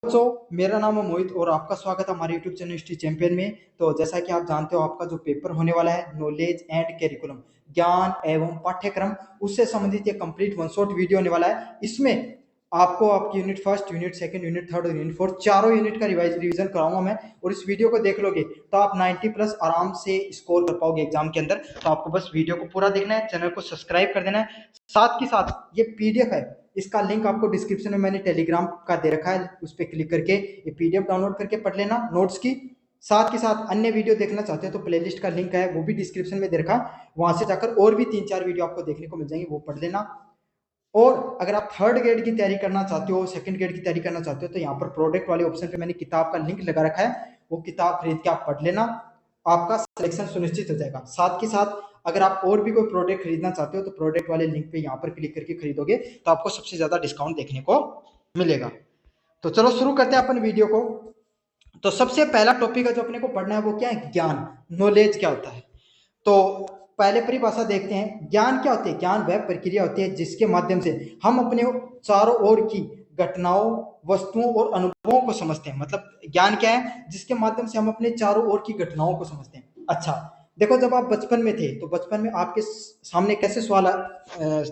बच्चों, मेरा नाम है मोहित और आपका स्वागत है हमारे यूट्यूब चैनल हिस्ट्री चैंपियन में। तो जैसा कि आप जानते हो, आपका जो पेपर होने वाला है नॉलेज एंड कैरिकुलम, ज्ञान एवं पाठ्यक्रम, उससे संबंधित एक कंप्लीट वन शॉट वीडियो होने वाला है। इसमें आपको आपकी unit first, unit second, unit third और यूनिट फोर्थ चारों यूनिट का रिवीजन कराऊंगा मैं। और इस वीडियो को देख लोगे तो आप 90 प्लस आराम से स्कोर कर पाओगे एग्जाम के अंदर। तो आपको बस वीडियो को पूरा देखना है, चैनल को सब्सक्राइब कर देना है। साथ के साथ ये पीडीएफ है, इसका लिंक आपको डिस्क्रिप्शन में मैंने टेलीग्राम का दे रखा है, उस पर क्लिक करके ये पीडीएफ डाउनलोड करके पढ़ लेना नोट्स की। साथ के साथ अन्य वीडियो देखना चाहते हो तो प्लेलिस्ट का लिंक है, वो भी डिस्क्रिप्शन में दे रखा है, वहां से जाकर और भी 3-4 वीडियो आपको देखने को मिल जाएंगे, वो पढ़ लेना। और अगर आप थर्ड ग्रेड की तैयारी करना चाहते हो, सेकंड ग्रेड की तैयारी करना चाहते हो, तो यहाँ पर प्रोडक्ट वाले ऑप्शन पे मैंने किताब का लिंक लगा रखा है, वो किताब खरीद के आप पढ़ लेना, आपका सिलेक्शन सुनिश्चित हो जाएगा। साथ के साथ अगर आप और भी कोई प्रोडक्ट खरीदना चाहते हो तो प्रोडक्ट वाले लिंक पे यहाँ पर क्लिक करके खरीदोगे तो आपको सबसे ज्यादा डिस्काउंट देखने को मिलेगा। तो चलो शुरू करते हैं अपन वीडियो को। तो सबसे पहला टॉपिक है जो अपने को पढ़ना है वो क्या है? ज्ञान, नॉलेज क्या होता है। तो पहले परिभाषा देखते हैं। ज्ञान क्या होती है? ज्ञान वह प्रक्रिया होती है जिसके माध्यम से हम अपने चारों ओर की घटनाओं, वस्तुओं और अनुभवों को समझते हैं। मतलब ज्ञान क्या है? जिसके माध्यम से हम अपने चारों ओर की घटनाओं को समझते हैं। अच्छा देखो, जब आप बचपन में थे तो बचपन में आपके सामने कैसे सवाल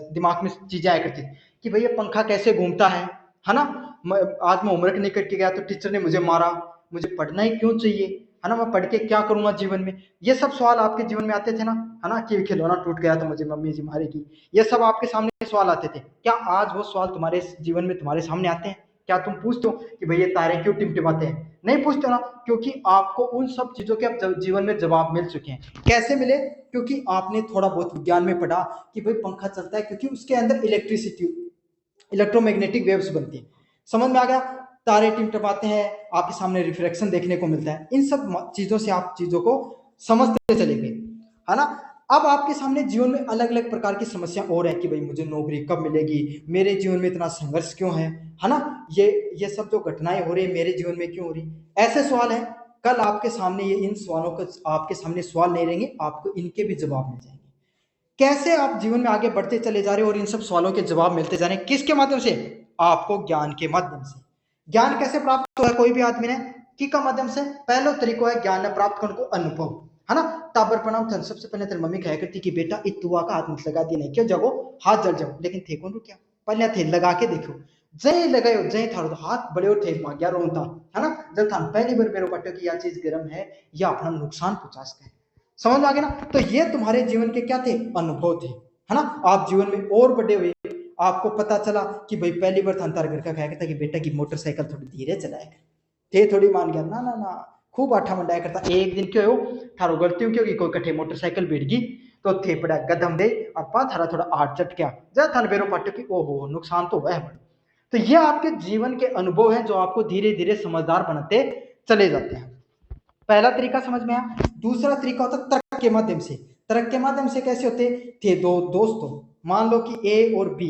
दिमाग में चीजें आया करती कि भैया पंखा कैसे घूमता है ना। आज मैं होमवर्क नहीं करके गया तो टीचर ने मुझे मारा, मुझे पढ़ना ही क्यों चाहिए, है ना, मैं पढ़ के क्या करूंगा जीवन में। ये सब सवाल आपके जीवन में आते थे ना, है ना, कि खिलौना टूट गया तो मुझे मम्मी जी मारेगी। ये सब आपके सामने सवाल आते थे। क्या आज वो सवाल तुम्हारे जीवन में तुम्हारे सामने आते हैं? क्या तुम पूछते हो कि भैया तारे क्यों टिमटिमाते हैं? नहीं पूछते हो ना, क्योंकि आपको उन सब चीजों के अब जीवन में जवाब मिल चुके हैं। कैसे मिले? क्योंकि आपने थोड़ा बहुत विज्ञान में पढ़ा कि भाई पंखा चलता है क्योंकि उसके अंदर इलेक्ट्रिसिटी, इलेक्ट्रोमैग्नेटिक वेव्स बनती है। समझ में आ गया? तारे टिमटिमाते हैं, आपके सामने रिफ्लेक्शन देखने को मिलता है। इन सब चीजों से आप चीजों को समझते चले गए, है ना। अब आपके सामने जीवन में अलग अलग प्रकार की समस्या और है कि भाई मुझे नौकरी कब मिलेगी, मेरे जीवन में इतना संघर्ष क्यों है ना। ये सब जो घटनाएं हो रही है मेरे जीवन में क्यों हो रही, ऐसे सवाल है। कल आपके सामने ये इन सवालों का आपके सामने सवाल नहीं रहेंगे, आपको इनके भी जवाब मिल जाएंगे। कैसे आप जीवन में आगे बढ़ते चले जा रहे हो और इन सब सवालों के जवाब मिलते जा रहे हैं, किसके माध्यम से? आपको ज्ञान के माध्यम से। ज्ञान कैसे प्राप्त हुआ है कोई भी आदमी ने? की का माध्यम से। पहला तरीका है ज्ञान प्राप्त करने को, अनुभव, है ना। ताबर प्रणाम थन, सबसे पहले तेरी मम्मी कहा करती कि बेटा इतुआ का हाथ मत लगा दिया, नहीं क्यों जगो हाथ जल जाओ, लेकिन थे कौन क्या पहले थे लगा के देखो, जय लगायो जय थारो हाथ बड़े और थे माग्या रोता, है ना। जब थान पहली बार बेरो पट्टो की यह चीज गर्म है या अपना नुकसान पहुंचा सकते हैं। समझ आ गया ना। तो ये तुम्हारे जीवन के क्या थे? अनुभव थे, है ना। आप जीवन में और बड़े हुए, आपको पता चला कि भाई पहली बार थान तार घर का कहा था कि बेटा की मोटरसाइकिल थोड़ी धीरे चलाया कर, थे थोड़ी मान गया ना ना ना, खूब आठा मंडाया करता। एक दिन क्यों हो थारो गलती क्यों की कोई कठे मोटरसाइकिल बैठ गई तो थे पड़ा गदम दे अपा थारा थोड़ा आठ चट गया जा थान बेरो पाटो की ओहो नुकसान तो वह बड़ा। तो ये आपके जीवन के अनुभव हैं जो आपको धीरे धीरे समझदार बनाते चले जाते हैं। पहला तरीका समझ में आया। दूसरा तरीका होता है तर्क के माध्यम से। तर्क के माध्यम से कैसे होते थे? दो दोस्तों, मान लो कि ए और बी,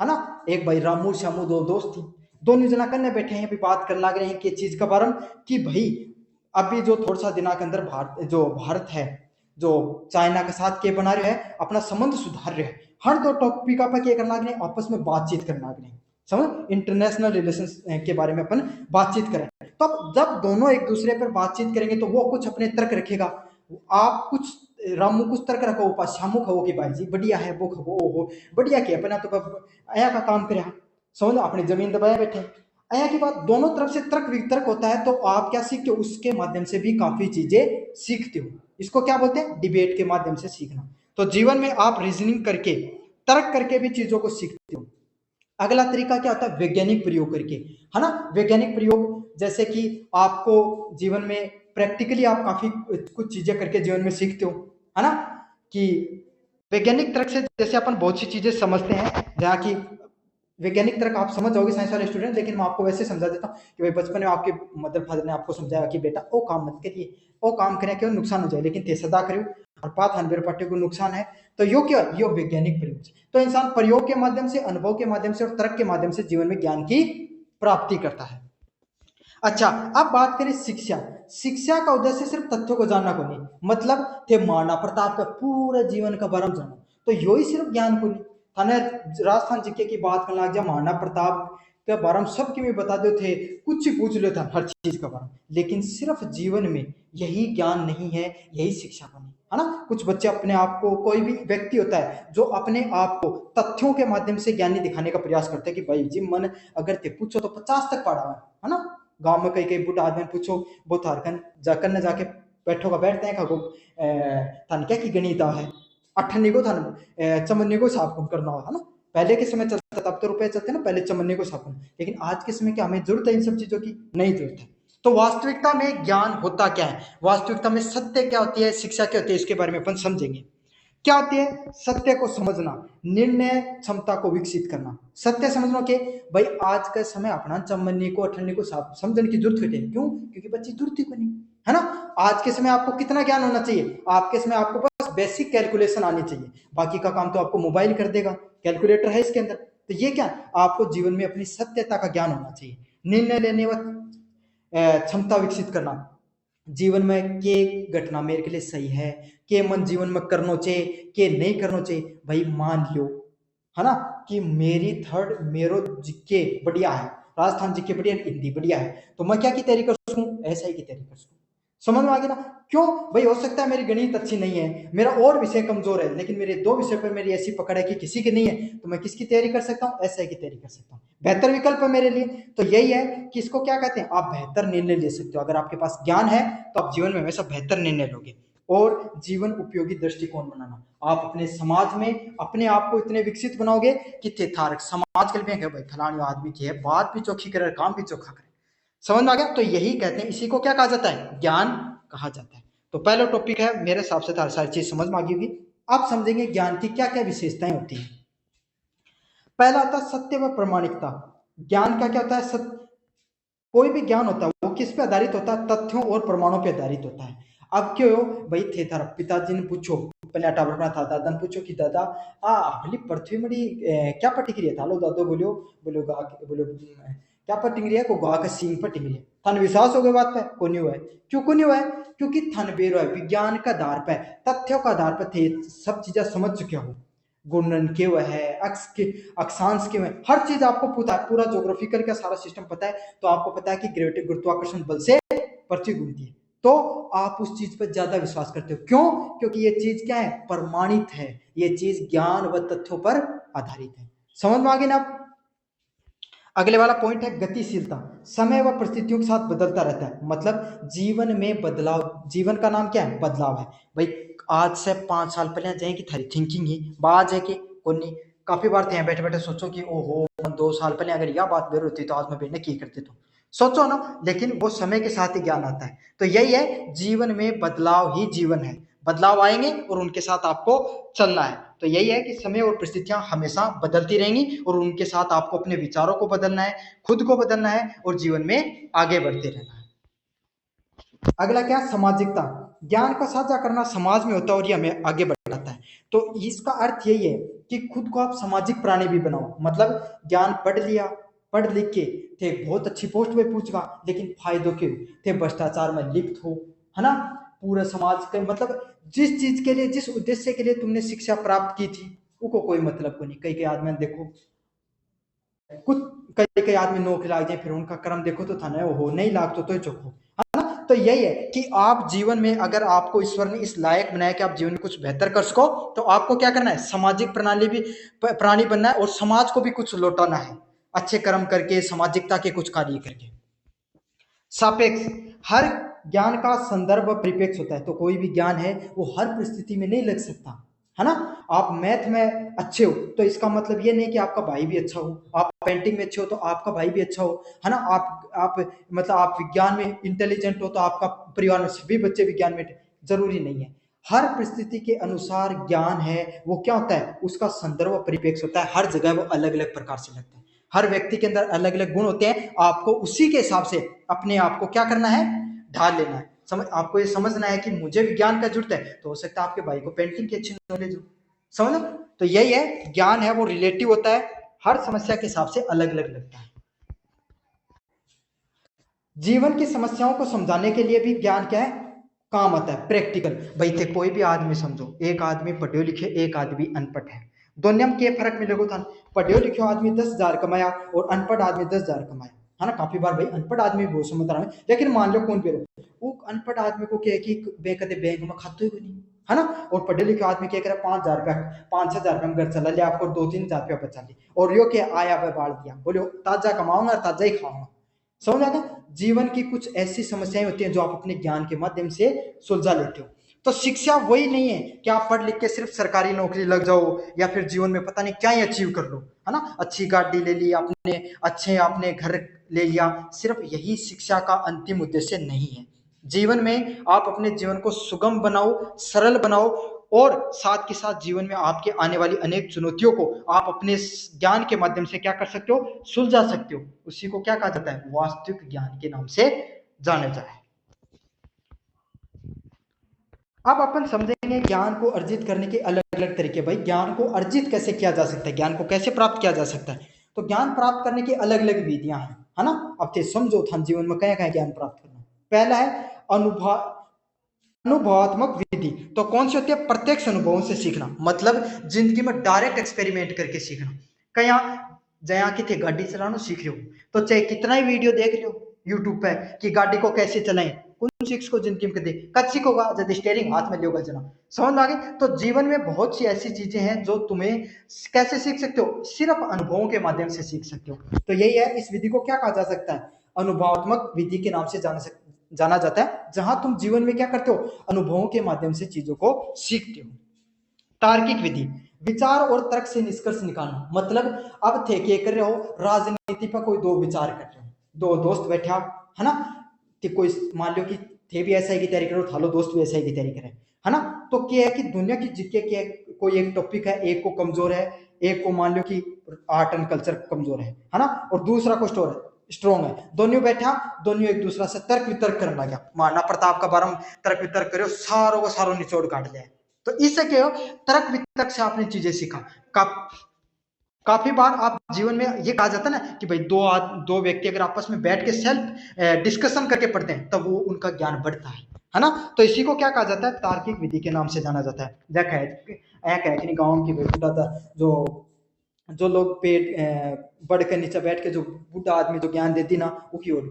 है ना, एक भाई रामू श्यामू दो दोस्त थी, दोनों जना करने बैठे हैं, अभी बात करने लग रहे हैं कि चीज का बारे में कि भाई अभी जो थोड़ा सा दिनों के अंदर भारत है जो चाइना के साथ के बना रहे हैं अपना संबंध सुधार रहे हैं, हर दो टॉपिक पर क्या करना लग रहे हैं, आपस में बातचीत करना लग रहे हैं। समझ, इंटरनेशनल रिलेशन के बारे में अपन बातचीत करें। तो अब जब दोनों एक दूसरे पर बातचीत करेंगे तो वो कुछ अपने तर्क रखेगा, आप कुछ रामू कुछ तर्क रखो, ऊपर शामू खो कि भाई जी बढ़िया है, वो खो ओहो बढ़िया के अपना तो अया का काम करे, समझ अपनी जमीन दबाए बैठे। अया की बात, दोनों तरफ से तर्क वितर्क होता है तो आप क्या सीखते हो? उसके माध्यम से भी काफी चीजें सीखते हो। इसको क्या बोलते हैं? डिबेट के माध्यम से सीखना। तो जीवन में आप रीजनिंग करके, तर्क करके भी चीजों को सीखते हो। अगला तरीका क्या होता है? वैज्ञानिक प्रयोग करके, है ना। वैज्ञानिक प्रयोग जैसे कि आपको जीवन में प्रैक्टिकली आप काफी कुछ चीजें करके जीवन में सीखते हो, है ना। कि वैज्ञानिक तर्क से जैसे अपन बहुत सी चीजें समझते हैं, जहाँ की वैज्ञानिक तर्क आप समझ जाओगे साइंस वाले स्टूडेंट, लेकिन मैं आपको वैसे समझा देता हूँ कि भाई बचपन में आपके मदर फादर ने आपको समझाया कि बेटा ओ काम मत करिए, ओ काम करें क्यों नुकसान हो जाए, लेकिन थे सदा करो और पात हनबेर पट्टे को नुकसान है। तो यो क्या, यो वैज्ञानिक प्रयोग। तो इंसान प्रयोग के माध्यम से, अनुभव के माध्यम से और तर्क के माध्यम से जीवन में ज्ञान की प्राप्ति करता है। अच्छा, अब बात करें शिक्षा। शिक्षा का उद्देश्य सिर्फ तथ्यों को जानना को नहीं, मतलब थे महाराणा प्रताप का पूरे जीवन का बारे में जाना, तो यो ही सिर्फ ज्ञान को नहीं। थाने राजस्थान जीके की बात करना लग जा, महाराणा प्रताप के बारे में सबके में बता दो थे, कुछ ही पूछ लो था हर चीज के बारे में, लेकिन सिर्फ जीवन में यही ज्ञान नहीं है, यही शिक्षा को नहीं है ना। कुछ बच्चे अपने आप को, कोई भी व्यक्ति होता है जो अपने आप को तथ्यों के माध्यम से ज्ञानी दिखाने का प्रयास करते हैं कि भाई जी मन अगर ते पूछो तो 50 तक पढ़ा है ना। गांव में कई कई बुढ़ा आदमी पूछो वो थारकन जाकर न जाके बैठो का बैठते हैं खगो थान क्या की गणित है अठन्नी को थान चमन्नी को साफ कौन करना होगा ना। पहले के समय चलता तब तो रुपए चलते ना, पहले चमन्नी को साफ करना, लेकिन आज के समय क्या हमें जरूरत है इन सब चीजों की? नहीं जरूरत है। तो वास्तविकता में ज्ञान होता क्या है, वास्तविकता में सत्य क्या होती है, शिक्षा क्या होती है, इसके बारे में अपन समझेंगे। क्या होती है? सत्य को समझना, निर्णय क्षमता को विकसित करना। सत्य समझना के भाई आज का समय अपना चमन्नी को अठन्नी को समझने की जरूरत है, क्यों? क्योंकि बच्ची जरूरत ही को नहीं है ना। आज के समय आपको कितना ज्ञान होना चाहिए? आपके समय आपको बस बेसिक कैलकुलेशन आनी चाहिए, बाकी का काम तो आपको मोबाइल कर देगा, कैलकुलेटर है इसके अंदर। तो ये क्या, आपको जीवन में अपनी सत्यता का ज्ञान होना चाहिए। निर्णय लेने व क्षमता विकसित करना, जीवन में के घटना मेरे के लिए सही है, के मन जीवन में करना चाहिए, के नहीं करना चाहिए। भाई मान लो है ना कि मेरी थर्ड मेरो जिक्के बढ़िया है, राजस्थान जिक्के बढ़िया, हिंदी बढ़िया है, तो मैं क्या की तैयारी कर सकूं? ऐसा ही की तैयारी कर सकूं। समझ में आ गया ना? क्यों भाई? हो सकता है मेरी गणित अच्छी नहीं है, मेरा और विषय कमजोर है, लेकिन मेरे दो विषय पर मेरी ऐसी पकड़ है कि किसी की नहीं है, तो मैं किसकी तैयारी कर सकता हूँ? ऐसा की तैयारी कर सकता हूँ। बेहतर विकल्प है मेरे लिए। तो यही है कि इसको क्या कहते हैं, आप बेहतर निर्णय ले सकते हो। अगर आपके पास ज्ञान है तो आप जीवन में हमेशा बेहतर निर्णय लोगे। और जीवन उपयोगी दृष्टिकोण बनाना, आप अपने समाज में अपने आप को इतने विकसित बनाओगे कि तेथारक समाज के लिए भाई फलानी आदमी की है, बात भी चोखी करे, काम भी चोखा करे। समझ में आ गया? तो यही कहते हैं, इसी को क्या कहा जाता है? ज्ञान कहा जाता है। तो पहला टॉपिक है, मेरे हिसाब से सारी चीज समझ में आ गई होगी। आप समझेंगे ज्ञान की क्या क्या विशेषताएं होती हैं। पहला आता है सत्य व प्रमाणिकता। ज्ञान का क्या होता है? कोई भी ज्ञान होता है वो किस पे आधारित होता है? तथ्यों और प्रमाणों पे आधारित होता है। अब क्यों भाई थे थारा पिताजी ने पूछो, पहले टावर बना था, दादा ने पूछो कि दादा हमारी पृथ्वी में क्या पटी गिरी था? लो दादो बोलो बोलो गा बोलो क्या पटी गिरी है? को गा का सींग पटी गिरी है। थन विश्वास हो गया बात पे? को नहीं हुआ है। क्यों को नहीं हुआ है? क्योंकि थन बेरो है विज्ञान का आधार पे, तथ्यों का आधार पर थे सब चीजें समझ चुके हो। गुणन के वह है, अक्ष के अक्षांश के वह, हर चीज आपको पता है, पूरा ज्योग्राफिकल का सारा सिस्टम पता है। तो आपको पता है कि ग्रेविटी गुरुत्वाकर्षण बल से पृथ्वी घूमती है, तो आप उस चीज पर ज्यादा विश्वास करते हो। क्यों? क्योंकि ये चीज क्या है? प्रमाणित है, ये चीज ज्ञान व तथ्यों पर आधारित है। समझ में आ गई ना आप? अगले वाला पॉइंट है गतिशीलता। समय व परिस्थितियों के साथ बदलता रहता है, मतलब जीवन में बदलाव। जीवन का नाम क्या है? बदलाव है भाई। आज से 5 साल पहले जाएगी थारी थिंकिंग ही बाज है कि कोनी काफी बार थे बैठे बैठे सोचो कि ओहो 2 साल पहले अगर यह बात बेर होती तो आज मैं बेटे की करते तो सोचो ना। लेकिन वो समय के साथ ही ज्ञान आता है। तो यही है, जीवन में बदलाव ही जीवन है। बदलाव आएंगे और उनके साथ आपको चलना है। तो यही है कि समय और परिस्थितियां हमेशा बदलती रहेंगी और उनके साथ आपको अपने विचारों को बदलना है, खुद को बदलना है और जीवन में आगे बढ़ते रहना है। अगला क्या? सामाजिकता। ज्ञान का साझा करना समाज में होता है और ये हमें आगे बढ़ाता है। तो इसका अर्थ यही है कि खुद को आप सामाजिक प्राणी भी बनाओ। मतलब ज्ञान पढ़ लिया, पढ़ लिख के थे बहुत अच्छी पोस्ट पे पूछगा, लेकिन फायदों के थे भ्रष्टाचार में लिप्त हो, है ना। पूरा समाज के मतलब जिस चीज के लिए, जिस उद्देश्य के लिए तुमने शिक्षा प्राप्त की थी उसको कोई मतलब को नहीं। कई कई आदमी देखो, कुछ कई कई आदमी नौकरी लाग जाए, फिर उनका कर्म देखो तो था ना हो नहीं लाग तो चोखो। तो यही है कि आप जीवन में अगर आपको ईश्वर ने इस लायक बनाया कि आप जीवन में कुछ बेहतर कर सको, तो आपको क्या करना है? सामाजिक प्रणाली भी प्राणी बनना है और समाज को भी कुछ लौटाना है, अच्छे कर्म करके, सामाजिकता के कुछ कार्य करके। सापेक्ष, हर ज्ञान का संदर्भ परिपेक्ष होता है। तो कोई भी ज्ञान है वो हर परिस्थिति में नहीं लग सकता, है ना। आप मैथ में अच्छे हो तो इसका मतलब ये नहीं कि आपका भाई भी अच्छा हो, आप पेंटिंग में अच्छे हो तो आपका भाई भी अच्छा हो, है ना। आप मतलब आप विज्ञान में इंटेलिजेंट हो तो आपका परिवार में सभी बच्चे विज्ञान में, जरूरी नहीं है। हर परिस्थिति के अनुसार ज्ञान है वो क्या होता है? उसका संदर्भ परिपेक्ष होता है। हर जगह वो अलग अलग प्रकार से लगता है। हर व्यक्ति के अंदर अलग अलग गुण होते हैं, आपको उसी के हिसाब से अपने आप को क्या करना है? ढाल लेना है। आपको ये समझना है कि मुझे विज्ञान का जरूरत है, तो हो सकता है आपके भाई को पेंटिंग की अच्छी नॉलेज हो। समझ। तो यही है, ज्ञान है वो रिलेटिव होता है, हर समस्या के हिसाब से अलग अलग लगता है। जीवन की समस्याओं को समझाने के लिए भी ज्ञान क्या है? काम आता है, प्रैक्टिकल। भाई थे कोई भी आदमी समझो, एक आदमी पढ़े लिखे, एक आदमी अनपढ़ है, दोनों में क्या फर्क मिलेगा था? पढ़ियो लिखियो आदमी 10,000 कमाया और अनपढ़ आदमी 10,000 कमाया, है ना। काफी बार भाई अनपढ़ आदमी बहुत समझदार है, लेकिन मान लो कौन पे वो अनपढ़ आदमी को क्या है कि कदे बैंक में खाते ही नहीं, है ना। और पढ़े लिखे आदमी क्या करे, 5,000 रुपया 5-6,000 रुपया में घर चला लिया, आपको 2-3,000 रुपया बचा ली, और यो क्या आया वह बाढ़ दिया, बोलो ताजा कमाऊंगा ताजा ही खाऊंगा। समझ आता? जीवन की कुछ ऐसी समस्याएं होती हैं जो आप अपने ज्ञान के माध्यम से सुलझा लेते हो। तो शिक्षा वही नहीं है कि आप पढ़ लिख के सिर्फ सरकारी नौकरी लग जाओ या फिर जीवन में पता नहीं क्या ही अचीव कर लो, है ना। अच्छी गाड़ी ले ली आपने, अच्छे आपने घर ले लिया, सिर्फ यही शिक्षा का अंतिम उद्देश्य नहीं है। जीवन में आप अपने जीवन को सुगम बनाओ, सरल बनाओ, और साथ के साथ जीवन में आपके आने वाली अनेक चुनौतियों को आप अपने ज्ञान के माध्यम से क्या कर सकते हो, सुलझा सकते हो। उसी को क्या कहा जाता है, वास्तविक ज्ञान के नाम से जाना जाता है। अब अपन समझेंगे ज्ञान को अर्जित करने के अलग अलग तरीके। भाई ज्ञान को अर्जित कैसे किया जा सकता है, ज्ञान को कैसे प्राप्त किया जा सकता है? तो ज्ञान प्राप्त करने की अलग अलग विधियां हैं, है ना। अब थे समझो था जीवन में क्या क्या ज्ञान प्राप्त करना। पहला है अनुभव अनुभवात्मक विधि। तो कौन सी होती है? प्रत्यक्ष अनुभवों से सीखना, मतलब जिंदगी में डायरेक्ट एक्सपेरिमेंट करके सीखना। कहीं जया कि थे गाड़ी चलाना सीख रहे हो, तो चाहे कितना ही वीडियो देख रहे हो यूट्यूब पे कि गाड़ी को कैसे चलाएं, कौन सीख को जिंदगी में दे कद सीखोगा जब स्टेयरिंग हाथ में लोगा जना। समझ आ गई? तो जीवन में बहुत सी ऐसी चीजें हैं जो तुम्हें कैसे सीख सकते हो, सिर्फ अनुभवों के माध्यम से सीख सकते हो। तो यही है, इस विधि को क्या कहा जा सकता है, अनुभवात्मक विधि के नाम से जाना जाता है, जहां तुम जीवन में क्या करते हो, अनुभवों के माध्यम से चीजों को सीखते हो। तार्किक विधि, विचार और तर्क से निष्कर्ष निकालना, मतलब अब थे क्या कर रहे हो, राजनीति पर कोई दो विचार कर रहे हो, दो दोस्त बैठा, है ना, कि कोई मान लो कि थे भी ऐसा ही की तैयारी करो, था लो दोस्त भी ऐसा ही की तैयारी करे, है ना। तो क्या है कि दुनिया की जीके क्या कोई एक टॉपिक है, एक को कमजोर है, एक को मान लो कि आर्ट एंड कल्चर कमजोर है ना, और दूसरा को स्ट्रॉन्ग है, दोनों बैठा, दोनों एक दूसरा से तर्क वितर्क करने लगा, महाराणा प्रताप का बारे में तर्क वितर्क करो, सारों को सारों निचोड़ काट लिया। तो इससे क्या हो, तर्क वितर्क से आपने चीजें सीखा। काफी बार आप जीवन में ये कहा जाता है ना कि भाई दो व्यक्ति अगर आपस में बैठ के सेल्फ डिस्कशन करके पढ़ते हैं तब वो उनका ज्ञान बढ़ता है ना। तो इसी को क्या कहा जाता है, तार्किक विधि के नाम से जाना जाता है। गांव की बेटा था जो जो लोग पेट बढ़ के नीचे बैठ के जो बूढ़ा आदमी जो ज्ञान देती ना वो की ओर।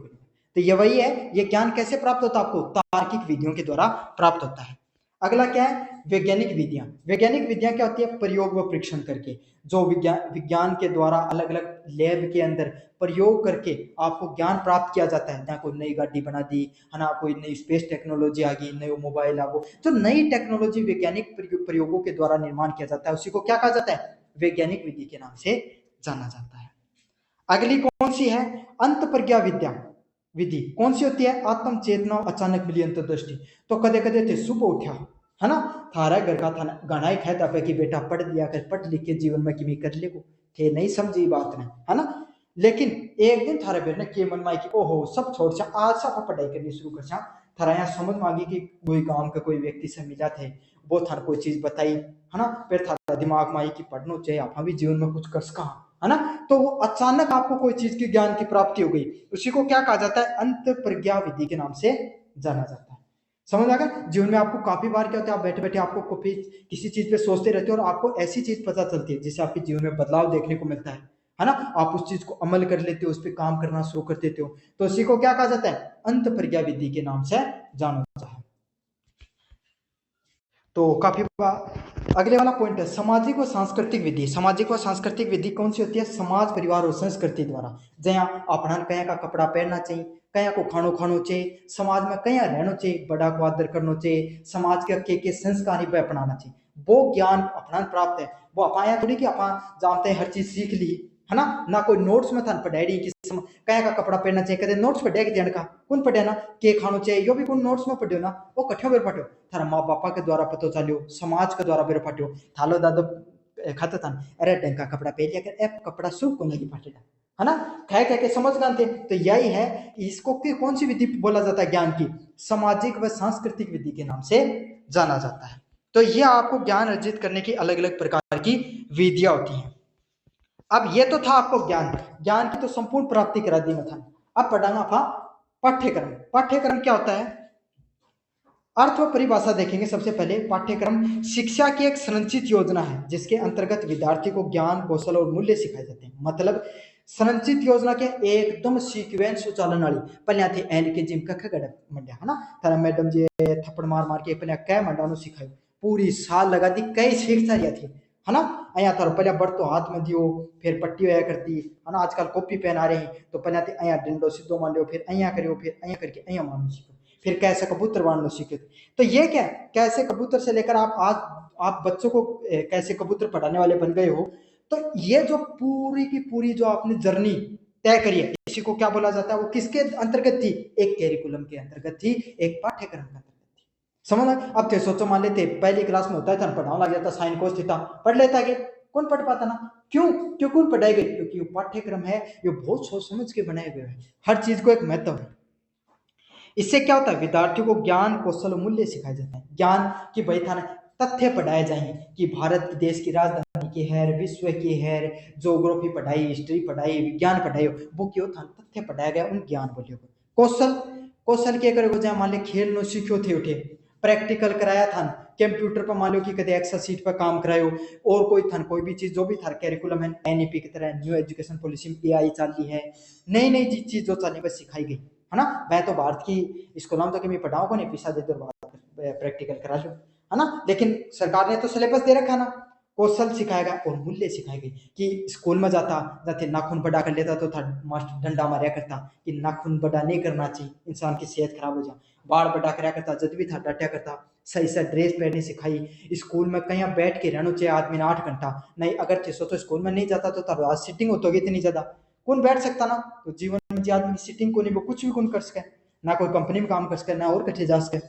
तो ये वही है, ये ज्ञान कैसे प्राप्त होता है आपको, तार्किक विधियों के द्वारा प्राप्त होता है। अगला क्या है, वैज्ञानिक विधियां। वैज्ञानिक विधियां क्या होती है, प्रयोग व परीक्षण करके, जो विज्ञान के द्वारा अलग अलग लैब के अंदर प्रयोग करके आपको ज्ञान प्राप्त किया जाता है। जहाँ कोई नई गाड़ी बना दी, है ना, कोई नई स्पेस टेक्नोलॉजी आ गई, नई मोबाइल आ गो, जो नई टेक्नोलॉजी वैज्ञानिक प्रयोगों के द्वारा निर्माण किया जाता है, उसी को क्या कहा जाता है, वैज्ञानिक विधि के नाम से जाना जाता है। अगली कौन सी है, अंत प्रज्ञा विद्या विधि। कौन सी होती है, आत्म चेतना अचानक मिली अंतर्दृष्टि। तो कदे कदे थे सुबह उठा, है ना, थारा घर का था गाना ही खाता पे कि बेटा पढ़ लिया कर, पढ़ लिख के जीवन में किमी कर ले, थे नहीं समझी बात ने, है ना। लेकिन एक दिन थारे बेर ने के मन में कि ओहो सब छोड़ छा, आज सब पढ़ाई करनी शुरू कर छा। थारा यहाँ समझ मांगी कि कोई गांव के कोई व्यक्ति से मिला थे, वो थार कोई चीज बताई, है ना, फिर थारा दिमाग में आई कि पढ़ना चाहिए, आप भी जीवन में कुछ कर सका, है ना। तो वो अचानक आपको कोई चीज की ज्ञान की प्राप्ति हो गई, उसी को क्या कहा जाता है, अंत प्रज्ञा विधि के नाम से जाना जाता है। समझ आ गया? जीवन में आपको काफी बार क्या होता है, आप बैठे बैठे आपको किसी चीज पे सोचते रहते हो और आपको ऐसी चीज पता चलती है जिससे आपके जीवन में बदलाव देखने को मिलता है ना। आप उस चीज को अमल कर लेते हो, उस पर काम करना शुरू कर देते हो, तो उसी को क्या कहा जाता है, अंत प्रज्ञा विधि के नाम से जाना जाता है। तो काफी अगले वाला पॉइंट है सामाजिक व सांस्कृतिक विधि। सामाजिक व सांस्कृतिक विधि कौन सी होती है, समाज परिवार और संस्कृति द्वारा, जहाँ अपना कया का कपड़ा पहनना चाहिए, कया को खानो खानो चाहिए, समाज में कया रहना चाहिए, बड़ा को आदर करना चाहिए, समाज के संस्कार पे अपनाना चाहिए, वो ज्ञान अपना प्राप्त है। वो अपाया थोड़ी कि आप जानते हैं हर चीज सीख ली, है ना कोई नोट्स में था पढ़ाई कि कया का कपड़ा पहनना चाहिए, कदे नोट्स पढ़े के देने का कौन पढ़े ना, के खानो चाहिए यो भी कौन नोट्स में पढ़ियो ना, वो कठियो बेर पढ़ियो, थारा माँ बापा के द्वारा पतो चलियो, समाज के द्वारा बेर पढ़ियो, थालो दादो खाता था, अरे ढंग का कपड़ा पहन लिया कर, ए कपड़ा सूख को लगी फाटेगा, है ना, कह के समझ गए थे। तो यही है, इसको कौन सी विधि बोला जाता है ज्ञान की, सामाजिक व सांस्कृतिक विधि के नाम से जाना जाता है। तो ये आपको ज्ञान अर्जित करने की अलग अलग प्रकार की विधियां होती हैं। अब ये तो था आपको ज्ञान, ज्ञान की तो संपूर्ण प्राप्ति करा दी मैं था। अब पढ़ाना था पाठ्यक्रम। पाठ्यक्रम क्या होता है, अर्थ व परिभाषा देखेंगे। सबसे पहले पाठ्यक्रम शिक्षा की एक संरचित योजना है जिसके अंतर्गत विद्यार्थी को ज्ञान, कौशल और मूल्य सिखाए जाते हैं। मतलब संरचित योजना के एकदम सीक्वेंस उचालन वाली पहले आती एल के जिम कख गड़ मंड्या है ना, तारा मैडम जी थप्पड़ मार मार के पहले कै मंडानो सिखाई, पूरी साल लगा दी, कई सीख सारी थी है ना। अँ थारो पहले बढ़ तो हाथ में दियो, फिर पट्टी होया करती है ना, आजकल कॉपी पेन आ रहे हैं, तो पहले अँ डंडो सीधो मान लो, फिर अँ करो, फिर अँ करके अँ मारना सीखो, फिर कैसे कबूतर बांधना सीखे। तो ये क्या है, कैसे कबूतर से लेकर आप बच्चों को कैसे कबूतर पढ़ाने वाले बन गए हो। तो ये जो पूरी की पूरी जो आपने जर्नी तय करी है, इसी को क्या बोला जाता है, वो किसके अंतर्गत थी, एक कैरिकुलम के अंतर्गत थी, एक पाठ्यक्रम के अंतर्गत थी। समझ ना। अब थे सोचो, मान लेते पहली क्लास में होता था पढ़ाने लग जाता साइन कोस थीटा, पढ़ लेता के कौन पढ़ पाता ना। क्यों कौन पढ़ाई गई, क्योंकि वो पाठ्यक्रम है, ये बहुत सोच समझ के बनाए गए हैं, हर चीज को एक महत्व है। इससे क्या होता है, विद्यार्थियों को ज्ञान, कौशल, मूल्य सिखाए जाते हैं। ज्ञान की भाई था तथ्य पढ़ाए जाएंगे कि भारत देश की राजधानी की है, विश्व की है, ज्योग्राफी पढ़ाई, हिस्ट्री पढ़ाई, विज्ञान पढ़ाई, वो क्यों था तथ्य पढ़ाया गया उन ज्ञान बोलियो को। कौशल क्या करेगा, जहाँ मान लो खेल नो सीखो थे उठे, प्रैक्टिकल कराया था, कंप्यूटर पर मान लो कि कदे एक्सेल सीट पर काम करायो, और कोई था कोई भी चीज जो भी था कैरिकुलम है एनईपी की तरह, न्यू एजुकेशन पॉलिसी में एआई चाली है, नई नई चीज जो चाली बस सिखाई गई है ना। मैं तो भारत की स्कूलों में तो कि मैं पढ़ाऊँ को नहीं, पैसा दे दो प्रैक्टिकल करा लो है ना, लेकिन सरकार ने तो सिलेबस दे रखा ना। कौशल सिखाएगा और मूल्य सिखाएगी कि स्कूल में जाते नाखून बड़ा कर लेता तो था मास्टर डंडा मारा करता कि नाखून बड़ा नहीं करना चाहिए, इंसान की सेहत खराब हो जाए, बाढ़ बड़ा कराया करता, जब भी था डांटा करता, सही से ड्रेस पहननी सिखाई, स्कूल में कहीं बैठ के रहना चाहिए आदमी ने 8 घंटा, नहीं अगर थे सोचो स्कूल में नहीं जाता तो आज सीटिंग होती इतनी ज्यादा, कौन बैठ सकता ना। तो जीवन में जो आदमी सीटिंग को नहीं, वो कुछ भी कौन कर सके, ना कोई कंपनी में काम कर सके, ना और कठे जा सके।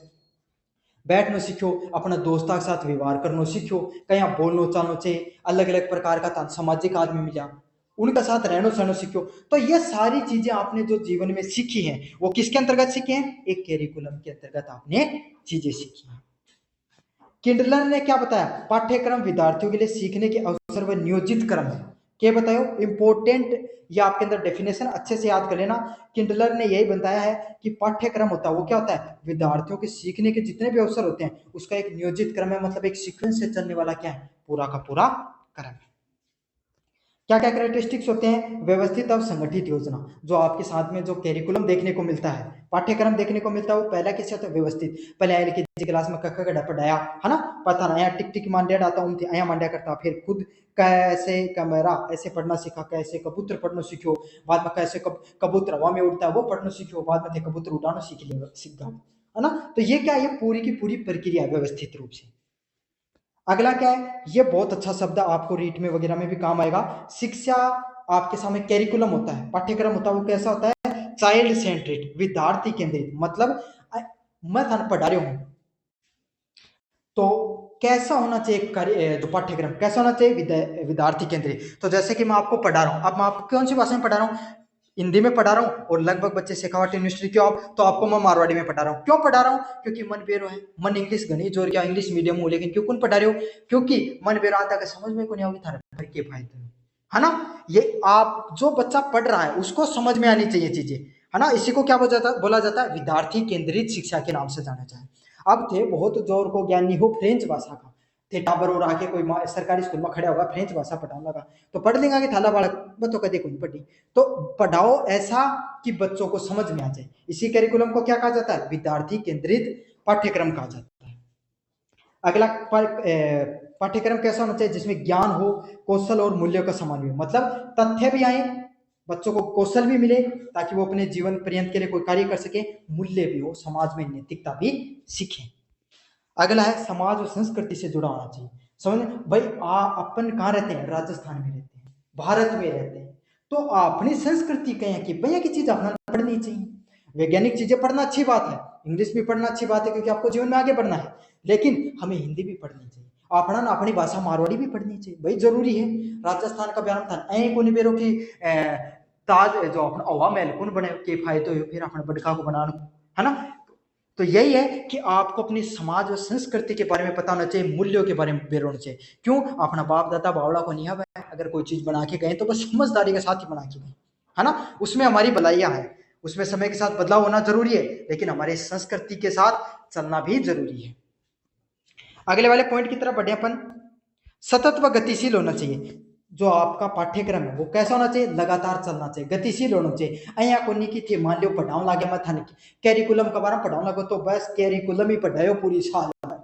बैठना सीखो, अपना दोस्तों के साथ व्यवहार करना सीखो, कहीं बोलना चालना चाहिए, अलग अलग प्रकार का सामाजिक आदमी मिला, उनके साथ रहना सहना सीखो। तो ये सारी चीजें आपने जो जीवन में सीखी हैं, वो किसके अंतर्गत सीखी हैं, एक कैरिकुलम के अंतर्गत आपने चीजें सीखी हैं। किंडलर ने क्या बताया, पाठ्यक्रम विद्यार्थियों के लिए सीखने के अवसर व नियोजित क्रम है। क्या बताओ इंपोर्टेंट, या आपके अंदर डेफिनेशन अच्छे से याद कर लेना। किंडलर ने यही बताया है कि पाठ्यक्रम होता है वो क्या होता है, विद्यार्थियों के सीखने के जितने भी अवसर होते हैं उसका एक नियोजित क्रम है, मतलब एक सीक्वेंस से चलने वाला क्या है, पूरा का पूरा क्रम है। क्या क्या कैरेक्टरिस्टिक्स होते हैं, व्यवस्थित और संगठित योजना। जो आपके साथ में जो कैरिकुलम देखने को मिलता है, पाठ्यक्रम देखने को मिलता है, वो पहला कैसे होता है, व्यवस्थित। पहले एल के जी क्लास में कक्का गड्ढा पढ़ाया है ना, पता ना यहाँ टिक टिक मांडिया डाता उनकी अया मांडिया करता, फिर खुद कैसे कैमरा ऐसे पढ़ना सीखा, कैसे कबूतर पढ़ना सीखो, बाद में कैसे कबूतर हवा में उड़ता है वो पढ़ना सीखो, बाद में थे कबूतर उड़ाना सीख गया है ना। तो ये क्या है, ये पूरी की पूरी प्रक्रिया व्यवस्थित रूप से। अगला क्या है, ये बहुत अच्छा शब्द आपको रीट में वगैरह में भी काम आएगा। शिक्षा आपके सामने कैरिकुलम होता है, पाठ्यक्रम होता है, वो कैसा होता है, चाइल्ड सेंट्रिक, विद्यार्थी केंद्रित। मतलब मैं थाने पढ़ा रहा हूं तो कैसा होना चाहिए जो पाठ्यक्रम कैसा होना चाहिए, विद्यार्थी केंद्रित। तो जैसे कि मैं आपको पढ़ा रहा हूं, अब मैं आपको कौन सी भाषा में पढ़ा रहा हूं, हिंदी में पढ़ा रहा हूँ, और लगभग बच्चे शेखावट यूनिवर्सिटी क्यों आप, तो आपको मैं मारवाड़ी में पढ़ा रहा हूँ। क्यों पढ़ा रहा हूँ, क्योंकि मन बेरो है, मन इंग्लिश गणी जोर क्या इंग्लिश मीडियम हो, लेकिन क्यों कौन पढ़ा रहे हो, क्योंकि मन बेरो आता है, समझ में को नहीं आओगी थारा फिर के फायदे है ना। ये आप जो बच्चा पढ़ रहा है उसको समझ में आनी चाहिए चीजें, है ना। इसी को क्या बोला जाता है, विद्यार्थी केंद्रित शिक्षा के नाम से जाना जाए। अब थे बहुत जोर को ज्ञानी हो फ्रेंच भाषा का, थे टाबर और आके कोई सरकारी स्कूल में खड़ा होगा फ्रेंच भाषा पढ़ाने लगा, तो पढ़ लेंगे कि थाला बालक बच्चों का देखो नहीं पढ़ी। तो पढ़ाओ ऐसा कि बच्चों को समझ में आ जाए। इसी कैरिकुलम को क्या कहा जाता है, विद्यार्थी केंद्रित पाठ्यक्रम कहा जाता है। अगला पाठ्यक्रम कैसा होना चाहिए, जिसमें ज्ञान हो, कौशल और मूल्यों का समान हो, मतलब तथ्य भी आए, बच्चों को कौशल भी मिले ताकि वो अपने जीवन पर्यंत के लिए कोई कार्य कर सके, मूल्य भी हो, समाज में नैतिकता भी सीखे। अगला है समाज और संस्कृति से जुड़ा होना चाहिए। समझ भाई अपन कहाँ रहते हैं, राजस्थान में रहते हैं, भारत में रहते हैं, तो अपनी संस्कृति कहें कि भैया की चीज अपना पढ़नी चाहिए। वैज्ञानिक चीजें पढ़ना अच्छी बात है, इंग्लिश भी पढ़ना अच्छी बात है क्योंकि आपको जीवन में आगे बढ़ना है, लेकिन हमें हिंदी भी पढ़नी चाहिए, अपना ना अपनी भाषा मारवाड़ी भी पढ़नी चाहिए, भाई जरूरी है। राजस्थान का बयान था ऐ को बेरो की ताज जो अपना हवा महल कौन बने के फायदे हो, फिर अपने बड़का को बनाना है ना। तो यही है कि आपको अपनी समाज और संस्कृति के बारे में पता होना चाहिए, मूल्यों के बारे में बेर होना चाहिए। क्यों, अपना बाप दादा बावड़ा को नहीं है, अगर कोई चीज बना के गए तो बस समझदारी के साथ ही बना के गए, है ना, उसमें हमारी भलाइयां है। उसमें समय के साथ बदलाव होना जरूरी है, लेकिन हमारे संस्कृति के साथ चलना भी जरूरी है। अगले वाले पॉइंट की तरफ बढ़े अपन। सतत व गतिशील होना चाहिए। जो आपका पाठ्यक्रम है वो कैसा होना चाहिए, लगातार चलना चाहिए, गतिशील होना चाहिए। अया को नहीं की थी मान लो पढ़ाऊं लागे मैं थाने कैरिकुलम के बारे में पढ़ाऊं लगो तो बस कैरिकुलम ही पढ़ायो पूरी साल में,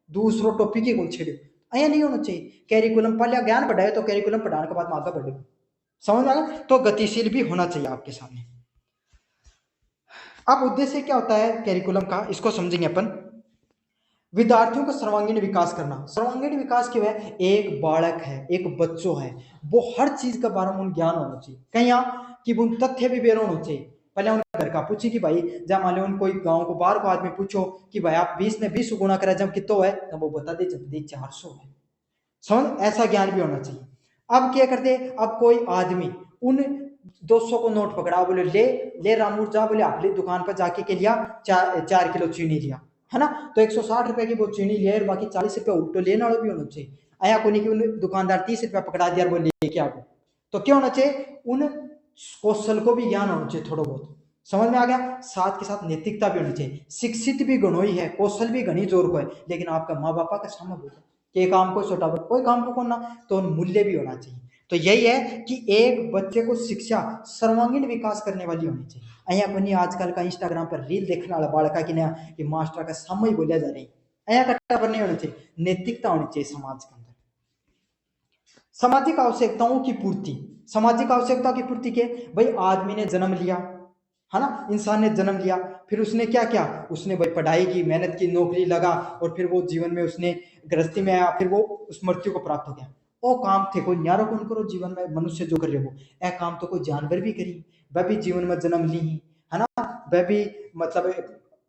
दूसरो टॉपिक ही कौन छेड़ो, अया नहीं होना चाहिए। कैरिकुलम पहले ज्ञान पढ़ाए तो कैरिकुलम पढ़ाने के बाद आगे बढ़े, समझ आ गया। तो गतिशील भी होना चाहिए आपके सामने। अब उद्देश्य क्या होता है कैरिकुलम का, इसको समझेंगे अपन। विद्यार्थियों का सर्वांगीण विकास करना। सर्वांगीण विकास क्यों है, एक बालक है, एक बच्चों है, वो हर चीज के बारे में उन ज्ञान होना चाहिए। कहीं यहाँ कि उन तथ्य भी बेर होना चाहिए। पहले उन घर का पूछी कि भाई जब मान लो उन कोई गांव को बाहर को आदमी पूछो कि भाई आप 20 ने 20 गुणा करा जब कितो है, तब वो बता दे जब दे 400 है। समझ, ऐसा ज्ञान भी होना चाहिए। अब क्या करते, अब कोई आदमी उन 200 को नोट पकड़ा, बोले ले ले रामूर जा, बोले अपनी दुकान पर जाके के लिया 4 किलो चीनी लिया, है ना, तो 160 रुपए की वो चीनी लिया और बाकी 40 रुपए उल्टो लेने वाला भी होना चाहिए। आया को नहीं कि दुकानदार 30 रुपया पकड़ा दिया वो लेके आ गो, तो क्या होना चाहिए, उन कौशल को भी ज्ञान होना चाहिए थोड़ा बहुत, समझ में आ गया। साथ के साथ नैतिकता भी होनी चाहिए। शिक्षित भी गणोई है, कौशल भी घनी जोर को है, लेकिन आपका माँ बापा का सामने बोलो कि काम को छोटा कोई काम को करना, तो मूल्य भी होना चाहिए। तो यही है कि एक बच्चे को शिक्षा सर्वांगीण विकास करने वाली होनी चाहिए। अया बनी आजकल का इंस्टाग्राम पर रील देखने वाला बालका की नया कि मास्टर का समय बोलिया जा रही है, अया कट्टा पर नहीं होना चाहिए। नैतिकता होनी चाहिए समाज के अंदर। सामाजिक आवश्यकताओं की पूर्ति। सामाजिक आवश्यकताओं की पूर्ति के भाई आदमी ने जन्म लिया, है ना, इंसान ने जन्म लिया, फिर उसने क्या किया, उसने भाई पढ़ाई की, मेहनत की, नौकरी लगा, और फिर वो जीवन में उसने गृहस्थी में आया, फिर वो उस मृत्यु को प्राप्त हो गया। वो काम थे कोई न्यारो कौन करो जीवन में मनुष्य जो कर रहे हो, ए काम तो कोई जानवर भी करी, वह भी जीवन में जन्म ली ही, है ना, वह भी मतलब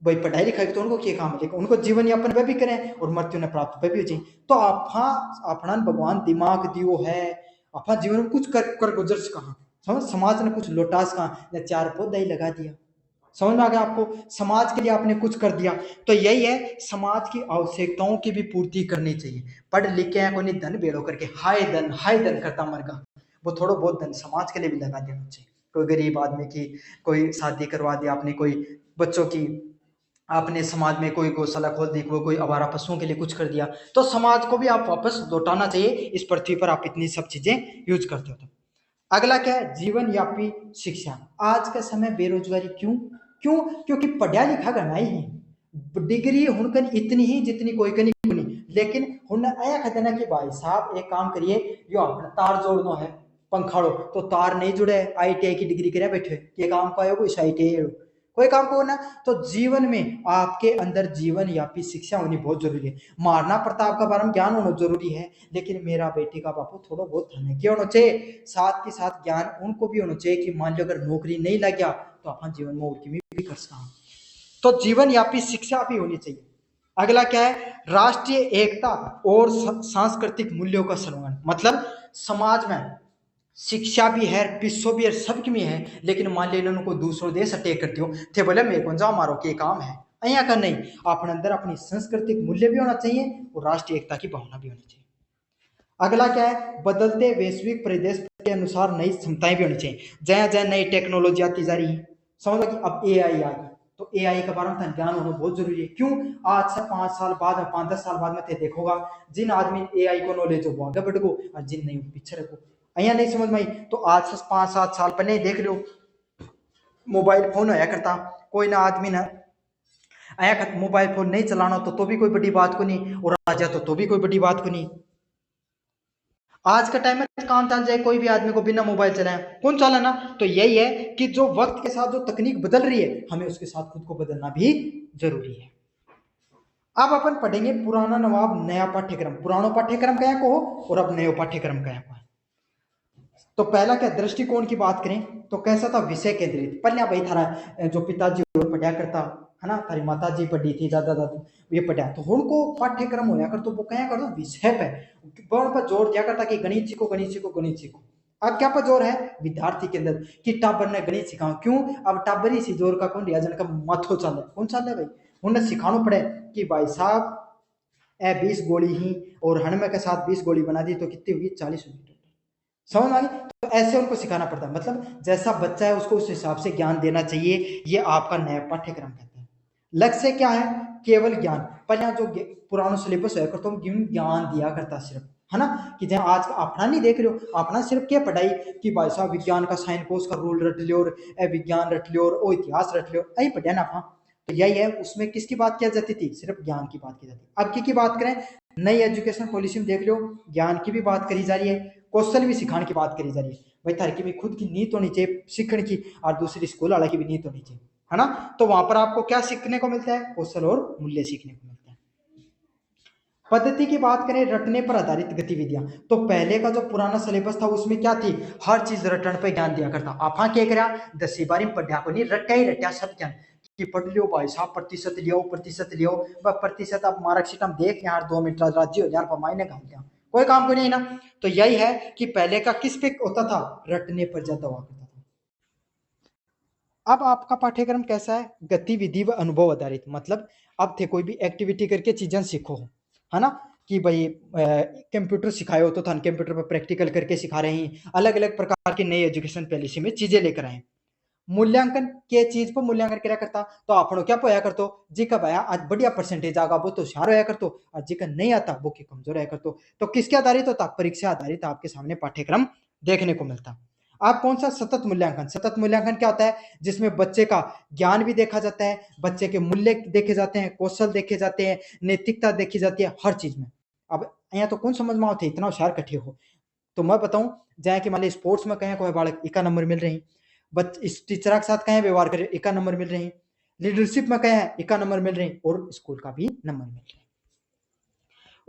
भाई पढ़ाई लिखाई तो उनको क्या काम है, लेकिन उनको जीवन यापन वह भी करें और मृत्यु ने प्राप्त वह भी हो जाए। तो आपा अपना भगवान दिमाग दियो है, अपना जीवन में कुछ कर गुजर कहा, समझ, समाज ने कुछ लोटास कहा या 4 पौधा ही लगा दिया, समझ में आ गया आपको, समाज के लिए आपने कुछ कर दिया। तो यही है, समाज की आवश्यकताओं की भी पूर्ति करनी चाहिए। पढ़ लिख के कोई धन बेड़ो करके हाय धन करता मर का, वो थोड़ा बहुत धन समाज के लिए भी लगा देना चाहिए। कोई गरीब आदमी की कोई शादी करवा दी आपने, कोई बच्चों की आपने समाज में कोई गौशाला खोल दी, कोई आवारा पशुओं के लिए कुछ कर दिया, तो समाज को भी आप वापस लौटाना चाहिए। इस पृथ्वी पर आप इतनी सब चीजें यूज करते हो। तो अगला क्या है, जीवन यापी शिक्षा। आज का समय बेरोजगारी क्यों क्यों, क्योंकि पढ़ा लिखा गना ही है, डिग्री हुनकन इतनी ही जितनी कोई कनी नहीं, लेकिन हुन आया कहते ना कि भाई साहब एक काम करिए, यो अपना तार जोड़ना है पंखाड़ो, तो तार नहीं जुड़े, आईटीआई की डिग्री करे बैठे, ये काम का आयो कोई आईटीआई कोई काम को ना। तो जीवन में आपके अंदर जीवन यापी शिक्षा होनी बहुत जरूरी है। मारना प्रताप का बारे में ज्ञान होना जरूरी है, लेकिन मेरा बेटे का बापू थोड़ा बहुत धन क्या होना चाहिए, साथ के साथ ज्ञान उनको भी होना चाहिए कि मान लो अगर नौकरी नहीं लग गया तो अपन जीवन में और की भी कर सकता। तो जीवन यापी शिक्षा भी होनी चाहिए। अगला क्या है, राष्ट्रीय एकता और सांस्कृतिक मूल्यों का संवर्धन। मतलब समाज में शिक्षा भी है, विश्व भी है, सबकी में है, लेकिन मान ले उनको दूसरों देश अटैक करते हो थे, बोले मेरे को जाओ मारो के काम है, अया का नहीं, अपने अंदर अपनी सांस्कृतिक मूल्य भी होना चाहिए और राष्ट्रीय एकता की भावना भी होनी चाहिए। अगला क्या है, बदलते वैश्विक परिदृश्य के अनुसार नई क्षमताएं भी होनी चाहिए। जया जया नई टेक्नोलॉजी आती जा रही है, समझ कि अब एआई आ गई, तो एआई के बारे में ज्ञान होना बहुत जरूरी है। क्यों, आज से 5 साल बाद 5-10 साल बाद में थे देखोगा, जिन आदमी एआई को नॉलेज हो वो आगे बढ़ गो और जिन नहीं पीछे रखो, अया नहीं समझ में आई। तो आज से 5-7 साल पहले देख लो, मोबाइल फोन होया करता, कोई ना आदमी ना आया मोबाइल फोन नहीं चलाना तो भी कोई बड़ी बात को नहीं, और आ जाए तो भी कोई बड़ी बात को नहीं। आज का टाइम में काम चल जाए, कोई भी आदमी को बिना मोबाइल चलाए कौन चलाना। तो यही है कि जो वक्त के साथ जो तकनीक बदल रही है, हमें उसके साथ खुद को बदलना भी जरूरी है। अब अपन पढ़ेंगे पुराना नवाब नया पाठ्यक्रम। पुरानो पाठ्यक्रम क्या को और अब नयो पाठ्यक्रम क्या को। तो पहला क्या, दृष्टिकोण की बात करें तो कैसा था, विषय केंद्रित। पहले भाई थारा जो पिताजी पढ़ा करता है ना, तारी माता जी पढ़ी थी, दादा दादू ये पढ़ा, तो उनको पाठ्यक्रम होया कर तो वो क्या कर दो विषय पे पर जोर दिया करता कि गणित सीखो गणित सीखो गणित सीखो। अब क्या पर जोर है विद्यार्थी के अंदर कि टाबर ने गणित सिखाओ। क्यों, अब टाबर ही सी जोर का कौन रिया जन का माथो चल है, कौन चल है भाई, उन्हें सिखाना पड़े कि भाई साहब ए 20 गोली ही और हणमे के साथ 20 गोली बना दी तो कितनी हुई 40 हुई। समझ में आ गई? तो ऐसे उनको सिखाना पड़ता है, मतलब जैसा बच्चा है उसको उस हिसाब से ज्ञान देना चाहिए, ये आपका नया पाठ्यक्रम कहते हैं। लक्ष्य क्या है? केवल ज्ञान। पर यहाँ जो पुराना सिलेबस है तो ज्ञान दिया करता सिर्फ, है ना, कि जहाँ आज का अपना नहीं देख रहे हो, अपना सिर्फ क्या पढ़ाई कि भाई साहब विज्ञान का साइन कोस का रूल रट लियो और विज्ञान रट लियो और इतिहास रट लियो, यही पढ़िया ना अपना। तो यही है, उसमें किसकी बात की जाती थी? सिर्फ ज्ञान की बात की जाती है। अब की बात करें, नई एजुकेशन पॉलिसी में देख लो, ज्ञान की भी बात करी जा रही है, कौशल भी सिखाने की बात करी जा रही है। भाई तार की भी खुद की नीयत होनी चाहिए सीखने की, और दूसरी स्कूल वाला की भी नीयत होनी चाहिए, है ना। तो वहां पर आपको क्या सीखने को मिलता है? कौशल और मूल्य सीखने को मिलता है। पद्धति की बात करें, रटने पर आधारित गतिविधियां, तो पहले का जो पुराना सिलेबस था उसमें क्या थी? हर चीज रटन पे ज्ञान दिया करता। आपा क्या करा? 10वीं 12वीं पढ़ा को नहीं, रट्या ही रट्या सब ज्ञान कि पढ़ लियो भाई साहब, प्रतिशत लियो प्रतिशत लियो, वह प्रतिशत आप मार्कशीट हम देख यार 2 मिनट राजी हो यार मायने घाल दिया, कोई काम को नहीं ना। तो यही है कि पहले का किस पे होता था? रटने पर ज्यादा हुआ करता था। अब आपका पाठ्यक्रम कैसा है? गतिविधि व अनुभव आधारित, मतलब अब थे कोई भी एक्टिविटी करके चीजें सीखो, है ना, कि भाई कंप्यूटर सिखाए हो तो थान कंप्यूटर पर प्रैक्टिकल करके सिखा रहे हैं, अलग अलग प्रकार की नई एजुकेशन पॉलिसी में चीजें लेकर आए। मूल्यांकन के चीज पर मूल्यांकन क्या करता? तो आपनो क्या पोया करतो? जी का भाया आज बढ़िया परसेंटेज आगा वो तो होशियार होया करतो, और जी का नहीं आता वो की कमजोर होया करतो। तो किसके आधारित होता? परीक्षा आधारित आपके सामने पाठ्यक्रम देखने को मिलता। आप कौन सा सतत मूल्यांकन? सतत मूल्यांकन क्या होता है? जिसमें बच्चे का ज्ञान भी देखा जाता है, बच्चे के मूल्य देखे जाते हैं, कौशल देखे जाते हैं, नैतिकता देखी जाती है, हर चीज में। अब यहाँ तो कौन समझ में आते इतना होशियार कठे हो? तो मैं बताऊं, जाए कि मान ली स्पोर्ट्स में कहें कोई बालक इका नंबर मिल रही, बच इस टीचर के साथ कहें व्यवहार करे इका नंबर मिल रही, लीडरशिप में कहें इका नंबर मिल रही, और स्कूल का भी नंबर मिल रही।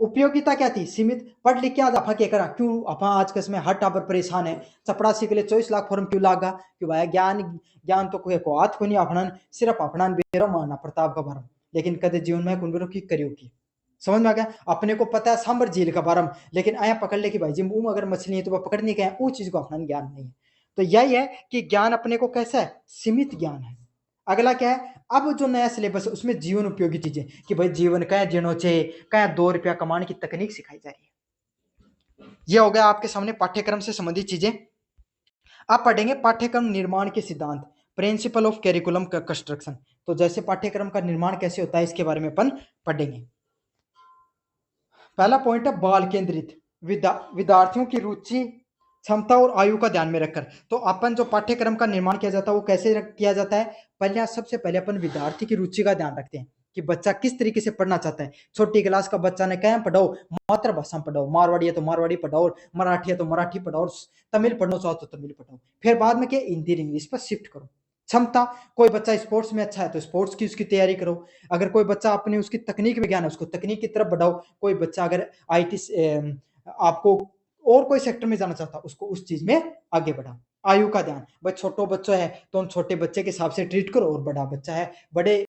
उपयोगिता क्या थी? सीमित। पढ़ लिख के आज आपा क्या करा? क्यों आपा आज के समय हर टाबर परेशान है, चपड़ासी के लिए 24 लाख फॉर्म क्यों लागा? क्यों भाई ज्ञान ज्ञान तो कोई को हाथ को नहीं अपना, सिर्फ अपना बेरो माना प्रताप का बारम, लेकिन कदे जीवन में कुन की करियो की। समझ में आ गया? अपने को पता है सांबर झील का बारम, लेकिन आया पकड़ ले कि भाई जी मुंह अगर मछली है तो वह पकड़ने के वो चीज को अपना ज्ञान नहीं है। तो यही है कि ज्ञान अपने को कैसा है? सीमित ज्ञान है। अगला क्या है? अब जो नया सिलेबस है उसमें जीवन उपयोगी चीजें, कि भाई जीवन क्या जीनो चाहिए, क्या 2 रुपया कमाने की तकनीक सिखाई जा रही है। यह हो गया आपके सामने पाठ्यक्रम से संबंधित चीजें। आप पढ़ेंगे पाठ्यक्रम निर्माण के सिद्धांत, प्रिंसिपल ऑफ कैरिकुलम कंस्ट्रक्शन। तो जैसे पाठ्यक्रम का निर्माण कैसे होता है इसके बारे में अपन पढ़ेंगे। पहला पॉइंट है बाल केंद्रित, विद्यार्थियों की रुचि, क्षमता और आयु का ध्यान में रखकर। तो अपन जो पाठ्यक्रम का निर्माण किया जाता है वो कैसे किया जाता है? पहले सबसे पहले अपन विद्यार्थी की रुचि का ध्यान रखते हैं कि बच्चा किस तरीके से पढ़ना चाहता है। छोटी क्लास का बच्चा ने क्या पढ़ाओ? मातृभाषा में पढ़ाओ, मारवाड़ी है तो मारवाड़ी पढ़ाओ, मराठी है तो मराठी पढ़ाओ, तमिल पढ़ना चाहो तो तमिल पढ़ाओ, फिर बाद में क्या हिंदी इंग्लिश पर शिफ्ट करो। क्षमता, कोई बच्चा स्पोर्ट्स में अच्छा है तो स्पोर्ट्स की उसकी तैयारी करो, अगर कोई बच्चा अपनी उसकी तकनीक में ज्ञान है उसको तकनीक की तरफ बढ़ाओ, कोई बच्चा अगर आईटी आपको और कोई सेक्टर में जाना चाहता उसको उस चीज में आगे बढ़ाओ। आयु का ध्यान, भाई छोटो बच्चा है तो उन छोटे बच्चे के हिसाब से ट्रीट करो, और बड़ा बच्चा है, बड़े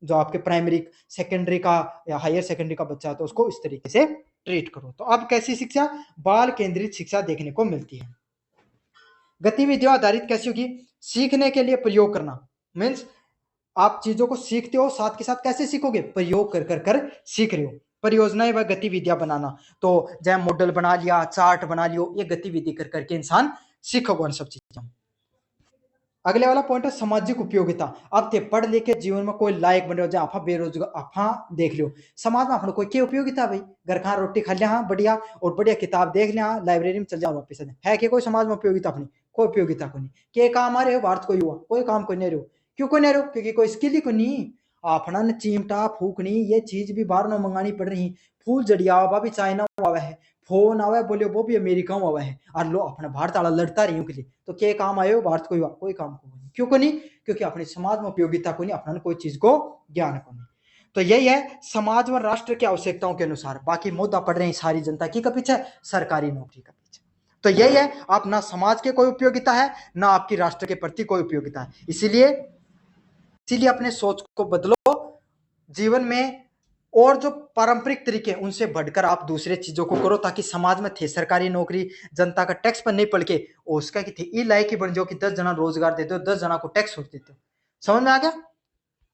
जो आपके प्राइमरी सेकेंडरी का या हायर सेकेंडरी का बच्चा है तो उसको इस तरीके से ट्रीट करो। तो अब कैसी शिक्षा? बाल केंद्रित शिक्षा देखने को मिलती है। गतिविधियों आधारित कैसी होगी? सीखने के लिए प्रयोग करना, मीन्स आप चीजों को सीखते हो, साथ के साथ कैसे सीखोगे? प्रयोग कर कर कर सीख रहे हो। परियोजनाएं व गतिविधियां बनाना, तो जैसे मॉडल बना लिया, चार्ट बना लियो, ये गतिविधि कर करके इंसान सीखोगे उन सब चीजों। अगले वाला पॉइंट है सामाजिक उपयोगिता। अब थे पढ़ लिख के जीवन में कोई लायक बन रहे हो, जहाँ आपा बेरोजगार आपा देख लियो समाज में अपने कोई क्या उपयोगिता? भाई घर खा रोटी खा लिया हाँ बढ़िया, और बढ़िया किताब देख लिया, लाइब्रेरी में चल जाओ वापिस है कि कोई समाज में उपयोगिता? अपनी कोई उपयोगिता को नहीं। के काम आ रहे हो भारत को युवा? कोई काम को नहीं रहे हो। क्यों को नहीं रहे हो? क्योंकि कोई स्किल ही को नहीं। अपना न चिमटा फूकनी ये चीज भी बाहर न मंगानी पड़ रही। फूल जड़िया आवा भी चाइना आवा है, फोन आवा बोले वो भी अमेरिका में आवा है, और लो अपना भारत वाला लड़ता रही के लिए। तो क्या काम आए हो भारत को युवा? कोई काम को नहीं। क्यों को नहीं? क्योंकि अपने समाज में उपयोगिता को नहीं, अपना कोई चीज को ज्ञान को नहीं। तो यही है समाज व राष्ट्र की आवश्यकताओं के अनुसार। बाकी मुद्दा पढ़ रहे हैं सारी जनता की का पीछे, सरकारी नौकरी का पीछे। तो यही है, आप ना समाज के कोई उपयोगिता है ना आपकी राष्ट्र के प्रति कोई उपयोगिता है। इसीलिए इसीलिए अपने सोच को बदलो जीवन में, और जो पारंपरिक तरीके हैं उनसे बढ़कर आप दूसरे चीजों को करो, ताकि समाज में थे सरकारी नौकरी जनता का टैक्स पर नहीं पड़ के उसका की थे ई लायक ही बन जाओ कि 10 जना रोजगार देते हो, 10 जना को टैक्स छोड़ देते हो। समझ में आ गया?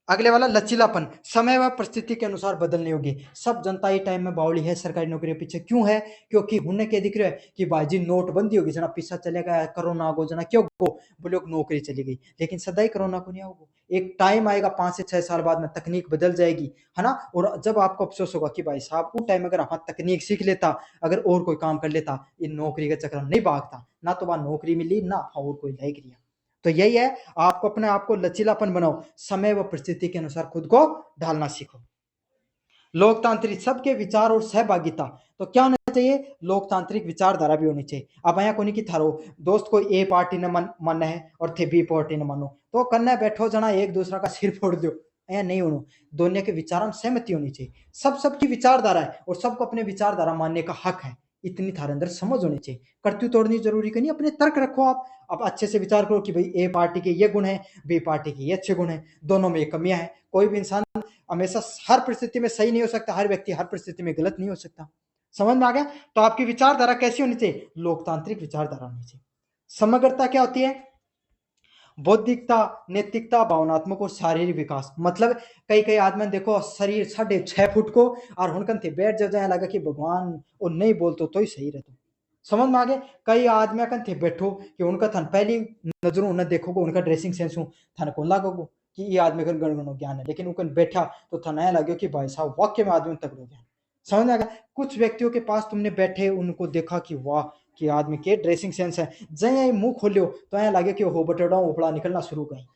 अगले वाला लचीलापन, समय व परिस्थिति के अनुसार बदलने योग्य। सब जनता ही टाइम में बावली है सरकारी नौकरी के पीछे, क्यों है? क्योंकि हुन्ने क्या दिख रहा है कि भाईजी नोटबंदी होगी जना पीछा चलेगा, कोरोना को जना क्यों को बोले लोग नौकरी चली गई, लेकिन सदा ही कोरोना को नहीं होगा। एक टाइम आएगा 5 से 6 साल बाद में तकनीक बदल जाएगी, है ना? और जब आपको अफसोस होगा कि भाई साहब उस टाइम अगर आप तकनीक सीख लेता, अगर और कोई काम कर लेता, इन नौकरी के चक्कर में नहीं भागता, ना तो वहां नौकरी मिली ना और कोई लाइक लिया। तो यही है, आपको अपने आप को लचीलापन बनाओ, समय व परिस्थिति के अनुसार खुद को ढालना सीखो। लोकतांत्रिक, सबके विचार और सहभागिता, तो क्या होना चाहिए? लोकतांत्रिक विचारधारा भी होनी चाहिए। अब यहाँ कोनी की थारो दोस्त को ए पार्टी ने मन है और थे बी पार्टी ने मानो, तो कन्ने बैठो जना एक दूसरा का सिर फोड़ दो, ऐ नहीं होनो। दोनों के विचारों में सहमति होनी चाहिए। सबकी विचारधारा है और सबको अपने विचारधारा मानने का हक है, इतनी थारे अंदर समझ होनी चाहिए। कर्तव्य तोड़नी जरूरी नहीं, अपने तर्क रखो आप। अब अच्छे से विचार करो कि भाई ए पार्टी के ये गुण है, बी पार्टी के ये अच्छे गुण है, दोनों में ये कमियां हैं। कोई भी इंसान हमेशा हर परिस्थिति में सही नहीं हो सकता, हर व्यक्ति हर परिस्थिति में गलत नहीं हो सकता। समझ में आ गया? तो आपकी विचारधारा कैसी होनी चाहिए? लोकतांत्रिक विचारधारा होनी चाहिए। समग्रता क्या होती है? बौद्धिकता, नैतिकता, भावनात्मक और शारीरिक विकास। मतलब कई कई आदमी देखो शरीर 6.5 फुट को और हुनकन थे बैठ जाए लगा कि भगवान और नहीं बोलतो तो ही सही रहतो। समझ में आ गया? कई आदमी कन थे बैठो कि उनका थन पहली नजरों उन्हें देखोगे, उनका ड्रेसिंग सेंस हूँ थन को लागोगो कि ये आदमी का गणगणो ज्ञान है, लेकिन उनकन बैठा तो थन ऐ लगे कि भाई साहब वाक्य में आदमी तगड़ो ज्ञान। समझ में आ गया? कुछ व्यक्तियों के पास तुमने बैठे उनको देखा कि वाह कि आदमी के ड्रेसिंग सेंस है, जय मुंह खोलियो तो ऐ लगे कि हो बटेड़ा उपड़ा निकलना शुरू गई।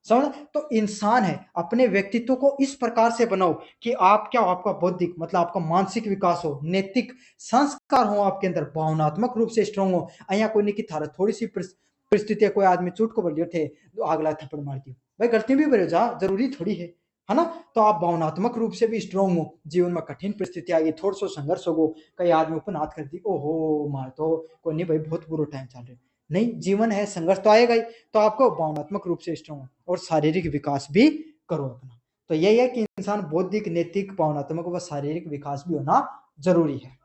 समझ? तो इंसान है, अपने व्यक्तित्व को इस प्रकार से बनाओ कि आप क्या हो, आपका बौद्धिक मतलब आपका मानसिक विकास हो, नैतिक संस्कार हो आपके अंदर, भावनात्मक रूप से स्ट्रांग हो। अया कोई नहीं कि थारा थोड़ी सी परिस्थिति कोई आदमी चूट को बोलियो थे तो आगला थप्पड़ मार दियो, भाई गलती भी बरे जा जरूरी थोड़ी है ना? तो आप भावनात्मक रूप से भी स्ट्रांग हो। जीवन में कठिन परिस्थिति आ गई, थोड़ा सा संघर्ष हो, कई आदमी ऊपर हाथ कर दी, ओहो मार तो कोई नहीं भाई बहुत बुरा टाइम चल रहा, नहीं जीवन है, संघर्ष तो आएगा ही। तो आपको भावनात्मक रूप से स्ट्रांग हो और शारीरिक विकास भी करो अपना। तो यही है कि इंसान बौद्धिक, नैतिक, भावनात्मक व शारीरिक विकास भी होना जरूरी है।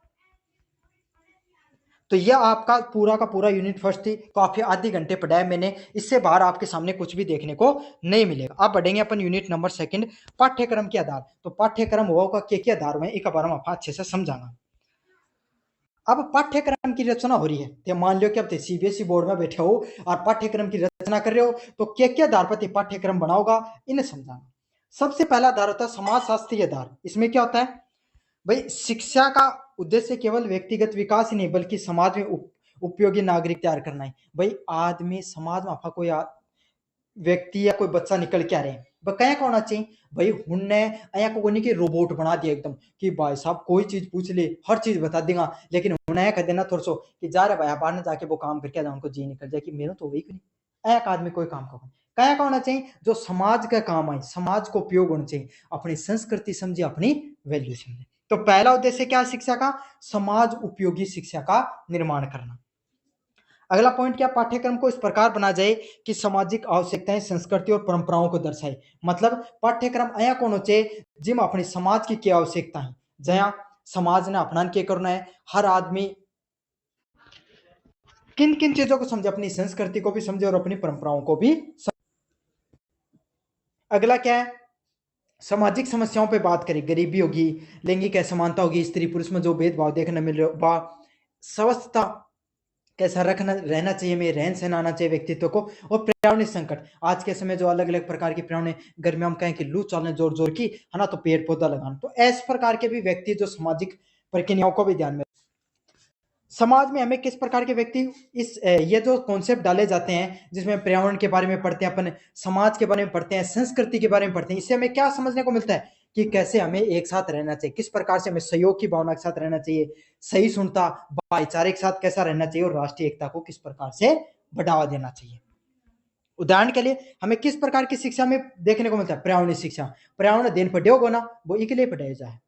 तो यह आपका पूरा का पूरा यूनिट फर्स्ट थी, काफी आधे घंटे पढ़ाया मैंने, इससे बाहर आपके सामने कुछ भी देखने को नहीं मिलेगा। अब बढ़ेंगे अपन यूनिट नंबर सेकंड, पाठ्यक्रम के आधार। तो पाठ्यक्रम होगा के आधार में एक बार हम आप अच्छे से समझाना। अब पाठ्यक्रम की रचना हो रही है, तो मान लो कि अब सीबीएसई बोर्ड में बैठे हो और पाठ्यक्रम की रचना कर रहे हो, तो क्या आधार पर पाठ्यक्रम बनाओगा इन्हें समझाना। सबसे पहला आधार होता है समाज शास्त्रीय आधार। इसमें क्या होता है भाई? शिक्षा का उद्देश्य केवल व्यक्तिगत विकास ही नहीं बल्कि समाज में उपयोगी नागरिक तैयार करना है। भाई आदमी समाज में आपका कोई व्यक्ति या कोई बच्चा निकल के आ रहे हैं, बकाया का होना चाहिए। भाई हुन्ने अया को नहीं कि रोबोट बना दिया एकदम कि भाई साहब कोई चीज पूछ ले हर चीज बता देगा, लेकिन उन्हें कह देना थोड़ा सो कि जा रहे भाई बाहर ने जाके वो काम करके आ जाए, उनको जी निकल जाए कि मेरा तो वही नहीं। अया का आदमी कोई काम का कया का होना चाहिए जो समाज का काम आए, समाज को उपयोग होना चाहिए, अपनी संस्कृति समझे, अपनी वैल्यू समझे। तो पहला उद्देश्य क्या है शिक्षा का? समाज उपयोगी शिक्षा का निर्माण करना। अगला पॉइंट क्या? पाठ्यक्रम को इस प्रकार बना जाए कि सामाजिक आवश्यकताएं, संस्कृति और परंपराओं को दर्शाए। मतलब पाठ्यक्रम अया कौन होचे जिम अपनी समाज की क्या आवश्यकता है, जया समाज ने अपना के करना है, हर आदमी किन किन चीजों को समझे, अपनी संस्कृति को भी समझे और अपनी परंपराओं को भी समझे। अगला क्या है? सामाजिक समस्याओं पे बात करें, गरीबी होगी, लैंगिक असमानता होगी, स्त्री पुरुष में जो भेदभाव देखने मिल रहे हो, स्वस्थता कैसा रखना रहना चाहिए, में रहन सहन आना चाहिए व्यक्तित्व को, और पर्यावरणीय संकट आज के समय जो अलग अलग प्रकार की पर्यावरण गर्मियों में कहें कि लू चलने जोर जोर की, है ना? तो पेड़ पौधा लगाना। तो इस प्रकार के भी व्यक्ति जो सामाजिक प्रक्रियाओं को भी ध्यान में, समाज में हमें किस प्रकार के व्यक्ति, इस ये जो कॉन्सेप्ट डाले जाते हैं जिसमें पर्यावरण के बारे में पढ़ते हैं अपन, समाज के बारे में पढ़ते हैं, संस्कृति के बारे में पढ़ते हैं, इससे हमें क्या समझने को मिलता है कि कैसे हमें एक साथ रहना चाहिए, किस प्रकार से हमें सहयोग की भावना के साथ रहना चाहिए, सही सुनता भाईचारे के साथ कैसा रहना चाहिए, और राष्ट्रीय एकता को किस प्रकार से बढ़ावा देना चाहिए। उदाहरण के लिए हमें किस प्रकार की शिक्षा में देखने को मिलता है? पर्यावरणीय शिक्षा, पर्यावरण देन पढ़ो ना वो एक लिए पढ़ाया जाए।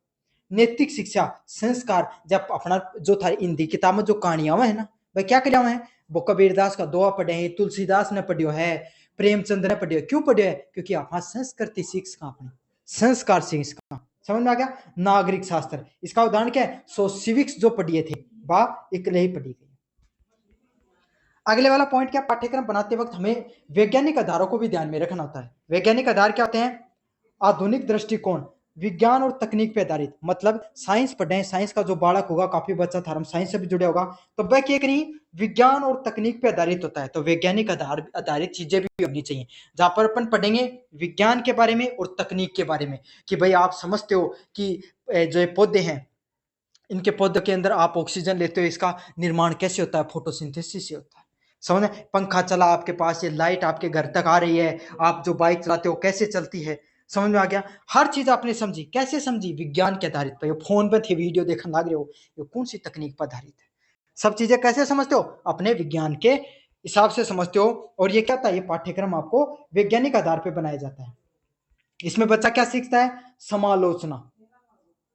नैतिक शिक्षा, संस्कार, जब अपना जो था हिंदी किताब में जो कहानियां है ना, भाई क्या करिया है, वो कबीरदास का दोहा पढ़े हैं, तुलसीदास ने पढ़ियो है, प्रेमचंद ने पढ़ियो। क्यों पढ़ियो है? क्योंकि अपना संस्कृति शिक्षा, अपनी संस्कार शिक्षा। समझ में आ गया? नागरिक शास्त्र, इसका उदाहरण क्या है? सो सिविक्स जो पढ़िए थे वह एक ही पढ़ी गई। अगले वाला पॉइंट क्या? पाठ्यक्रम बनाते वक्त हमें वैज्ञानिक आधारों को भी ध्यान में रखना होता है। वैज्ञानिक आधार क्या होते हैं? आधुनिक दृष्टिकोण विज्ञान और तकनीक पे आधारित, मतलब साइंस पढ़े, साइंस का जो बालक होगा, काफी बच्चा था साइंस से भी जुड़े होगा, तो वह क्या करी, विज्ञान और तकनीक पे आधारित होता है। तो वैज्ञानिक आधारित चीजें भी होनी चाहिए, जहां पर अपन पढ़ेंगे विज्ञान के बारे में और तकनीक के बारे में, कि भाई आप समझते हो कि जो ये पौधे हैं, इनके पौधों के अंदर आप ऑक्सीजन लेते हो, इसका निर्माण कैसे होता है, फोटोसिंथेसिस से होता है। समझ में, पंखा चला आपके पास, ये लाइट आपके घर तक आ रही है, आप जो बाइक चलाते हो कैसे चलती है, समझ में आ गया। हर चीज आपने समझी, कैसे समझी, विज्ञान के आधारित पे। फोन पे थे वीडियो देखने लग रहे हो, ये कौन सी तकनीक पर आधारित है, सब चीजें कैसे समझते हो, अपने विज्ञान के हिसाब से समझते हो। और ये क्या था, ये पाठ्यक्रम आपको वैज्ञानिक आधार पर बनाया जाता है। इसमें बच्चा क्या सीखता है, समालोचना,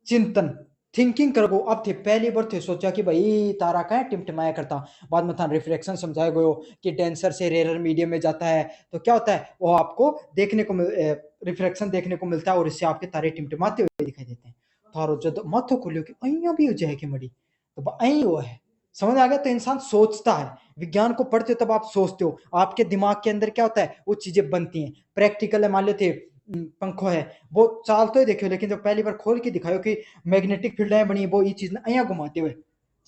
चिंतन, थिंकिंग करो। अब थे पहली बार थे सोचा कि भाई तारा का टिमटिमाया करता, बाद में था रिफ्लेक्शन समझाया गयो कि डेंसर से रेयर मीडियम में जाता है तो क्या होता है, वो आपको देखने को रिफ्लेक्शन देखने को मिलता है और इससे आपके तारे टिमटिमाते हुए दिखाई देते हैं। थारो जब माथो खोलियो कि अइया भी हो जाए कि मड़ी, तो अई वो है, समझ आ गया। तो इंसान सोचता है, विज्ञान को पढ़ते हो तब आप सोचते हो, आपके दिमाग के अंदर क्या होता है, वो चीजें बनती हैं। प्रैक्टिकल मान लेते पंखो है, वो चाल तो ही देखियो, लेकिन जब पहली बार खोल के दिखायो कि मैग्नेटिक फील्ड बनी, वो ये चीज अया घुमाते हुए,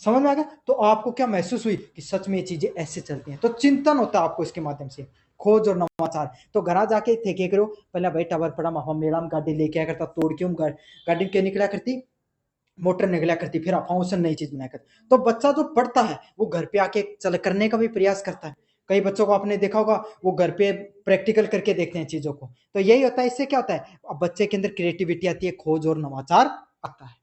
समझ में आ गया। तो आपको क्या महसूस हुई कि सच में ये चीजें ऐसे चलती हैं। तो चिंतन होता है आपको इसके माध्यम से, खोज और नवाचार। तो घर जाके थे क्या करो, पहले भाई टावर पड़ा माफा मेला में गाड़ी लेके आया करता, तोड़ के गाड़ी के निकला करती, मोटर निकला करती, फिर आप उसे नई चीज बनाया करते। तो बच्चा जो पढ़ता है वो घर पे आके चल करने का भी प्रयास करता है। कई बच्चों को आपने देखा होगा, वो घर पे प्रैक्टिकल करके देखते हैं चीजों को। तो यही होता है, इससे क्या होता है, अब बच्चे के अंदर क्रिएटिविटी आती है, खोज और नवाचार आता है।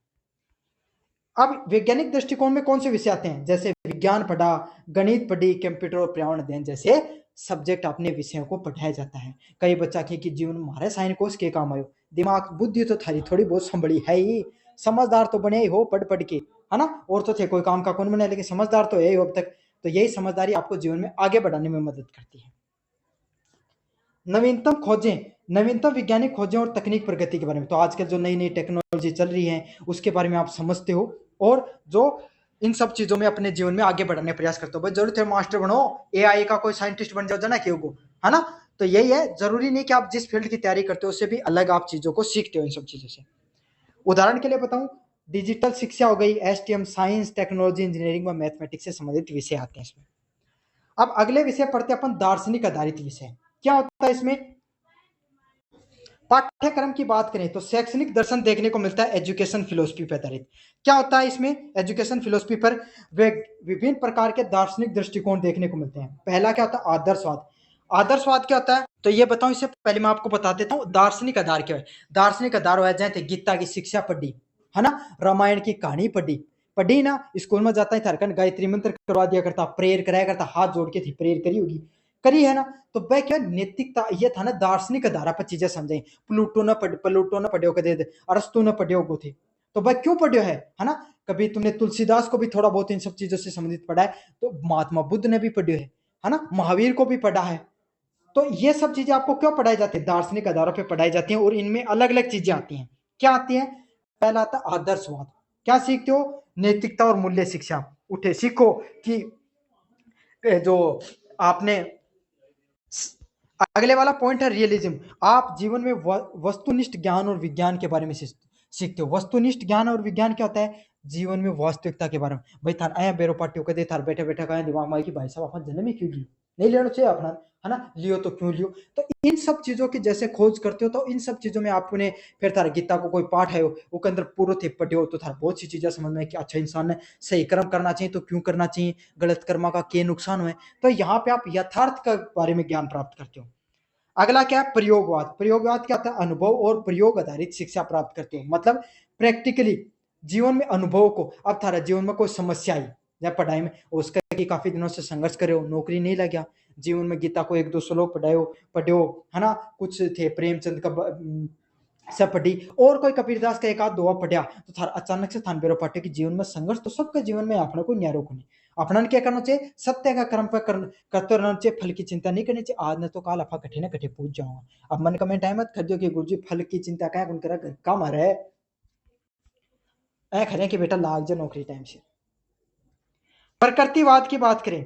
अब वैज्ञानिक दृष्टिकोण में कौन से विषय आते हैं, जैसे विज्ञान पढ़ा, गणित पढ़ी, कंप्यूटर और पर्यावरण अध्ययन जैसे सब्जेक्ट अपने विषयों को पढ़ाया जाता है। कई बच्चा की जीवन में हमारे साइन कोर्स के काम आयो, दिमाग बुद्धि तो थारी थोड़ी बहुत संभली है ही, समझदार तो बने ही हो पढ़ पढ़ के, है ना। और तो थे कोई काम का कौन बने, लेकिन समझदार तो है ही अब तक। तो यही समझदारी आपको जीवन में आगे बढ़ाने में मदद करती है। नवीनतम खोजें, नवीनतम वैज्ञानिक खोजें और तकनीक प्रगति के बारे में, तो आजकल जो नई नई टेक्नोलॉजी चल रही है उसके बारे में आप समझते हो, और जो इन सब चीजों में अपने जीवन में आगे बढ़ने का प्रयास करते हो। भाई जरूरत है मास्टर बनो, एआई का कोई साइंटिस्ट बन जाओ जना क्यों को, है ना। तो यही है, जरूरी नहीं कि आप जिस फील्ड की तैयारी करते हो उससे भी अलग आप चीजों को सीखते हो इन सब चीजों से। उदाहरण के लिए बताऊं, डिजिटल शिक्षा हो गई, एसटीएम, साइंस, टेक्नोलॉजी, इंजीनियरिंग व मैथमेटिक्स से संबंधित विषय आते हैं इसमें। अब अगले विषय पढ़ते हैं अपन, दार्शनिक आधारित विषय। क्या होता है इसमें, पाठ्यक्रम की बात करें तो शैक्षणिक दर्शन देखने को मिलता है एजुकेशन फिलोसफी पर आधारित। क्या होता है इसमें, एजुकेशन फिलोसफी पर विभिन्न प्रकार के दार्शनिक दृष्टिकोण देखने को मिलते हैं। पहला क्या होता है, आदर्शवाद। आदर्शवाद क्या होता है, तो ये बताऊं इससे पहले मैं आपको बता देता हूं दार्शनिक आधार क्या है। दार्शनिक आधार हो जाए, गीता की शिक्षा पढ़ी, है ना, रामायण की कहानी पढ़ी, पढ़ी ना, स्कूल में जाता है थरकन गायत्री मंत्र करवा दिया करता, प्रेयर कराया करता, हाथ जोड़ के थी प्रेयर करी होगी, करी है ना। तो वह क्या नैतिकता, ये था ना दार्शनिक आधार पर चीजें समझे। प्लूटो ने पढ़ियो कदे, अरस्तु ने पढ़ियो को थे, तो वह क्यों पढ़ियो है ना। कभी तुमने तुलसीदास को भी थोड़ा बहुत इन सब चीजों से संबंधित पढ़ा है, तो महात्मा बुद्ध ने भी पढ़ियो है ना, महावीर को भी पढ़ा है। तो ये सब चीजें आपको क्यों पढ़ाई जाती है, दार्शनिक आधारों पर पढ़ाई जाती हैं, और इनमें अलग अलग चीजें आती हैं। क्या आती है, पहला आता है आदर्शवाद। क्या सीखते हो, नैतिकता और मूल्य शिक्षा। उठे सीखो कि जो आपने, अगले वाला पॉइंट है रियलिज्म। आप जीवन में वस्तुनिष्ठ ज्ञान और विज्ञान के बारे में सीखते हो। वस्तुनिष्ठ ज्ञान और विज्ञान क्या होता है, जीवन में वास्तविकता के बारे में। भाई थार आया बेरो पार्टियों के दे थार बैठे बैठे कहे दिमाग में कि भाई साहब अपन जन्म ही क्यों लियो, नहीं लेना चाहिए अपना, है ना, लियो तो क्यों लियो। तो इन सब चीजों की जैसे खोज करते हो, तो इन सब चीजों में आपने फिर थार गीता को कोई पाठ है वो के अंदर पूरा थे पढ़े हो, तो थार बहुत सी चीजें समझ में कि अच्छा इंसान ने सही कर्म करना चाहिए तो क्यों करना चाहिए, गलत कर्म का क्या नुकसान हुए। तो यहाँ पे आप यथार्थ के बारे में ज्ञान प्राप्त करते हो। अगला क्या है, प्रयोगवाद। प्रयोगवाद क्या होता है, अनुभव और प्रयोग आधारित शिक्षा प्राप्त करते हो, मतलब प्रैक्टिकली जीवन में अनुभव को। अब थारा जीवन में कोई समस्या आई या पढ़ाई में, उसका कि काफी दिनों से संघर्ष करे हो, नौकरी नहीं लग गया, जीवन में गीता को एक दो श्लोक पढ़े हो, है ना, कुछ थे प्रेमचंद का सब पढ़ी, और कोई कबीरदास का एक आध दोहा पढ़ा, तो थार अचानक से थान बेरो पाटे की जीवन में संघर्ष तो सबके जीवन में अपने को न्यारो को नहीं। अपना क्या करना चाहिए, सत्य का कर्म पर करते रहना चाहिए, फल की चिंता नहीं करनी चाहिए। आज न तो काल अफा कठे न कठे पूछ जाऊंगा। अब मन कमेंट टाइम मत कर दियो कि गुरुजी फल की चिंता क्या कौन करा, काम आ रहा है ऐ खरे कि बेटा लाग जा नौकरी टाइम से। प्रकृतिवाद की बात करें,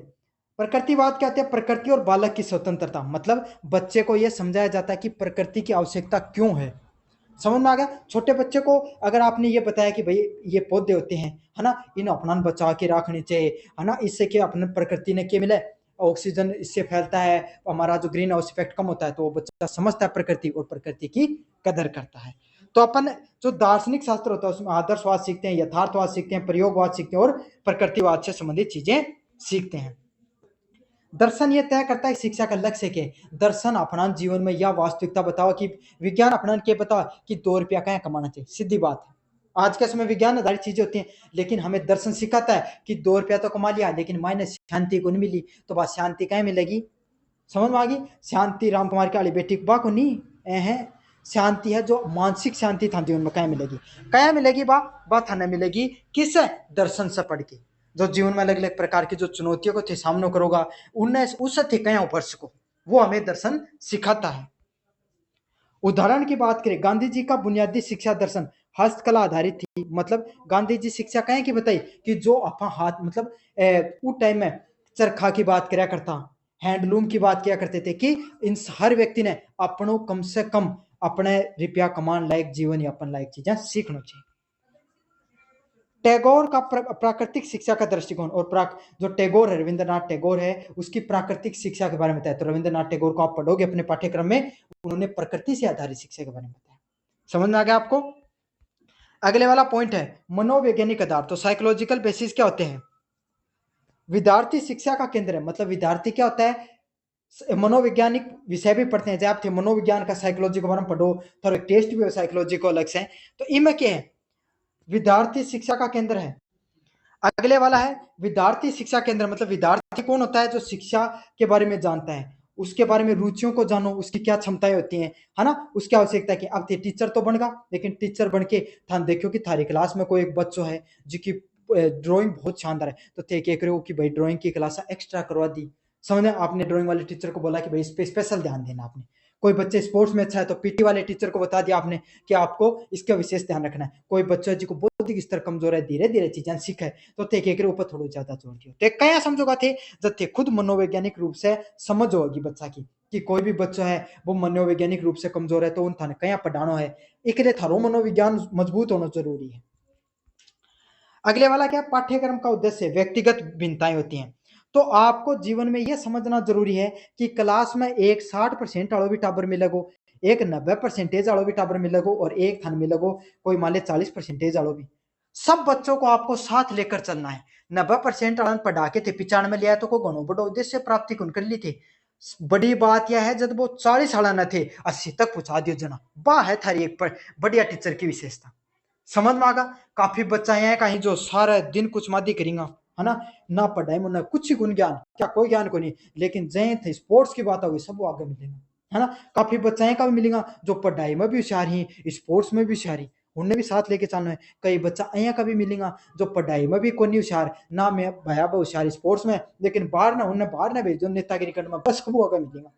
प्रकृतिवाद क्या होता है, प्रकृति और बालक की स्वतंत्रता। मतलब बच्चे को यह समझाया जाता है कि प्रकृति की आवश्यकता क्यों है, समझ में आ गया। छोटे बच्चे को अगर आपने ये बताया कि भाई ये पौधे होते हैं, है ना, इन अपना बचा के रखने चाहिए, है ना, इससे क्या अपने प्रकृति ने क्या मिला है, ऑक्सीजन इससे फैलता है, हमारा जो ग्रीन हाउस इफेक्ट कम होता है, तो वो बच्चा समझता है प्रकृति और प्रकृति की कदर करता है। तो अपन जो दार्शनिक शास्त्र होता है उसमें आदर्शवाद सीखते हैं, यथार्थवाद सीखते हैं, प्रयोगवाद सीखते हैं और प्रकृतिवाद से संबंधित चीजें सीखते हैं। दर्शन ये तय करता है शिक्षा का लक्ष्य के दर्शन अपना जीवन में या वास्तविकता बताओ कि विज्ञान अपना के बताओ कि 2 रुपया कहाँ कमाना चाहिए, सीधी बात है। आज के समय विज्ञान आधारित चीजें होती हैं, लेकिन हमें दर्शन सिखाता है कि 2 रुपया तो कमा लिया, लेकिन मायने शांति को नहीं मिली, तो बात शांति कहाँ मिलेगी? समझ में आ गई? शांति राम कुमार की आली बेटी बा को नहीं है, शांति है जो मानसिक शांति था जीवन में कहाँ मिलेगी? कहाँ मिलेगी बा थाने मिलेगी किस दर्शन से पढ़ के। जो जीवन में अलग अलग प्रकार की जो चुनौतियों को थे सामना करोगा उनने उस थे कया वर्ष को, वो हमें दर्शन सिखाता है। उदाहरण की बात करें, गांधी जी का बुनियादी शिक्षा दर्शन हस्तकला आधारित थी। मतलब गांधी जी शिक्षा कहे की बताई कि जो अपन हाथ मतलब उस टाइम में चरखा की बात कराया करता, हैंडलूम की बात किया करते थे कि इन हर व्यक्ति ने अपनों कम से कम अपने रुपया कमान लायक जीवन यापन लायक चीजें सीखना चाहिए। टैगोर का प्राकृतिक शिक्षा का दृष्टिकोण और जो टैगोर है, रविंद्रनाथ टैगोर है, उसकी प्राकृतिक शिक्षा के बारे में बताया। तो रविंद्रनाथ टैगोर को आप पढ़ोगे अपने पाठ्यक्रम में, उन्होंने प्रकृति से आधारित शिक्षा के बारे में बताया। समझ में आ गया आपको? अगले वाला पॉइंट है मनोवैज्ञानिक आधार। तो साइकोलॉजिकल बेसिस क्या होते हैं? विद्यार्थी शिक्षा का केंद्र है। मतलब विद्यार्थी क्या होता है, मनोवैज्ञानिक विषय भी पढ़ते हैं। जब आप थे मनोविज्ञान का साइकोलॉजी के बारे में पढ़ो, थोड़ा टेस्ट भी हो साइकोलॉजी को अलग से। तो इनमें क्या है, विद्यार्थी शिक्षा का केंद्र है। अगले वाला है विद्यार्थी शिक्षा केंद्र। मतलब विद्यार्थी कौन होता है? जो शिक्षा के बारे में जानता है, उसके बारे में रुचियों को जानो, उसकी क्या क्षमताएं होती हैं, है ना, उसकी आवश्यकता की। अब टीचर तो बन गया, लेकिन टीचर बन के थान देखो कि थारी क्लास में कोई एक बच्चों है जिसकी ड्राइंग बहुत शानदार है, तो थे कह रहे हो कि भाई ड्राइंग की क्लास एक्स्ट्रा करवा दी। समझे? आपने ड्राइंग वाले टीचर को बोला कि भाई इस पे स्पेशल ध्यान देना आपने। कोई बच्चे स्पोर्ट्स में अच्छा है तो पीटी वाले टीचर को बता दिया आपने कि आपको इसका विशेष ध्यान रखना है। कोई बच्चा जी को बौद्धिक स्तर कमजोर है, धीरे धीरे चीजें सीखे, तो ते के ऊपर थोड़ा ज्यादा जोर दियो। ते कया समझोगा थे जब थे खुद मनोवैज्ञानिक रूप से समझ होगी बच्चा की कि कोई भी बच्चा है वो मनोवैज्ञानिक रूप से कमजोर है, तो उन थाने कया पढ़ाना है, एक थारो मनोविज्ञान मजबूत होना जरूरी है। अगले वाला क्या? पाठ्यक्रम का उद्देश्य व्यक्तिगत भिन्नताएं होती हैं। तो आपको जीवन में यह समझना जरूरी है कि क्लास में एक 60% वालों भी टाबर मिलेगो, एक 90% वालों भी टाबर मिलेगो और एक थान मिलेगो कोई मान ले 40% वालों भी। सब बच्चों को आपको साथ लेकर चलना है। 90% वाला पढ़ा के थे 95 लिया तो कोई घणो बड़ो उद्देश्य प्राप्ति कौन कर ली थी। बड़ी बात यह है जब वो 40 साल न थे 80 तक पहुंचा दियो जना, वाह है थारी एक बढ़िया टीचर की विशेषता। समझ में आगा? काफी बच्चा है कहीं जो सारा दिन कुछ मादी करेंगा, है ना पढ़ाई में ना कुछ ही गुण ज्ञान, क्या कोई ज्ञान को नहीं, लेकिन जय थे स्पोर्ट्स की बात होगी सब वो आगे मिलेगा, है ना। काफी बच्चा है का भी मिलेगा जो पढ़ाई में भी होशियार ही, स्पोर्ट्स में भी होशियार ही, उन्हें भी साथ लेके चलना है। कई बच्चा अया का भी मिलेगा जो पढ़ाई में भी कोई नहीं होशियार, ना मैं भया होशियार स्पोर्ट्स में, लेकिन बाहर ना उन्हें बाहर ना भेजो नेतागिरी करने में, बस वो आगे मिलेगा।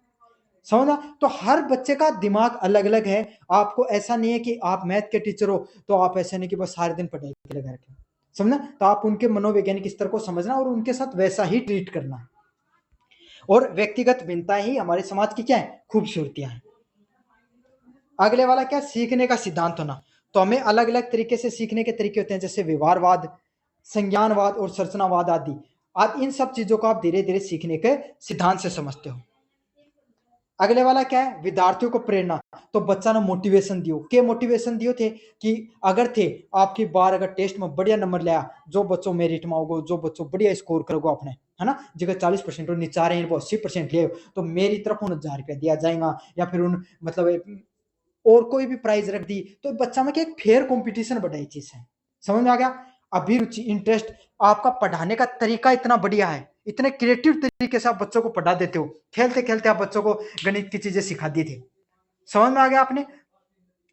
समझा? तो हर बच्चे का दिमाग अलग अलग है। आपको ऐसा नहीं है कि आप मैथ के टीचर हो तो आप ऐसा नहीं कि बस सारे दिन पढ़ाई के लगा रखें। समझना? तो आप उनके मनोवैज्ञानिक स्तर को समझना और उनके साथ वैसा ही ट्रीट करना। और व्यक्तिगत भिन्नता ही हमारे समाज की क्या है? खूबसूरतियां हैं। अगले वाला क्या? सीखने का सिद्धांत होना। तो हमें अलग अलग तरीके से सीखने के तरीके होते हैं, जैसे व्यवहारवाद, संज्ञानवाद और संरचनावाद आदि। आप इन सब चीजों को आप धीरे धीरे सीखने के सिद्धांत से समझते हो। अगले वाला क्या है? विद्यार्थियों को प्रेरणा। तो बच्चा ने मोटिवेशन दियो के मोटिवेशन दियो थे कि अगर थे आपकी बार अगर टेस्ट में बढ़िया नंबर लिया, जो बच्चों मेरिट में होगो, जो बच्चों बढ़िया स्कोर करोगे अपने, है ना, जगह 40% और नीचा रहे हैं वो 80% ले, तो मेरी तरफ उन्हें 1000 रुपया दिया जाएगा, या फिर उन मतलब और कोई भी प्राइज रख दी। तो बच्चा में क्या एक फेयर कंपटीशन बढ़ाई चीज है। समझ में आ गया? अभिरुचि, इंटरेस्ट, आपका पढ़ाने का तरीका इतना बढ़िया है, इतने क्रिएटिव तरीके से आप बच्चों को पढ़ा देते हो, खेलते खेलते आप बच्चों को गणित की चीजें सिखा दी थी। समझ में आ गया? आपने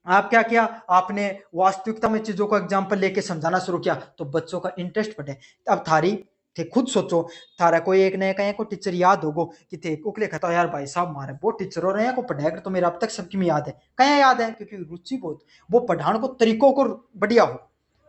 आप क्या किया, आपने वास्तविकता में चीजों को एग्जाम्पल लेके समझाना शुरू किया, तो बच्चों का इंटरेस्ट बढ़े। अब थारी थे खुद सोचो, थारा कोई एक नया कहीं को टीचर याद होगो कि थे उकले कहता यार भाई साहब मारे वो टीचर हो रहे हैं को पढ़ाया तो मेरा अब तक सबकी में याद है, कहीं याद है क्योंकि रुचि बहुत, वो पढ़ाने को तरीकों को बढ़िया हो।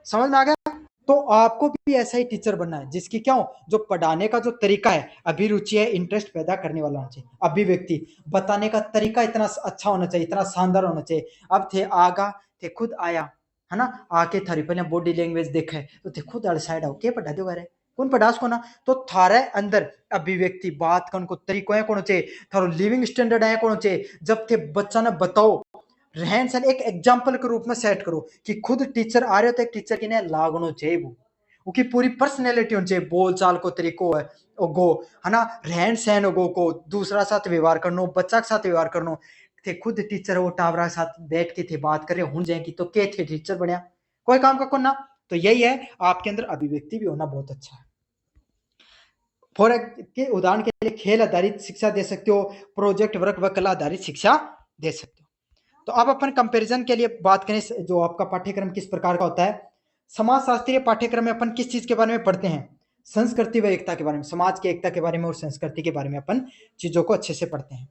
समझ में आ गया? तो आपको भी ऐसा ही टीचर बनना है जिसकी क्या हो, जो पढ़ाने का जो तरीका है, अभिरुचि है, इंटरेस्ट पैदा करने वाला होना चाहिए। अभिव्यक्ति, बताने का तरीका इतना अच्छा होना चाहिए, इतना शानदार होना चाहिए। अब थे आगा, थे खुद आया, है ना, आके थारी पहले बॉडी लैंग्वेज देखा है तो थे खुद अड़साइड आओ के पढ़ा दो बारे कौन पढ़ास को ना। तो थारे अंदर अभिव्यक्ति, बात का उनको तरीको है कौन चाहिए, थारो लिविंग स्टैंडर्ड है कौन चाहिए। जब थे बच्चा ने बताओ, रहन सहन एक एग्जाम्पल के रूप में सेट करो कि खुद टीचर आ रहे हो तो एक टीचर की ने लागनो चाहिए, वो की पूरी पर्सनैलिटी होनी चाहिए, बोल चाल को तरीको है गो, है ना, रहन सहन गो को, दूसरा साथ व्यवहार करनो, बच्चा के साथ व्यवहार करनो। थे खुद टीचर वो टावरा के साथ बैठ के थे बात करे हुन जाएगी तो के थे टीचर बनया कोई काम का कोना। तो यही है, आपके अंदर अभिव्यक्ति भी होना बहुत अच्छा है। फॉर के उदाहरण के लिए खेल आधारित शिक्षा दे सकते हो, प्रोजेक्ट वर्क व कला आधारित शिक्षा दे सकते हो। तो अब अपन कंपैरिजन के लिए बात करें, जो आपका पाठ्यक्रम किस प्रकार का होता है। समाजशास्त्रीय पाठ्यक्रम में अपन किस चीज के बारे में पढ़ते हैं, संस्कृति व एकता के बारे में, समाज की एकता के बारे में और संस्कृति के बारे में अपन चीजों को अच्छे से पढ़ते हैं।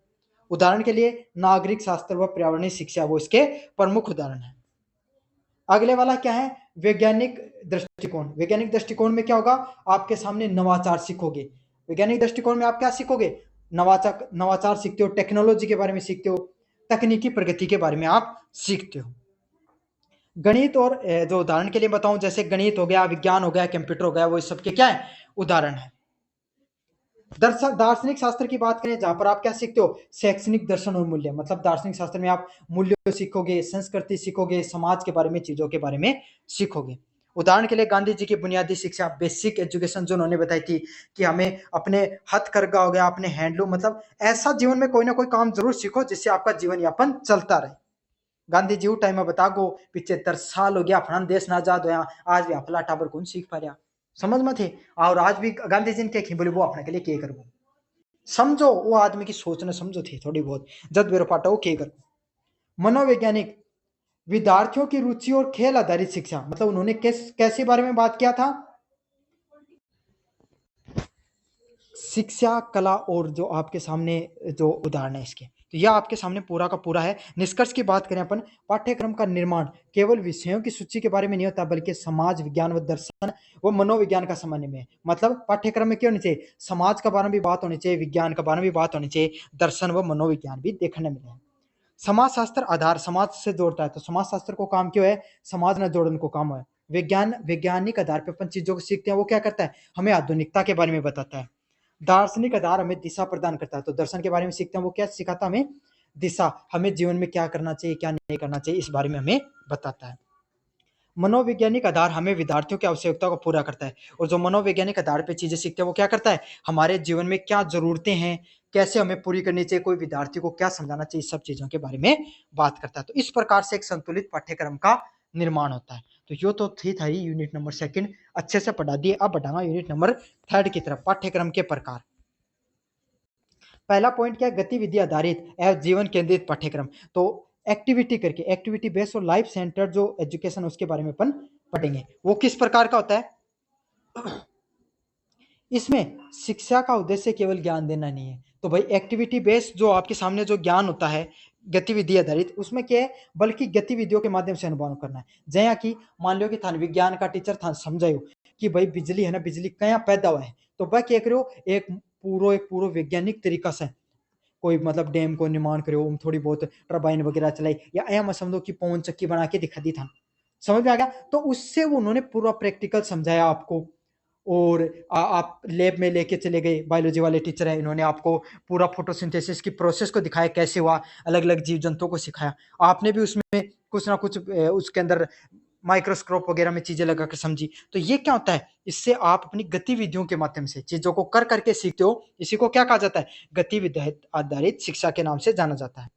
उदाहरण के लिए नागरिक शास्त्र व पर्यावरणीय शिक्षा वो इसके प्रमुख उदाहरण है। अगले वाला क्या है, वैज्ञानिक दृष्टिकोण। वैज्ञानिक दृष्टिकोण में क्या होगा, आपके सामने नवाचार सीखोगे। वैज्ञानिक दृष्टिकोण में आप क्या सीखोगे, नवाचार नवाचार सीखते हो, टेक्नोलॉजी के बारे में सीखते हो, तकनीकी प्रगति के बारे में आप सीखते हो। गणित और जो उदाहरण के लिए बताऊं, जैसे गणित हो गया, विज्ञान हो गया, कंप्यूटर हो गया, वो इस सबके क्या है, उदाहरण है। दार्शनिक शास्त्र की बात करें, जहां पर आप क्या सीखते हो, शैक्षणिक दर्शन और मूल्य, मतलब दार्शनिक शास्त्र में आप मूल्य सीखोगे, संस्कृति सीखोगे, समाज के बारे में, चीजों के बारे में सीखोगे। उदाहरण के लिए गांधी जी की बुनियादी शिक्षा, बेसिक एजुकेशन जो उन्होंने बताई थी कि हमें अपने हथकरघा हो गया, अपने हैंडलूम, मतलब ऐसा जीवन में कोई ना कोई काम जरूर सीखो जिससे आपका जीवन यापन चलता रहे। गांधी जी टाइम में बता गो 75 साल हो गया अपना देश ना आजाद होया, आज भी अपला टाबर कौन सीख पा रहा, समझ में थे। और आज भी गांधी जी ने बोले वो अपने के लिए क्या करो, समझो वो आदमी की सोच ने समझो थी थोड़ी बहुत, जद बेरो पाटा वो क्या करो। मनोवैज्ञानिक, विद्यार्थियों की रुचि और खेल आधारित शिक्षा, मतलब उन्होंने कैसे बारे में बात किया था, शिक्षा, कला और जो आपके सामने जो उदाहरण है इसके, तो यह आपके सामने पूरा का पूरा है। निष्कर्ष की बात करें अपन, पाठ्यक्रम का निर्माण केवल विषयों की सूची के बारे में नहीं होता, बल्कि समाज विज्ञान व दर्शन व मनोविज्ञान का समन्वय में। मतलब पाठ्यक्रम में क्या होनी चाहिए, समाज का बारे में भी बात होनी चाहिए, विज्ञान का बारे में भी बात होनी चाहिए, दर्शन व मनोविज्ञान भी देखने मिले। समाजशास्त्र आधार, समाज से जोड़ता है, तो समाजशास्त्र को काम क्यों है, समाज न जोड़ने को काम है। विज्ञान, वैज्ञानिक आधार पर अपन चीजों को सीखते हैं, वो क्या करता है, हमें आधुनिकता के बारे में बताता है। दार्शनिक आधार हमें दिशा प्रदान करता है, तो दर्शन के बारे में सीखते हैं, वो क्या सिखाता है हमें, दिशा, हमें जीवन में क्या करना चाहिए, क्या नहीं करना चाहिए, इस बारे में हमें बताता है। मनोवैज्ञानिक आधार हमें विद्यार्थियों की आवश्यकता को पूरा करता है, और जो मनोवैज्ञानिक आधार पे चीजें सीखते हैं वो क्या करता है, हमारे जीवन में क्या जरूरतें हैं, कैसे हमें पूरी करनी चाहिए, कोई विद्यार्थी को क्या समझाना चाहिए, सब चीजों के बारे में बात करता है। तो इस प्रकार से एक संतुलित पाठ्यक्रम का निर्माण होता है। तो यो तो थी थारी यूनिट नंबर 2 अच्छे से पढ़ा दिए। अब बढ़ाना यूनिट नंबर 3 की तरफ, पाठ्यक्रम के प्रकार। पहला पॉइंट क्या है, गतिविधि आधारित एवं जीवन केंद्रित पाठ्यक्रम। तो एक्टिविटी करके, एक्टिविटी बेस्ड और लाइफ सेंटर जो एजुकेशन, उसके बारे में अपन पढ़ेंगे। वो किस प्रकार का होता है, इसमें शिक्षा का उद्देश्य केवल ज्ञान देना नहीं है। तो भाई एक्टिविटी बेस्ड जो आपके सामने जो ज्ञान होता है, गतिविधि आधारित, उसमें क्या है, बल्कि गतिविधियों के माध्यम से अनुभव करना है। जया कि मान लो कि थान विज्ञान का टीचर था समझायो कि भाई बिजली है ना, बिजली क्या पैदा हुआ है, तो वह क्या करो, एक पूरो वैज्ञानिक तरीका से कोई मतलब डैम को निर्माण करो, थोड़ी बहुत टर्बाइन वगैरह चलाई, या ऐसा समझो कि पवन चक्की बना के दिखा दी था, समझ में आ गया। तो उससे वो उन्होंने पूरा प्रैक्टिकल समझाया आपको, और आप लैब में लेके चले गए, बायोलॉजी वाले टीचर है, इन्होंने आपको पूरा फोटोसिंथेसिस की प्रोसेस को दिखाया कैसे हुआ, अलग अलग जीव जंतुओं को सिखाया, आपने भी उसमें कुछ ना कुछ उसके अंदर माइक्रोस्कोप वगैरह में चीजें लगा कर समझी। तो ये क्या होता है, इससे आप अपनी गतिविधियों के माध्यम से चीजों को कर करके सीखते हो, इसी को क्या कहा जाता है, गतिविधि आधारित शिक्षा के नाम से जाना जाता है।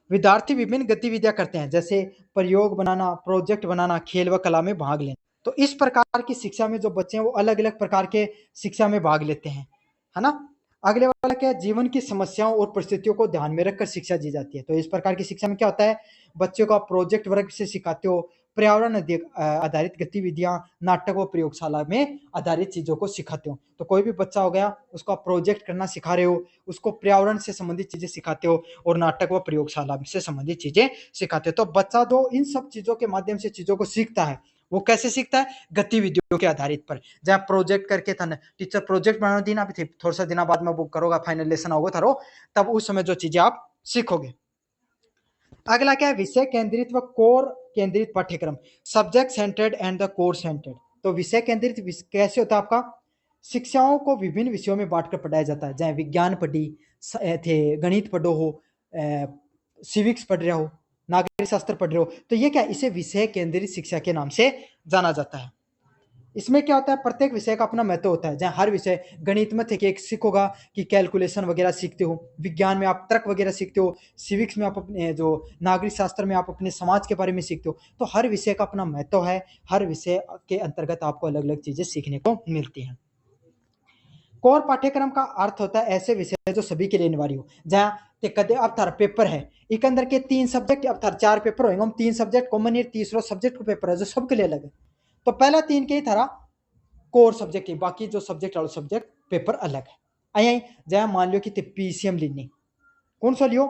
विद्यार्थी विभिन्न गतिविधियां करते हैं, जैसे प्रयोग बनाना, प्रोजेक्ट बनाना, खेल व कला में भाग लेना। तो इस प्रकार की शिक्षा में जो बच्चे हैं वो अलग अलग प्रकार के शिक्षा में भाग लेते हैं, है ना। अगले वाला क्या है, जीवन की समस्याओं और परिस्थितियों को ध्यान में रखकर शिक्षा दी जाती है। तो इस प्रकार की शिक्षा में क्या होता है, बच्चों को आप प्रोजेक्ट वर्क से सिखाते हो, पर्यावरण आधारित गतिविधियां, नाटक व प्रयोगशाला में आधारित चीजों को सिखाते हो। तो कोई भी बच्चा हो गया, उसको आप प्रोजेक्ट करना सिखा रहे हो, उसको पर्यावरण से संबंधित चीजें सिखाते हो, और नाटक व प्रयोगशाला से संबंधित चीजें सिखाते हो। तो बच्चा जो इन सब चीजों के माध्यम से चीजों को सीखता है, वो कैसे सीखता है? गतिविधियों के आधारित पर। जहाँ प्रोजेक्ट करके था ना, टीचर प्रोजेक्ट बनाना दिन आप थे, थोड़ा सा दिन बाद में बुक करोगा, फाइनल लेसन होगा थारो, तब उस समय जो चीजें आप सीखोगे। अगला क्या है? विषय केंद्रित व कोर केंद्रित पाठ्यक्रम, subject centred and the core centred. तो विषय केंद्रित कैसे होता है आपका? शिक्षाओं को विभिन्न विषयों में बांटकर पढ़ाया जाता है, चाहे विज्ञान पढ़ी थे, गणित पढ़ो हो, सिविक्स पढ़ रहे हो, नागरिक शास्त्र पढ़ रहे हो, तो ये क्या, इसे विषय केंद्रित शिक्षा के नाम से जाना जाता है। इसमें क्या होता है? प्रत्येक विषय का अपना महत्व होता है। जहाँ हर विषय, गणित में थे कि एक सीखोगा कि कैलकुलेशन वगैरह सीखते हो, विज्ञान में आप तर्क वगैरह सीखते हो, सिविक्स में आप अपने जो नागरिक शास्त्र में आप अपने समाज के बारे में सीखते हो। तो हर विषय का अपना महत्व है, हर विषय के अंतर्गत आपको अलग अलग चीजें सीखने को मिलती हैं। कोर पाठ्यक्रम का अर्थ होता है ऐसे विषय जो सभी के लिए अनिवार्य हो। जहाँ कदे अब थारा पेपर है, एक अंदर के 3 सब्जेक्ट, अब थारा 4 पेपर होंगे, हम 3 सब्जेक्ट कॉमन, ये तीसरा सब्जेक्ट का पेपर है जो सबके लिए अलग है। तो पहला 3 के ही थारा कोर सब्जेक्ट है, बाकी जो सब्जेक्ट वाले सब्जेक्ट पेपर अलग है। आई जहाँ मान लो कि ते पीसीएम लीनी, कौन सा लियो?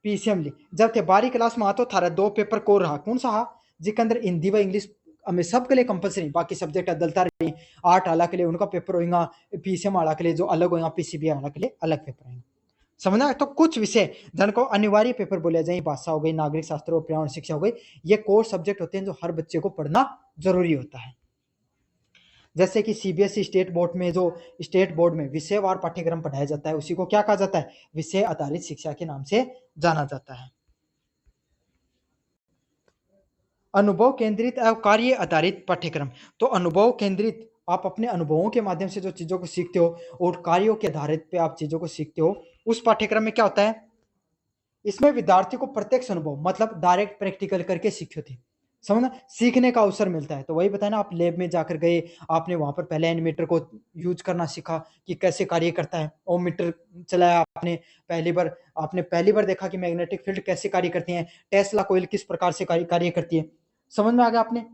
पीसीएम ली। जब थे 12 क्लास में आतो थारा 2 पेपर कोर रहा, कौन सा हा? जिसके अंदर हिंदी व इंग्लिश हमें सबके लिए कंपलसरी, बाकी सब्जेक्ट अदलता रही, आर्ट वाला के लिए उनका पेपर होगा, पीसीएम वाला के लिए जो अलग होगा, पीसीबी वाला के लिए अलग पेपर होगा। समझना? तो कुछ विषय जिनको अनिवार्य पेपर बोले जाए, भाषा हो गई, नागरिक शास्त्र और पर्यावरण शिक्षा हो गई, ये कोर सब्जेक्ट होते हैं जो हर बच्चे को पढ़ना जरूरी होता है। जैसे कि सीबीएसई स्टेट बोर्ड में, जो स्टेट बोर्ड में विषयवार पाठ्यक्रम पढ़ाया जाता है, उसी को क्या कहा जाता है? विषय आधारित शिक्षा के नाम से जाना जाता है। अनुभव केंद्रित और कार्य आधारित पाठ्यक्रम। तो अनुभव केंद्रित, आप अपने अनुभवों के माध्यम से जो चीजों को सीखते हो और कार्यों के आधारित पे आप चीजों को सीखते हो, उस पाठ्यक्रम में क्या होता है? इसमें विद्यार्थी को प्रत्यक्ष अनुभव, मतलब डायरेक्ट प्रैक्टिकल करके सीखे थे, समझना, सीखने का अवसर मिलता है। तो वही बताया ना, आप लैब में जाकर गए, आपने वहां पर पहले एनिमेटर को यूज करना सीखा कि कैसे कार्य करता है, ओम मीटर चलाया आपने, पहली बार देखा कि मैग्नेटिक फील्ड कैसे कार्य करती है, टेस्ला कोइल किस प्रकार से कार्य करती है। समझ में आ गया आपने?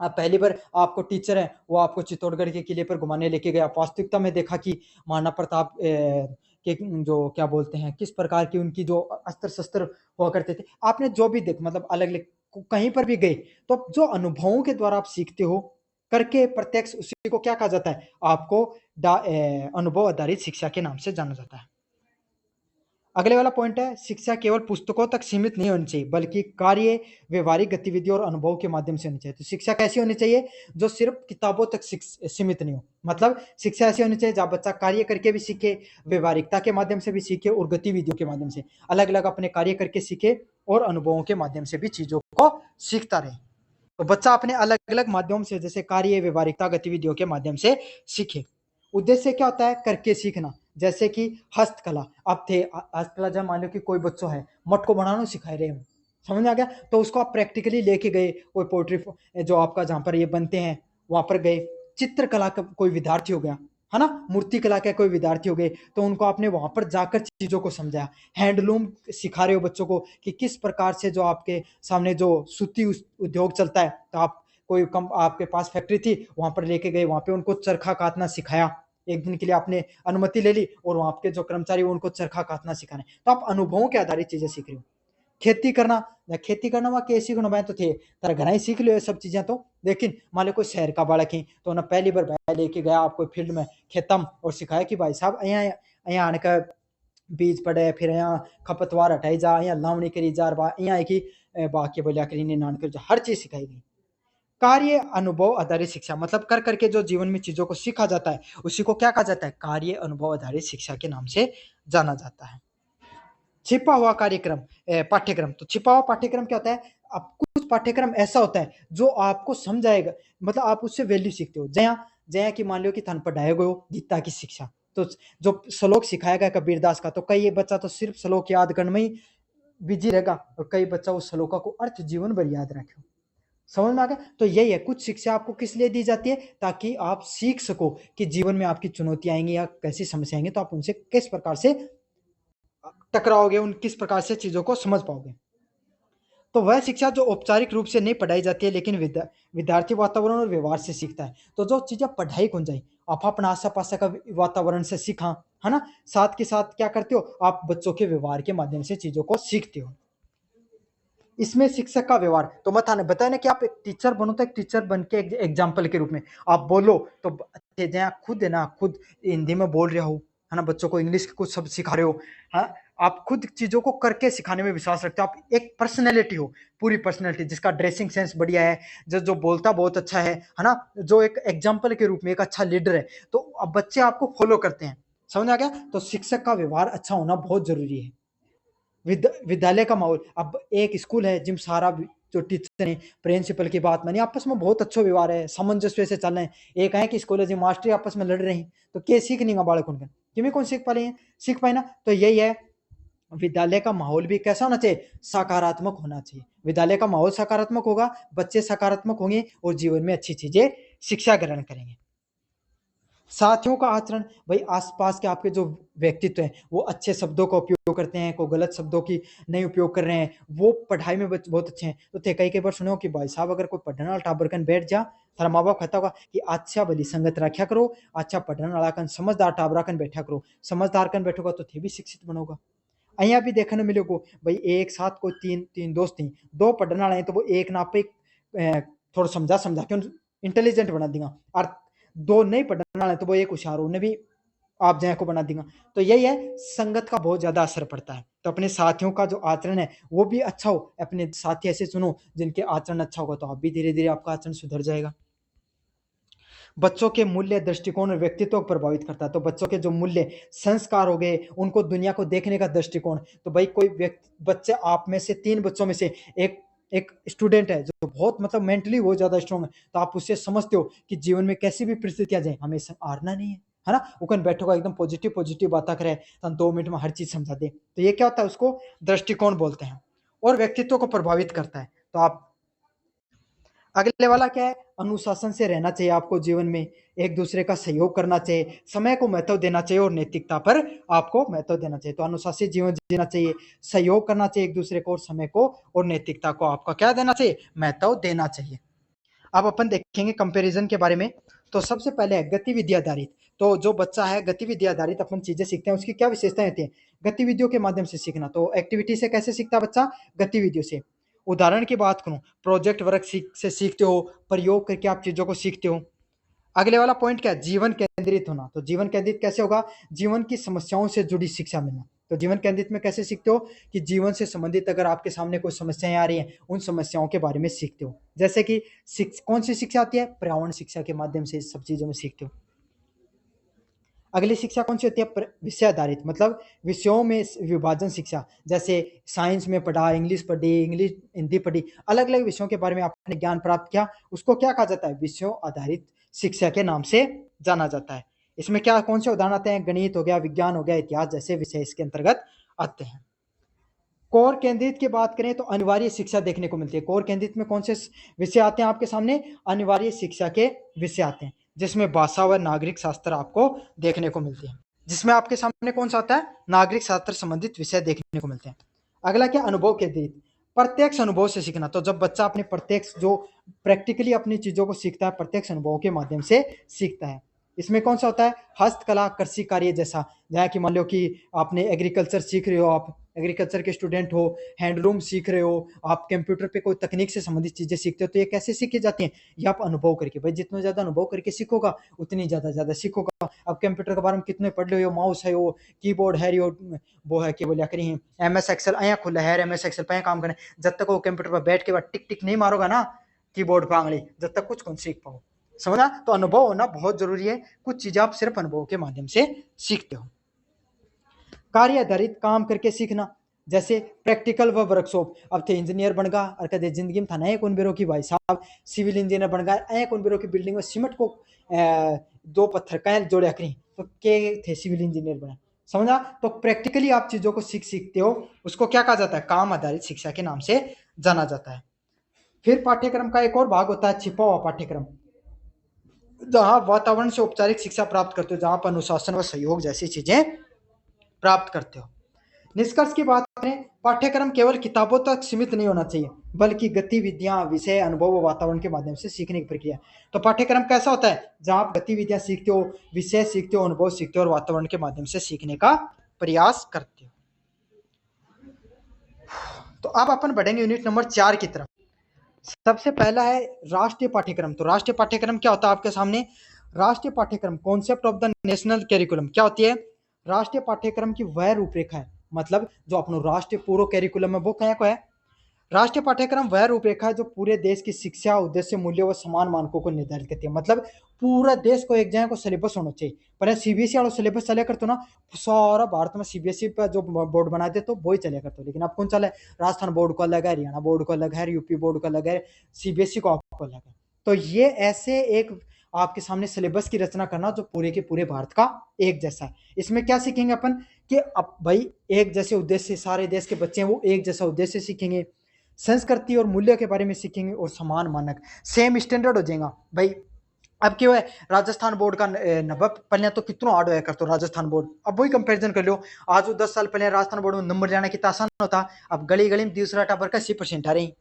आप पहली बार, आपको टीचर है वो आपको चित्तौड़गढ़ के किले पर घुमाने लेके गया, वास्तविकता में देखा कि महाराणा प्रताप के जो क्या बोलते हैं, किस प्रकार की उनकी जो अस्त्र शस्त्र हुआ करते थे, आपने जो भी देख, मतलब अलग अलग कहीं पर भी गए, तो जो अनुभवों के द्वारा आप सीखते हो करके प्रत्यक्ष, उसी को क्या कहा जाता है? आपको अनुभव आधारित शिक्षा के नाम से जाना जाता है। अगले वाला पॉइंट है, शिक्षा केवल पुस्तकों तक सीमित नहीं होनी चाहिए, बल्कि कार्य, व्यवहारिक गतिविधि और अनुभव के माध्यम से होनी चाहिए। तो शिक्षा कैसी होनी चाहिए? जो सिर्फ किताबों तक सीमित नहीं हो। मतलब शिक्षा ऐसी होनी चाहिए जहाँ बच्चा कार्य करके भी सीखे, व्यवहारिकता के माध्यम से भी सीखे और गतिविधियों के माध्यम से अलग अलग अपने कार्य करके सीखे, और अनुभवों के माध्यम से भी चीजों को सीखता रहे। तो बच्चा अपने अलग अलग माध्यम से, जैसे कार्य, व्यवहारिकता, गतिविधियों के माध्यम से सीखे। उद्देश्य क्या होता है? करके सीखना। जैसे कि हस्तकला, अब थे हस्तकला, जब मान लो कि कोई बच्चों है मटको बनाना सिखा रहे हैं, समझ में आ गया? तो उसको आप प्रैक्टिकली लेके गए, कोई पोल्ट्री जो आपका जहाँ पर ये बनते हैं वहां पर गए, चित्रकला का कोई विद्यार्थी हो गया, है ना, मूर्ति कला के कोई विद्यार्थी हो गए, तो उनको आपने वहां पर जाकर चीजों को समझाया। हैंडलूम सिखा रहे हो बच्चों को कि किस प्रकार से जो आपके सामने जो सूती उद्योग चलता है, तो आप कोई कम, आपके पास फैक्ट्री थी, वहां पर लेके गए, वहां पे उनको चरखा काटना सिखाया, एक दिन के लिए आपने अनुमति ले ली, और वहां के जो कर्मचारी उनको चरखा काटना सिखाने। तो आप अनुभवों के आधारित चीजें सीख रहे हो। खेती करना वहाँ कैसी गुण मैं तो थे तारा घर ही सीख लो ये सब चीजें। तो लेकिन मान लो कोई शहर का बालक है, तो ना पहली बार भाई लेके गया आपको फील्ड में, खेतम, और सिखाया कि भाई साहब यहाँ यहाँ आने का बीज पड़े, फिर यहाँ खपतवार हटाई जा, यहाँ लावणी करी जा, यहाँ की बाकी बोलिया करी नान कर जा, हर चीज सिखाई गई। कार्य अनुभव आधारित शिक्षा, मतलब कर करके जो जीवन में चीजों को सीखा जाता है, उसी को क्या कहा जाता है? कार्य अनुभव आधारित शिक्षा के नाम से जाना जाता है। छिपा हुआ कार्यक्रम, पाठ्यक्रम। तो छिपा हुआ पाठ्यक्रम क्या होता है? अब कुछ पाठ्यक्रम ऐसा होता है जो आपको समझाएगा, मतलब आप उससे वैल्यू सीखते हो। जया जया कि मान लो कि थान पढ़ाए गए हो गीता की शिक्षा, तो जो श्लोक सिखाया गया कबीरदास का, तो कई बच्चा तो सिर्फ श्लोक याद करने में ही बिजी रहेगा, और कई बच्चा उस श्लोका को अर्थ जीवन भर याद रखे। समझ में आ गया? तो यही है, कुछ शिक्षा आपको किस लिए दी जाती है? ताकि आप सीख सको कि जीवन में आपकी चुनौती आएंगी या कैसी समस्या आएंगी, तो आप उनसे किस प्रकार से टकराओगे, उन किस प्रकार से चीजों को समझ पाओगे। तो वह शिक्षा जो औपचारिक रूप से नहीं पढ़ाई जाती है, लेकिन विद्यार्थी वातावरण और व्यवहार से सीखता है। तो जो चीजें पढ़ाई कौन जाए, आप अपना आसा पासा का वातावरण से सीखा, है ना, साथ के साथ क्या करते हो, आप बच्चों के व्यवहार के माध्यम से चीजों को सीखते हो। इसमें शिक्षक का व्यवहार तो मत आने बताया ना कि आप एक टीचर बनो तो एक टीचर बन के एग्जाम्पल के रूप में आप बोलो तो खुद है ना, खुद हिंदी में बोल रहे हो है ना, बच्चों को इंग्लिश के कुछ शब्द सिखा रहे हो। हाँ, आप खुद चीजों को करके सिखाने में विश्वास रखते हो, आप एक पर्सनैलिटी हो, पूरी पर्सनैलिटी जिसका ड्रेसिंग सेंस बढ़िया है, जो जो बोलता बहुत अच्छा है ना, जो एक एग्जाम्पल के रूप में एक अच्छा लीडर है, तो अब बच्चे आपको फॉलो करते हैं। समझ आ गया? तो शिक्षक का व्यवहार अच्छा होना बहुत जरूरी है। विद्यालय का माहौल, अब एक स्कूल है जिम सारा जो टीचर है प्रिंसिपल की बात मानी, आपस में बहुत अच्छा व्यवहार है, सामंजस्य से चल रहे हैं। एक है कि स्कूल है जी मास्टर आपस में लड़ रहे हैं, तो के सीख नहीं बालक उनका कि कौन सीख पा रहे हैं, सीख पाए ना। तो यही है, विद्यालय का माहौल भी कैसा होना चाहिए, सकारात्मक होना चाहिए। विद्यालय का माहौल सकारात्मक होगा, बच्चे सकारात्मक होंगे और जीवन में अच्छी चीजें शिक्षा ग्रहण करेंगे। साथियों का आचरण, भाई आसपास के आपके जो व्यक्तित्व हैं वो अच्छे शब्दों का उपयोग करते हैं, कोई गलत शब्दों की नहीं उपयोग कर रहे हैं, वो पढ़ाई में बहुत अच्छे हैं। तो थे कई बार सुने हो कि भाई साहब अगर कोई पढ़ने वाला टाबर कन बैठ जा, थारा माँ बाप कहता होगा कि अच्छा भली संगत रखा करो, अच्छा पढ़ने वाला कन समझदार टाबरा कन बैठा करो, समझदार कन बैठोगा तो थे भी शिक्षित बनोगा। અહીંયા भी देखने मिलेगो, भाई एक साथ कोई तीन तीन दोस्त थी, दो पढ़ने वाले हैं तो वो एक ना पे थोड़ा समझा समझा के इंटेलिजेंट बना देगा, और दो नहीं पढ़ने वाले तो वो एक होशियार उन्हें भी आप जय को बना देगा। तो यही है, संगत का बहुत ज्यादा असर पड़ता है। तो अपने साथियों का जो आचरण है वो भी अच्छा हो, अपने साथी ऐसे चुनो जिनके आचरण अच्छा होगा, तो आप भी धीरे धीरे आपका आचरण सुधर जाएगा। बच्चों के मूल्य, दृष्टिकोण और व्यक्तित्व को प्रभावित करता है। तो बच्चों के जो मूल्य संस्कार हो गए, उनको दुनिया को देखने का दृष्टिकोण, तो भाई कोई व्यक्ति बच्चे आप में से तीन बच्चों में से एक एक स्टूडेंट है जो बहुत मतलब मेंटली बहुत ज्यादा स्ट्रांग है, तो आप उससे समझते हो कि जीवन में कैसी भी परिस्थिति आ जाए हमें हारना नहीं है ना। वो बैठोगा एकदम पॉजिटिव पॉजिटिव बात करे, तो 2 मिनट में हर चीज समझा दे, तो ये क्या होता है, उसको दृष्टिकोण बोलते हैं। और व्यक्तित्व को प्रभावित करता है। तो आप अगले वाला क्या है, अनुशासन से रहना चाहिए आपको जीवन में, एक दूसरे का सहयोग करना चाहिए, समय को महत्व देना चाहिए और नैतिकता पर आपको महत्व देना चाहिए। तो अनुशासित जीवन जीना चाहिए, सहयोग करना चाहिए एक दूसरे को, और समय को और नैतिकता को आपका क्या देना चाहिए, महत्व देना चाहिए। अब अपन देखेंगे कंपैरिजन के बारे में। तो सबसे पहले है गतिविधि आधारित। तो जो बच्चा है गतिविधि आधारित अपन चीजें सीखते हैं, उसकी क्या विशेषताएं होती हैं, गतिविधियों के माध्यम से सीखना। तो एक्टिविटी से कैसे सीखता है बच्चा, गतिविधियों से। उदाहरण की बात करूं, प्रोजेक्ट वर्क से सीखते हो, प्रयोग करके आप चीजों को सीखते हो। अगले वाला पॉइंट क्या है, जीवन केंद्रित होना। तो जीवन केंद्रित कैसे होगा, जीवन की समस्याओं से जुड़ी शिक्षा मिलना। तो जीवन केंद्रित में कैसे सीखते हो, कि जीवन से संबंधित अगर आपके सामने कोई समस्याएं आ रही हैं, उन समस्याओं के बारे में सीखते हो। जैसे कि कौन सी शिक्षा आती है, पर्यावरण शिक्षा के माध्यम से इस सब चीजों में सीखते हो। अगली शिक्षा कौन सी होती है, विषय आधारित, मतलब विषयों में विभाजन शिक्षा। जैसे साइंस में पढ़ा, इंग्लिश पढ़ी, इंग्लिश हिंदी पढ़ी, अलग अलग विषयों के बारे में आपने ज्ञान प्राप्त किया, उसको क्या कहा जाता है, विषयों आधारित शिक्षा के नाम से जाना जाता है। इसमें क्या कौन से उदाहरण आते हैं, गणित हो गया, विज्ञान हो गया, इतिहास जैसे विषय इसके अंतर्गत आते हैं। कोर केंद्रित की बात करें तो अनिवार्य शिक्षा देखने को मिलती है। कोर केंद्रित में कौन से विषय आते हैं आपके सामने, अनिवार्य शिक्षा के विषय आते हैं, जिसमें भाषा व नागरिक शास्त्र आपको देखने को मिलती है। जिसमें आपके सामने कौन सा आता है, नागरिक शास्त्र संबंधित विषय देखने को मिलते हैं। अगला क्या, अनुभव केंद्रित, प्रत्यक्ष अनुभव से सीखना। तो जब बच्चा अपने प्रत्यक्ष जो प्रैक्टिकली अपनी चीजों को सीखता है, प्रत्यक्ष अनुभव के माध्यम से सीखता है। इसमें कौन सा होता है, हस्तकला, कृषि कार्य जैसा। जहाँ कि मान लो कि आपने एग्रीकल्चर सीख रहे हो, आप एग्रीकल्चर के स्टूडेंट हो, हैंडलूम सीख रहे हो, आप कंप्यूटर पे कोई तकनीक से संबंधित चीजें सीखते हो, तो ये कैसे सीखी जाती हैं, ये आप अनुभव करके। भाई जितना ज्यादा अनुभव करके सीखोगा उतनी ज्यादा सीखोगा। अब कंप्यूटर के बारे में कितने पढ़ लो, माउस है, वो कीबोर्ड है, वो है क्या बोलिया करी MS एक्सेल आया खुला है, MS एक्सेल पे काम करें, जब तक वो कंप्यूटर पर बैठ के बाद टिक टिक नहीं मारोगा ना कीबोर्ड पर आंगली, जब तक कुछ कौन सीख पाओ। समझा? तो अनुभव होना बहुत जरूरी है, कुछ चीजें आप सिर्फ अनुभव के माध्यम से सीखते हो। कार्य आधारित काम करके सीखना, जैसे प्रैक्टिकल व वर्कशॉप। अब थे इंजीनियर बन गया और कदे जिंदगी में था नए कौन बेरो की भाई साहब सिविल इंजीनियर बन गया, ए कौन बेरो की बिल्डिंग में सीमेंट को दो पत्थर कैल जोड़े करी, तो के थे सिविल इंजीनियर बना। समझा? तो प्रैक्टिकली आप चीजों को सीखते हो, उसको क्या कहा जाता है, काम आधारित शिक्षा के नाम से जाना जाता है। फिर पाठ्यक्रम का एक और भाग होता है छिपा हुआ पाठ्यक्रम, जहां वातावरण से औपचारिक शिक्षा प्राप्त करते हो, जहां पर अनुशासन व सहयोग जैसी चीजें प्राप्त करते हो। निष्कर्ष की बात करें, पाठ्यक्रम केवल किताबों तक सीमित नहीं होना चाहिए, बल्कि गतिविधियां, विषय, अनुभव व वातावरण के माध्यम से सीखने की प्रक्रिया। तो पाठ्यक्रम कैसा होता है, जहां आप गतिविधियां सीखते हो, विषय सीखते हो, अनुभव सीखते हो और वातावरण के माध्यम से सीखने का प्रयास करते हो। तो अब अपन बढ़ेंगे यूनिट नंबर 4 की तरफ। सबसे पहला है राष्ट्रीय पाठ्यक्रम। तो राष्ट्रीय पाठ्यक्रम क्या होता है आपके सामने? राष्ट्रीय पाठ्यक्रम concept of the national curriculum क्या होती है? राष्ट्रीय पाठ्यक्रम की वह रूपरेखा है, मतलब जो अपनो राष्ट्रीय पूर्व कैरिकुलम है वो क्या को है? राष्ट्रीय पाठ्यक्रम वह रूपरेखा है जो पूरे देश की शिक्षा, उद्देश्य, मूल्य व समान मानकों को निर्धारित करती है। मतलब पूरा देश को एक जगह को सिलेबस होना चाहिए। पहले सीबीएसई वाला सिलेबस चले करते ना, सारा भारत में सीबीएसई पर जो बोर्ड बना दे तो वही चले करते, लेकिन अब कौन चला है? राजस्थान बोर्ड को अलग है, हरियाणा बोर्ड को अलग है, यूपी बोर्ड को अलग है, सीबीएसई को आपको अलग है। तो ये ऐसे एक आपके सामने सिलेबस की रचना करना जो पूरे के पूरे भारत का एक जैसा है। इसमें क्या सीखेंगे अपन कि अब भाई एक जैसे उद्देश्य, सारे देश के बच्चे हैं वो एक जैसा उद्देश्य सीखेंगे, संस्कृति और मूल्य के बारे में सीखेंगे और समान मानक सेम स्टैंडर्ड हो जाएगा भाई। अब क्यों है राजस्थान बोर्ड का नब्बे पहले तो कितना हार्ड होया कर तो राजस्थान बोर्ड, अब वही कंपैरिजन कर लो। आज 10 साल पहले राजस्थान बोर्ड में नंबर जाना कितना आसान होता, अब गली गली में दूसरा टॉपर का 80% आ रही।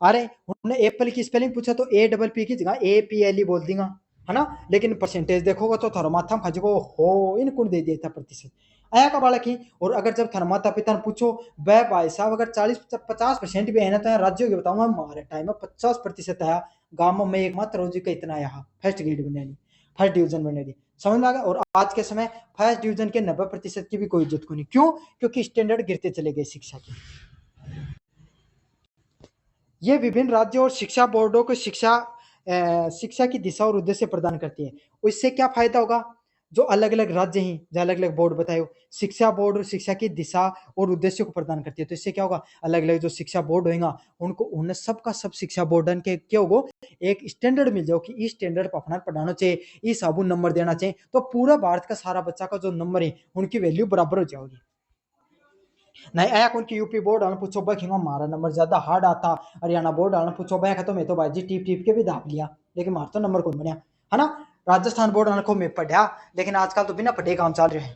अरे उन्होंने एप्पल की स्पेलिंग पूछा तो ए डबल पी की जगह ए पी एल ही बोल देगा, है ना। लेकिन परसेंटेज देखोगे तो थर्माथा खजको हो इन कौन दे दिया था प्रतिशत आया का बालक ही। और अगर जब थर्माता पिता ने पूछो वह भाई साहब अगर 40-50% भी है ना तो राज्यों की बताऊंगा हमारे टाइम में 50% आया, गांव में एकमात्र रोजी का इतना आया फर्स्ट ग्रेड बने रही, फर्स्ट डिवीजन बने रही, समझ में आ गया। और आज के समय फर्स्ट डिवीजन के 90% की भी कोई इज्जत को नहीं, क्यों? क्योंकि स्टैंडर्ड गिरते चले गए शिक्षा के। ये विभिन्न राज्यों और शिक्षा बोर्डों को शिक्षा की दिशा और उद्देश्य प्रदान करती है। इससे क्या फायदा होगा? जो अलग अलग राज्य हैं, जो अलग अलग बोर्ड बताए हो, शिक्षा बोर्ड और शिक्षा की दिशा और उद्देश्य को प्रदान करती है। तो इससे क्या होगा? अलग अलग जो शिक्षा बोर्ड होगा उनको उन्हें सबका सब शिक्षा बोर्डन के क्या होगा एक स्टैंडर्ड मिल जाओ कि इस स्टैंडर्ड पर अपना पढ़ाना चाहिए, इस साबुन नंबर देना चाहिए, तो पूरा भारत का सारा बच्चा का जो नंबर है उनकी वैल्यू बराबर हो जाएगी। नहीं आया कौन की यूपी बोर्ड आने पूछो भाई खिंगा मारा नंबर ज्यादा हार्ड आता, हरियाणा बोर्ड आने पूछो भाई खत्म है तो भाई जी टीप टीप के भी दाप लिया लेकिन मार तो नंबर कौन बनया, है ना। राजस्थान बोर्ड आने को मैं पढ़ा लेकिन आजकल तो बिना पढ़े काम चल रहे हैं।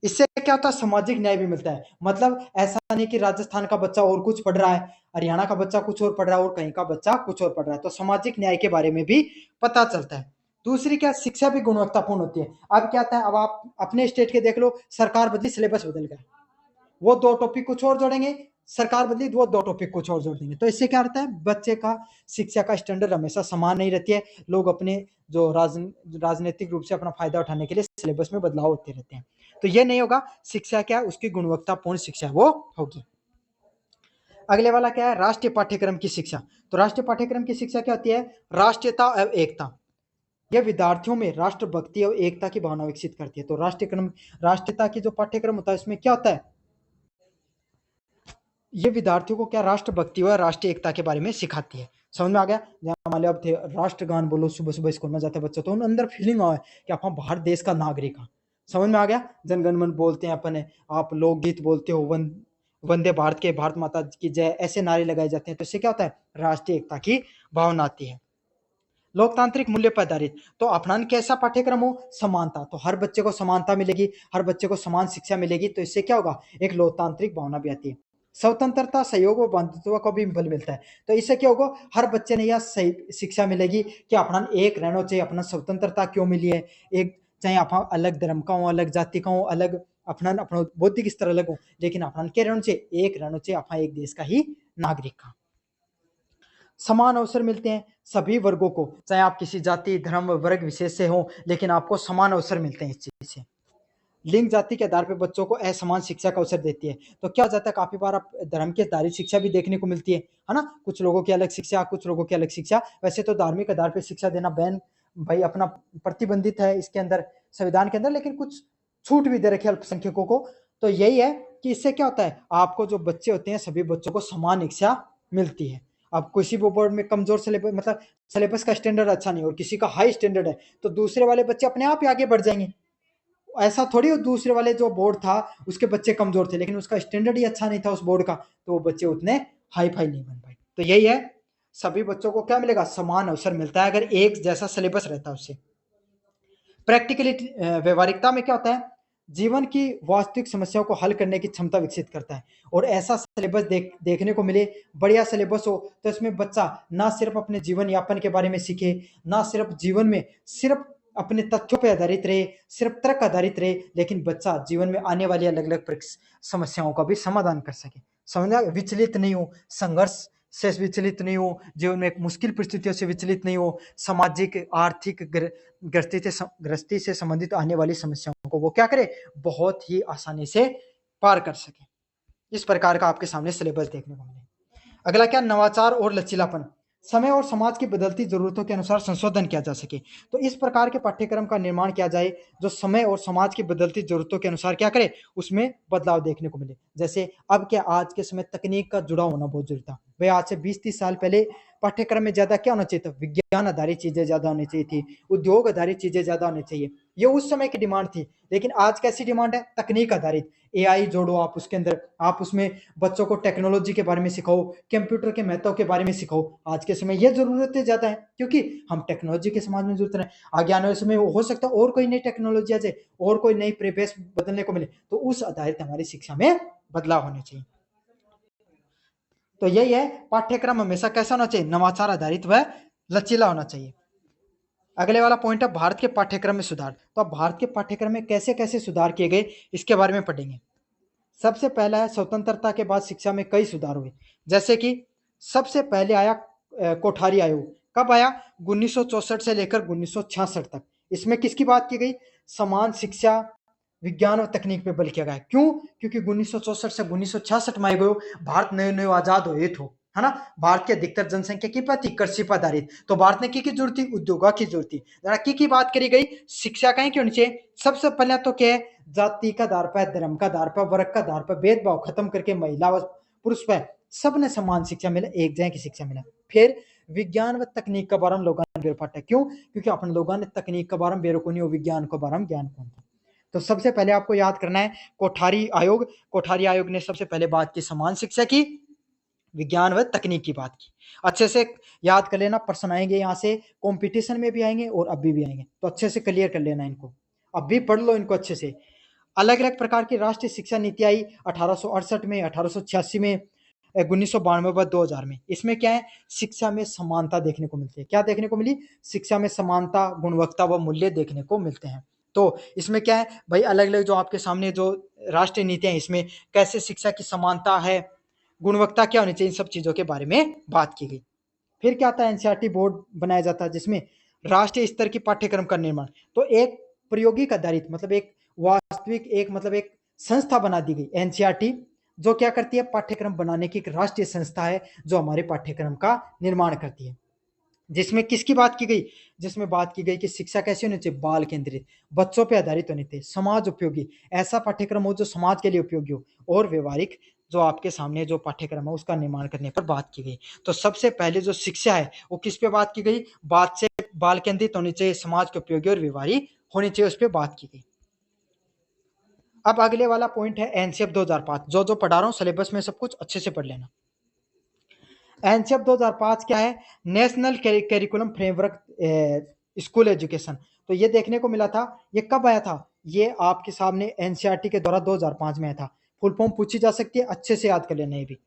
इससे क्या होता है? सामाजिक न्याय भी मिलता है। मतलब ऐसा नहीं कि राजस्थान का बच्चा और कुछ पढ़ रहा है, हरियाणा का बच्चा कुछ और पढ़ रहा है और कहीं का बच्चा कुछ और पढ़ रहा है, तो सामाजिक न्याय के बारे में भी पता चलता है। दूसरी क्या, शिक्षा भी गुणवत्तापूर्ण होती है। अब क्या होता है, अब आप अपने स्टेट के देख लो, सरकार बदली सिलेबस बदल गया, वो दो टॉपिक कुछ और जोड़ेंगे, सरकार बदली वो दो टॉपिक कुछ और जोड़ देंगे। तो इससे क्या रहता है, बच्चे का शिक्षा का स्टैंडर्ड हमेशा समान नहीं रहती है। लोग अपने जो राजनीतिक रूप से अपना फायदा उठाने के लिए सिलेबस में बदलाव होते रहते हैं। तो ये नहीं होगा, शिक्षा क्या उसकी गुणवत्तापूर्ण शिक्षा वो होगी। अगले वाला क्या है, राष्ट्रीय पाठ्यक्रम की शिक्षा। तो राष्ट्रीय पाठ्यक्रम की शिक्षा क्या होती है? राष्ट्रीयता और एकता। यह विद्यार्थियों में राष्ट्रभक्ति और एकता की भावना विकसित करती है। तो राष्ट्रीयता की जो पाठ्यक्रम होता है उसमें क्या होता है, ये विद्यार्थियों को क्या राष्ट्रभक्ति व राष्ट्रीय एकता के बारे में सिखाती है। समझ में आ गया? जहाँ मान लो अब थे राष्ट्रगान बोलो सुबह सुबह स्कूल में जाते बच्चे तो उन अंदर फीलिंग आए कि आप भारत देश का नागरिक है। समझ में आ गया? जनगण मन बोलते हैं अपने, आप लोकगीत बोलते हो, वंदे भारत के, भारत माता की जय, ऐसे नारे लगाए जाते हैं। तो इससे क्या होता है, राष्ट्रीय एकता की भावना आती है। लोकतांत्रिक मूल्य पर आधारित, तो अपनान कैसा पाठ्यक्रम हो, समानता, तो हर बच्चे को समानता मिलेगी, हर बच्चे को समान शिक्षा मिलेगी। तो इससे क्या होगा, एक लोकतांत्रिक भावना भी आती है। स्वतंत्रता, सहयोग और बंधुत्व को भी बल मिलता है। तो इससे क्या होगा, हर बच्चे ने यह सही शिक्षा मिलेगी कि अपना एक रहना चाहिए, अपना स्वतंत्रता क्यों मिली है, एक चाहे आप अलग धर्म का हो, अलग जाति का हो, अलग अपना अपना बौद्धिक स्तर अलग हो, लेकिन अपना क्या रहना चाहिए, एक रहना चाहिए, अपना एक देश का ही नागरिक का। समान अवसर मिलते हैं सभी वर्गों को, चाहे आप किसी जाति धर्म वर्ग विशेष से हो, लेकिन आपको समान अवसर मिलते हैं इस चीज से। लिंग जाति के आधार पर बच्चों को असमान शिक्षा का अवसर देती है। तो क्या हो जाता है, काफी बार आप धर्म के आधारित शिक्षा भी देखने को मिलती है ना। कुछ लोगों की अलग शिक्षा, कुछ लोगों की अलग शिक्षा। वैसे तो धार्मिक आधार पर शिक्षा देना बैन भाई अपना प्रतिबंधित है इसके अंदर, संविधान के अंदर, लेकिन कुछ छूट भी दे रखी है अल्पसंख्यकों को। तो यही है कि इससे क्या होता है, आपको जो बच्चे होते हैं सभी बच्चों को समान शिक्षा मिलती है। अब किसी बोर्ड में कमजोर सिलेबस, मतलब सिलेबस का स्टैंडर्ड अच्छा नहीं और किसी का हाई स्टैंडर्ड है, तो दूसरे वाले बच्चे अपने आप ही आगे बढ़ जाएंगे। ऐसा थोड़ी, दूसरे वाले जो बोर्ड था उसके बच्चे कमजोर थे लेकिन उसका स्टैंडर्ड ही अच्छा नहीं था उस बोर्ड का, तो वो बच्चे उतने हाई फाई नहीं बन पाए। तो यही है, सभी बच्चों को क्या मिलेगा, समान अवसर मिलता है अगर एक जैसा सिलेबस रहता है उससे। प्रैक्टिकलिटी, व्यवहारिकता में क्या होता है, जीवन की वास्तविक समस्याओं को हल करने की क्षमता विकसित करता है। और ऐसा सिलेबस देखने को मिले, बढ़िया सिलेबस हो, तो इसमें बच्चा ना सिर्फ अपने जीवन यापन के बारे में सीखे, ना सिर्फ जीवन में सिर्फ अपने तथ्यों पर आधारित रहे, सिर्फ तर्क आधारित रहे, लेकिन बच्चा जीवन में आने वाली अलग अलग समस्याओं का भी समाधान कर सके। समझना, विचलित नहीं हो, संघर्ष से विचलित नहीं हो, जीवन में एक मुश्किल परिस्थितियों से विचलित नहीं हो, सामाजिक आर्थिक ग्रस्ती से संबंधित आने वाली समस्याओं को वो क्या करे, बहुत ही आसानी से पार कर सके। इस प्रकार का आपके सामने सिलेबस देखने को मिले। अगला क्या, नवाचार और लचीलापन, समय और समाज की बदलती जरूरतों के अनुसार संशोधन किया जा सके। तो इस प्रकार के पाठ्यक्रम का निर्माण किया जाए जो समय और समाज की बदलती जरूरतों के अनुसार क्या करे, उसमें बदलाव देखने को मिले। जैसे अब क्या, आज के समय तकनीक का जुड़ा होना बहुत जरूरी था भाई। आज से 20-30 साल पहले पाठ्यक्रम में ज्यादा क्या होना चाहिए था, विज्ञान आधारित चीजें ज्यादा होनी चाहिए थी, उद्योग आधारित चीजें ज्यादा होनी चाहिए, ये उस समय की डिमांड थी। लेकिन आज कैसी डिमांड है, तकनीक आधारित, एआई जोड़ो आप उसके अंदर, आप उसमें बच्चों को टेक्नोलॉजी के बारे में सिखाओ, कंप्यूटर के महत्व के बारे में सिखाओ। आज के समय ये जरूरतें ज्यादा है क्योंकि हम टेक्नोलॉजी के समाज में जुड़ रहे हैं। आगे आने वाले समय हो सकता है और कोई नई टेक्नोलॉजी आ जाए और कोई नई परिवेश बदलने को मिले, तो उस आधारित हमारी शिक्षा में बदलाव होने चाहिए। तो यही है, पाठ्यक्रम हमेशा कैसा होना चाहिए, नवाचार आधारित व लचीला होना चाहिए। अगले वाला पॉइंट है भारत के पाठ्यक्रम में सुधार। तो अब भारत के पाठ्यक्रम में कैसे कैसे सुधार किए गए इसके बारे में पढ़ेंगे। सबसे पहला है, स्वतंत्रता के बाद शिक्षा में कई सुधार हुए। जैसे कि सबसे पहले आया कोठारी आयोग। कब आया, 1964 से लेकर 1966 तक। इसमें किसकी बात की गई, समान शिक्षा, विज्ञान और तकनीक पे बल किया गया। क्यों, क्योंकि 1964 से 1966 में आए गए भारत नए नए आजाद हुए थे, है ना। भारत की अधिकतर जनसंख्या की पर थी कृषि पर आधारित, तो भारत ने की जरूरत थी, उद्योगों की जरूरत थी। जरा की बात करी गई, शिक्षा कहीं क्यों नीचे, सबसे पहले तो क्या है, जाति का आधार पर, धर्म का आधार पर, वर्ग का आधार पर भेदभाव खत्म करके महिला व पुरुष पर सबने समान शिक्षा मिला, एक जगह की शिक्षा मिला। फिर विज्ञान व तकनीक का बारे में लोगों ने बेरपाटा। क्यों, क्योंकि अपन लोगों ने तकनीक के बारे में बेरोकुनी और विज्ञान के बारे में ज्ञान कौन था। तो सबसे पहले आपको याद करना है कोठारी आयोग। कोठारी आयोग ने सबसे पहले बात की समान शिक्षा की, विज्ञान व तकनीक की बात की। अच्छे से याद कर लेना, प्रश्न आएंगे यहाँ से, कंपटीशन में भी आएंगे और अभी भी आएंगे, तो अच्छे से क्लियर कर लेना इनको, अब भी पढ़ लो इनको अच्छे से। अलग अलग प्रकार की राष्ट्रीय शिक्षा नीति आई 1868 में, 1886 में, 1992 में, 2000 में। इसमें क्या है, शिक्षा में समानता देखने को मिलती है। क्या देखने को मिली, शिक्षा में समानता, गुणवत्ता व मूल्य देखने को मिलते हैं। तो इसमें क्या है भाई, अलग अलग जो आपके सामने जो राष्ट्रीय नीतियां, इसमें कैसे शिक्षा की समानता है, गुणवत्ता क्या होनी चाहिए, इन सब चीजों के बारे में बात की गई। फिर क्या आता है, एनसीईआरटी बोर्ड बनाया जाता है जिसमें राष्ट्रीय स्तर की पाठ्यक्रम का निर्माण। तो एक प्रायोगिक आधारित, मतलब एक वास्तविक, एक मतलब एक संस्था बना दी गई एनसीईआरटी, जो क्या करती है, पाठ्यक्रम बनाने की एक राष्ट्रीय संस्था है जो हमारे पाठ्यक्रम का निर्माण करती है। जिसमें किसकी बात की गई, जिसमें बात की गई कि शिक्षा कैसी होनी चाहिए, बाल केंद्रित, बच्चों पे आधारित होनी चाहिए, समाज उपयोगी, ऐसा पाठ्यक्रम हो जो समाज के लिए उपयोगी हो, और व्यवहारिक जो आपके सामने जो पाठ्यक्रम है उसका निर्माण करने पर बात की गई। तो सबसे पहले जो शिक्षा है वो किस पे बात की गई, बात से बाल केंद्रित होनी चाहिए, समाज के उपयोगी और व्यवहारिक होनी चाहिए, उस पर बात की गई। अब अगले वाला पॉइंट है एनसीएफ 2005। जो पढ़ा रहा हूँ सिलेबस में सब कुछ अच्छे से पढ़ लेना। एनसीएफ 2005 क्या है, national curriculum framework school education. तो ये देखने को मिला था, ये कब आया था, ये आपके सामने एनसीईआरटी के द्वारा 2005 में आया था। फुल फॉर्म पूछी जा सकती है, अच्छे से याद कर लेना ये भी।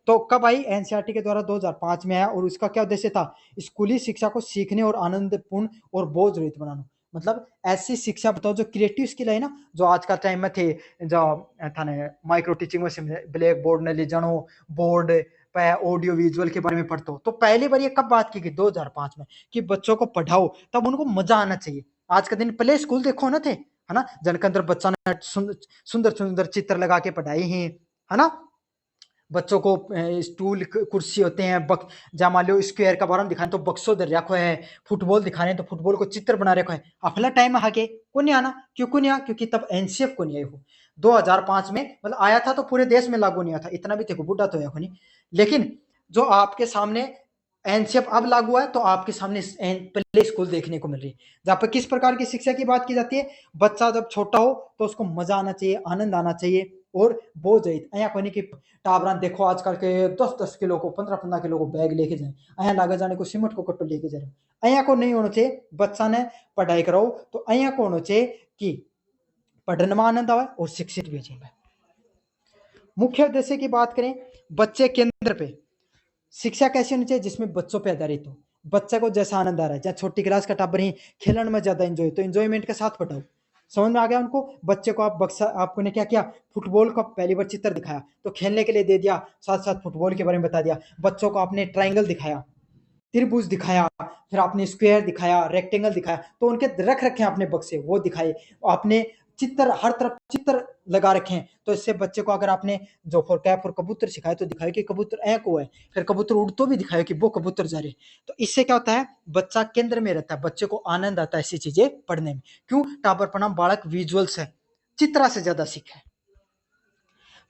तो कब आई, एनसीईआरटी के द्वारा 2005 में आया, और उसका क्या उद्देश्य था, स्कूली शिक्षा को सीखने और आनंदपूर्ण और बोझ रहित बनाना। मतलब ऐसी शिक्षा बताओ जो क्रिएटिव स्किल है ना, जो आज का टाइम में थे, जो था ना माइक्रो टीचिंग में ब्लैक बोर्ड ने ले जानो, बोर्ड पे ऑडियो विजुअल के बारे में पढ़ते हो। तो पहली बार ये कब बात की गई, 2005 में, कि बच्चों को पढ़ाओ तब उनको मजा आना चाहिए। आज का दिन प्ले स्कूल देखो ना थे, है ना, जिनके अंदर बच्चा ने सुंदर सुंदर चित्र लगा के पढ़ाई है ना, बच्चों को स्टूल कुर्सी होते हैं, जहाँ मान लो स्क्वायर का बारे में दिखाने तो बक्सो दर रखो है, फुटबॉल दिखाने तो फुटबॉल को चित्र बना रखो है। अपना टाइम आगे को नहीं आना, क्यों को नहीं आया, क्योंकि तब एनसीएफ को नहीं आई हो। 2005 में मतलब आया था तो पूरे देश में लागू नहीं हुआ था, इतना भी देखो बुढ़ा तो है नहीं। लेकिन जो आपके सामने एनसीएफ अब लागू है, तो आपके सामने प्ले स्कूल देखने को मिल रही है, जहाँ पर किस प्रकार की शिक्षा की बात की जाती है, बच्चा जब छोटा हो तो उसको मजा आना चाहिए, आनंद आना चाहिए, और बोझ अया कोनी की टाबरा देखो आजकल के 10-10 किलो को, 15-15 किलो को बैग लेके जाए, अया लागे जाने को सीमेंट को कट्टो लेके जा रहे, अया को नहीं होना चाहिए। बच्चा ने पढ़ाई कराओ तो अया को होना चाहिए कि पढ़ने में आनंद आवे और शिक्षित भी चाहिए। मुख्य उद्देश्य की बात करें, बच्चे केंद्र पे शिक्षा कैसी होनी चाहिए, जिसमें बच्चों पे आधारित हो, बच्चा को जैसा आनंद आ रहा है, चाहे छोटी क्लास का टाबर ही खेलने में ज्यादा एंजॉय, तो एंजॉयमेंट के साथ पढ़ाओ, समझ में आ गया उनको? बच्चे को आप बक्सा आपने क्या किया, फुटबॉल का पहली बार चित्र दिखाया तो खेलने के लिए दे दिया, साथ साथ फुटबॉल के बारे में बता दिया। बच्चों को आपने ट्राइंगल दिखाया, त्रिभुज दिखाया, फिर आपने स्क्वायर दिखाया, रेक्टेंगल दिखाया, तो उनके रख रखे हैं आपने बक्से, वो दिखाए। आपने चित्र, हर तरफ चित्र लगा रखे हैं, तो इससे बच्चे को अगर आपने जो फॉर कैप और कबूतर सिखाए तो दिखाए कि कबूतर ऐ को है, फिर कबूतर उड़ तो भी दिखाए कि वो कबूतर जा रहे। तो इससे क्या होता है, बच्चा केंद्र में रहता है, बच्चे को आनंद आता है ऐसी चीजें पढ़ने में। क्यों? टाबर प्रणाम बालक विजुअल्स है, चित्रा से ज्यादा सीखे।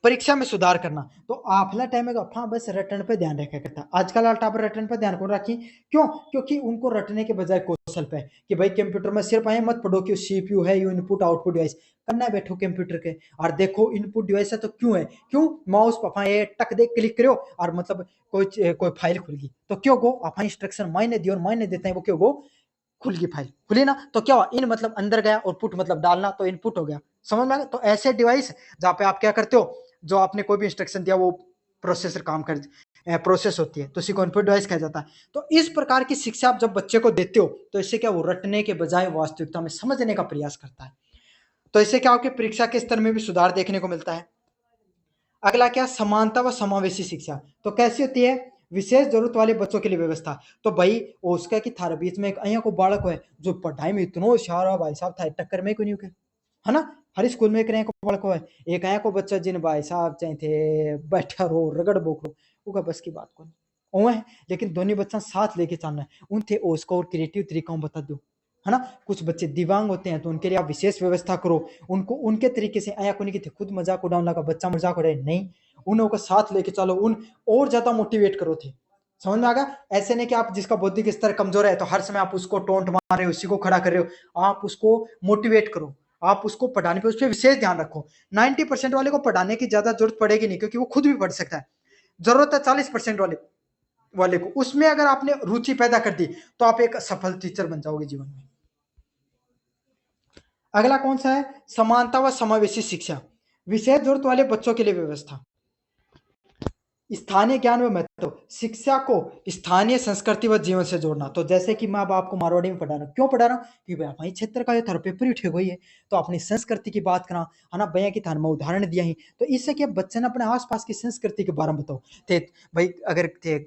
परीक्षा में सुधार करना, तो आफला टाइम में अफा बस रटन पे ध्यान रखा करता। आजकल टाबर रटन पे ध्यान कौन रखी? क्यों? क्योंकि उनको रटने के बजाय कौशल पे, कि भाई कंप्यूटर में सिर्फ आए मत पढ़ो कि सीपीयू है, यू इनपुट आउटपुट डिवाइस करना बैठो कंप्यूटर के, और देखो इनपुट डिवाइस है तो क्यों है, क्यों माउस पफा ये टक दे क्लिक करो और मतलब कोई फाइल खुल गई, तो क्यों गो अपा इंस्ट्रक्शन मायने दियो, और मायने देते हैं वो क्यों गो खुल गई फाइल, खुली ना, तो क्या हुआ, इन मतलब अंदर गया और पुट मतलब डालना, तो इनपुट हो गया। समझ में आ गया? तो ऐसे डिवाइस जहाँ पे आप क्या करते हो, जो आपने कोई भी इंस्ट्रक्शन दिया वो प्रोसेसर काम कर प्रोसेस होती है, तो इसी को इनपुट डिवाइस कहा जाता है। तो इस प्रकार की शिक्षा आप जब बच्चे को देते हो तो इससे क्या, वो रटने के बजाय वास्तविकता में समझने का प्रयास करता है। तो इससे क्या हो कि परीक्षा के स्तर में भी सुधार देखने को मिलता है। अगला क्या, समानता व समावेशी शिक्षा, तो कैसी होती है, विशेष जरूरत वाले बच्चों के लिए व्यवस्था। तो भाई उसका कि थारे बीच में एक अहिया को बालक है जो पढ़ाई में इतना होशियार है भाई साहब, था टक्कर में क्यों नहीं होके, है ना? हर स्कूल में एक नया को बालक है, एक आया को बच्चा जिन भाई साहब चाहे थे बैठा रो रगड़ बोकरो, उनका बस की बात कौन ओए है। लेकिन दोनों बच्चा साथ लेके चलना है, उन थे उसको और क्रिएटिव तरीका बता दो, है ना? कुछ बच्चे दिव्यांग होते हैं तो उनके लिए आप विशेष व्यवस्था करो, उनको उनके तरीके से आया को नहीं कि खुद मजाक उड़ाने लगा बच्चा मजाक उड़ाए, नहीं, उन्हों को साथ लेके चलो, उन और ज्यादा मोटिवेट करो थे। समझ में आ गया? ऐसे नहीं कि आप जिसका बौद्धिक स्तर कमजोर है तो हर समय आप उसको टोंट मार रहे हो, उसी को खड़ा कर रहे हो, आप उसको मोटिवेट करो, आप उसको पढ़ाने पे उस पर विशेष ध्यान रखो। 90% वाले को पढ़ाने की ज्यादा जरूरत पड़ेगी नहीं, क्योंकि वो खुद भी पढ़ सकता है। जरूरत है 40% वाले वाले को, उसमें अगर आपने रुचि पैदा कर दी तो आप एक सफल टीचर बन जाओगे जीवन में। अगला कौन सा है, समानता व समावेशी शिक्षा, विशेष जरूरत वाले बच्चों के लिए व्यवस्था। स्थानीय ज्ञान व महत्व, शिक्षा को स्थानीय संस्कृति व जीवन से जोड़ना। तो जैसे कि मैं अब आपको मारवाड़ी में पढ़ा रहा हूँ, क्यों पढ़ा रहा हूँ, कि भाई हमारे क्षेत्र का ये थारा पेपर ही उठे हुई है, तो अपनी संस्कृति की बात करा, है ना, भैया की थार में उदाहरण दिया ही, तो इससे क्या बच्चे ने अपने आसपास की संस्कृति के बारे में बताओ। थे भाई अगर थे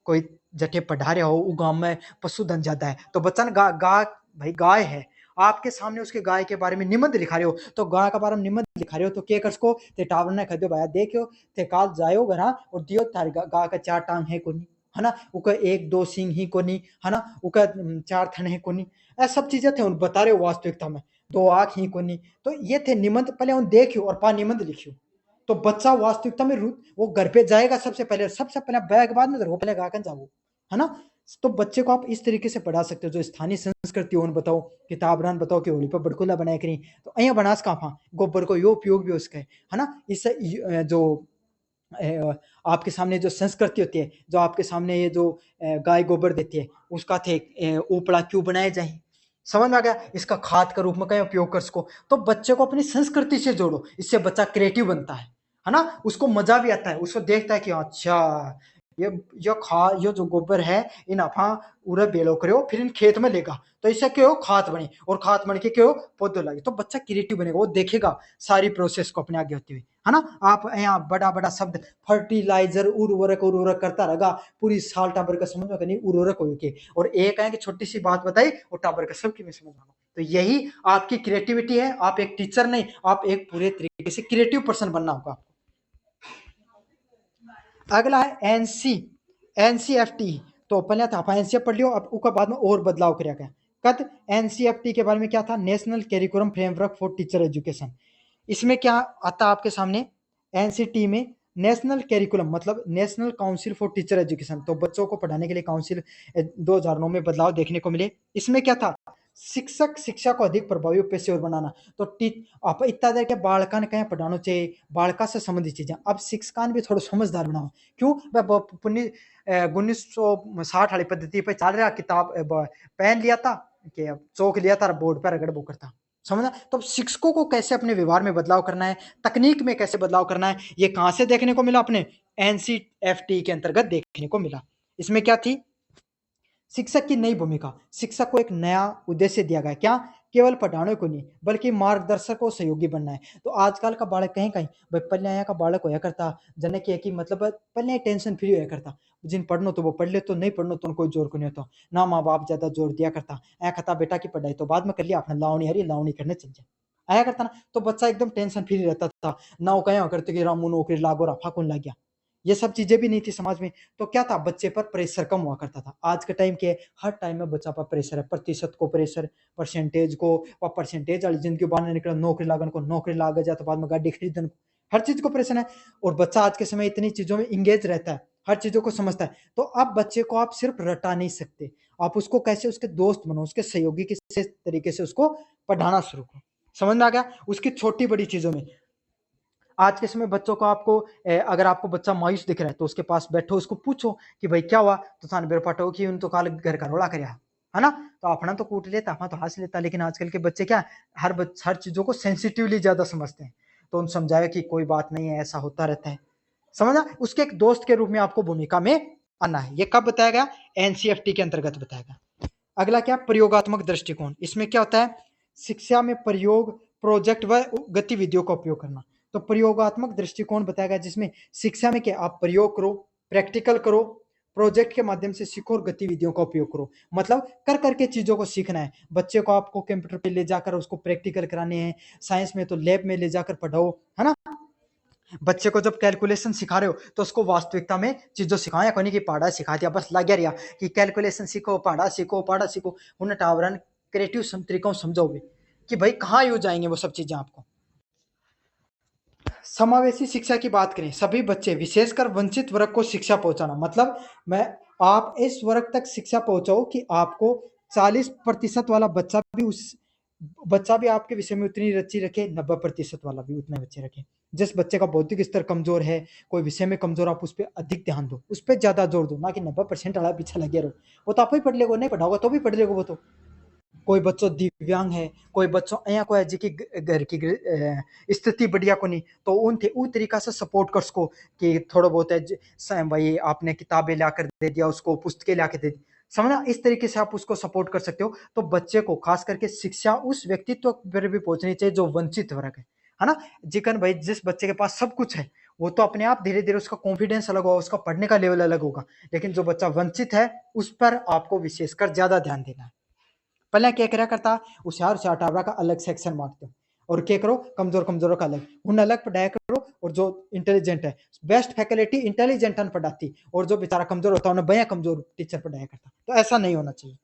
कोई जटे पढ़ा रहे हो वो गांव में पशुधन ज्यादा है, तो बच्चा ने भाई गाय है, आपके सामने उसके गाय के बारे में निबंध लिखा रहे हो, तो गाय के बारे में निबंध लिखा रहे हो, तो के कर को ते टावर ने कह दो भाई देखो ते काल जायो घरा और दियो थारी गा का चार टांग है कोनी, है ना, उका एक दो सिंह ही कोनी, है ना, उका चार थन है कोनी, ऐसा सब चीजें थे उन बता रहे हो वास्तविकता में, दो आंख ही कोनी। तो ये थे निबंध, पहले उन देखियो और पा निबंध लिखियो, तो बच्चा वास्तविकता में वो घर पे जाएगा सबसे पहले बैग बाद में वो पहले गाकर जाओ, है ना? तो बच्चे को आप इस तरीके से पढ़ा सकते हो, जो स्थानीय संस्कृति उन बताओ, किताब रान बताओ कि होली पर बड़कुला बनाया करी, तो अहिया बनास कहाँ गोबर को यो उपयोग भी उसका है ना? इससे जो आपके सामने जो संस्कृति होती है, जो आपके सामने ये जो गाय गोबर देती है उसका थे उपड़ा क्यों बनाया जाए, समझ में आ गया? इसका खाद का रूप में कहीं उपयोग कर सको, तो बच्चे को अपनी संस्कृति से जोड़ो, इससे बच्चा क्रिएटिव बनता है ना? उसको मजा भी आता है, उसको देखता है कि अच्छा ये ये जो गोबर है इन अफा उरे बेलो करो फिर इन खेत में लेगा, तो इससे क्या हो खाद बने, और खाद बन के क्या हो पौधे लगे, तो बच्चा क्रिएटिव बनेगा, वो देखेगा सारी प्रोसेस को अपने आगे होती हुई, है ना? आप यहाँ बड़ा बड़ा शब्द फर्टिलाइजर उर्वरक उर्वरक करता रहेगा, पूरी साल टाबर का समझ में नहीं उर्वरक हो के, और एक है कि छोटी सी बात बताई और टाबर का सबकी में समझ में, तो यही आपकी क्रिएटिविटी है। आप एक टीचर नहीं, आप एक पूरे तरीके से क्रिएटिव पर्सन बनना होगा। अगला है एनसी एनसीएफटी, तो पहले था एनसीएफ पढ़ लियो, अब उसका बाद में और बदलाव किया गया। कद एनसीएफटी के बारे में क्या था, national curriculum framework for teacher education. इसमें क्या आता आपके सामने, एनसीटी में नेशनल कैरिकुलम मतलब national council for teacher education, तो बच्चों को पढ़ाने के लिए काउंसिल 2009 में बदलाव देखने को मिले। इसमें क्या था, शिक्षक शिक्षा को अधिक प्रभावी और पेशेवर बनाना, तो आप इतना देर के बालकान कहीं पढ़ाना चाहिए, बालका से संबंधित चीजें, अब शिक्षकान भी थोड़ा समझदार बनाओ। क्यों? 1960 वाली पद्धति पे चल रहा, किताब पेन लिया था कि चौक लिया था बोर्ड पर रगड़ बोकर था, समझना? तो शिक्षकों को कैसे अपने व्यवहार में बदलाव करना है, तकनीक में कैसे बदलाव करना है, ये कहां से देखने को मिला, अपने एनसीएफटी के अंतर्गत देखने को मिला। इसमें क्या थी, शिक्षक की नई भूमिका, शिक्षक को एक नया उद्देश्य दिया गया, क्या केवल पढ़ाने को नहीं बल्कि मार्गदर्शक और सहयोगी बनना है। तो आजकल का बालक कहीं कहीं भाई पहले यहाँ का बालक होया करता जने के कि मतलब पहले टेंशन फ्री होया करता, जिन पढ़नो तो वो पढ़ ले तो नहीं पढ़नो तो कोई जोर को नहीं होता ना, माँ बाप ज्यादा जोर दिया करता, ऐ कहता बेटा की पढ़ाई तो बाद में कर लिया, अपना लावणी हरी लावणी करने चल जाए आया करता ना, तो बच्चा एकदम टेंशन फ्री रहता था ना, वो कहीं करते कि रामू नौकरी लागो रफा कौन लग गया, ये सब चीजें भी नहीं थी समाज में। तो क्या था, बच्चे पर प्रेशर कम हुआ करता था। आज के टाइम के हर टाइम में बच्चा पर प्रेशर है, प्रतिशत को प्रेशर, परसेंटेज को, और परसेंटेज वाली जिंदगी बाहर निकला नौकरी लागन को, नौकरी लाग जाए तो बाद में गाड़ी खरीदन को, हर चीज को प्रेशर है। और बच्चा आज के समय इतनी चीजों में इंगेज रहता है, हर चीजों को समझता है। तो अब बच्चे को आप सिर्फ रटा नहीं सकते, आप उसको कैसे उसके दोस्त बनो, उसके सहयोगी किस तरीके से उसको पढ़ाना शुरू करो। समझ में आ गया, उसकी छोटी बड़ी चीजों में। आज के समय बच्चों को आपको अगर आपको बच्चा मायूस दिख रहा है तो उसके पास बैठो, उसको पूछो कि भाई क्या हुआ, तो थाने बेर पटो कि उन तो काल घर का रोला करया है ना, तो अपना तो कूट लेता, अपना तो हंस लेता। लेकिन आजकल के बच्चे क्या, हर चीजों को सेंसिटिवली ज्यादा समझते हैं। तो उन समझाया कि कोई बात नहीं है, ऐसा होता रहता है, समझना, उसके एक दोस्त के रूप में आपको भूमिका में आना है। ये कब बताया गया, एनसीएफटी के अंतर्गत बताया गया। अगला क्या, प्रयोगात्मक दृष्टिकोण। इसमें क्या होता है, शिक्षा में प्रयोग, प्रोजेक्ट व गतिविधियों का उपयोग करना। तो प्रयोगात्मक दृष्टिकोण बताया गया जिसमें शिक्षा में क्या, आप प्रयोग करो, प्रैक्टिकल करो, प्रोजेक्ट के माध्यम से सीखो और गतिविधियों का उपयोग करो। मतलब कर करके चीजों को सीखना है। बच्चे को आपको कंप्यूटर पे ले जाकर उसको प्रैक्टिकल कराने हैं, साइंस में तो लैब में ले जाकर पढ़ाओ, है ना। बच्चे को जब कैलकुलेशन सिखा रहे हो तो उसको वास्तविकता में चीजों सिखाया, कोई नहीं कि पढ़ा सिखा दिया बस लग गया कि कैलकुलेशन सीखो, पढ़ा सीखो, पढ़ा सीखो। उन्हें टावरन क्रिएटिव तरीकों समझाओगे कि भाई कहाँ यूज आएंगे वो सब चीजें आपको। समावेशी शिक्षा की बात करें, सभी बच्चे विशेषकर वंचित वर्ग को शिक्षा पहुंचाना, मतलब मैं आप इस वर्ग तक शिक्षा पहुंचाओ कि आपको 40% वाला बच्चा भी आपके विषय में उतनी रुचि रखे, 90% वाला भी उतने बच्चे रखे। जिस बच्चे का बौद्धिक स्तर कमजोर है, कोई विषय में कमजोर, आप उस पर अधिक ध्यान दो, उस पर ज्यादा जोर दो, ना कि 90% वाला पीछे लगे रहो। वो तो आप ही पढ़ लेगा, नहीं पढ़ाओगे तो भी पढ़ लेगा वो तो। कोई बच्चों दिव्यांग है, कोई बच्चों अया को है जी की घर की स्थिति बढ़िया को नहीं, तो उन थे उ तरीका से सपोर्ट कर सको कि थोड़ा बहुत है भाई आपने किताबें लाकर दे दिया, उसको पुस्तकें ला के दे दी, समझना, इस तरीके से आप उसको सपोर्ट कर सकते हो। तो बच्चे को खास करके शिक्षा उस व्यक्तित्व पर भी पहुंचनी चाहिए जो वंचित वर्ग है ना। जिकन भाई जिस बच्चे के पास सब कुछ है वो तो अपने आप धीरे धीरे उसका कॉन्फिडेंस अलग होगा, उसका पढ़ने का लेवल अलग होगा। लेकिन जो बच्चा वंचित है उस पर आपको विशेषकर ज्यादा ध्यान देना है। पहले क्या करा करता, होशियार होशियार टाबरा का अलग सेक्शन मारते हो, और क्या करो, कमजोर कमजोरों का अलग, उन्हें अलग पढ़ाया करो। और जो इंटेलिजेंट है, बेस्ट फैकल्टी इंटेलिजेंट पढ़ाती, और जो बेचारा कमजोर होता है उन्हें भैया कमजोर टीचर पढ़ाया करता। तो ऐसा नहीं होना चाहिए।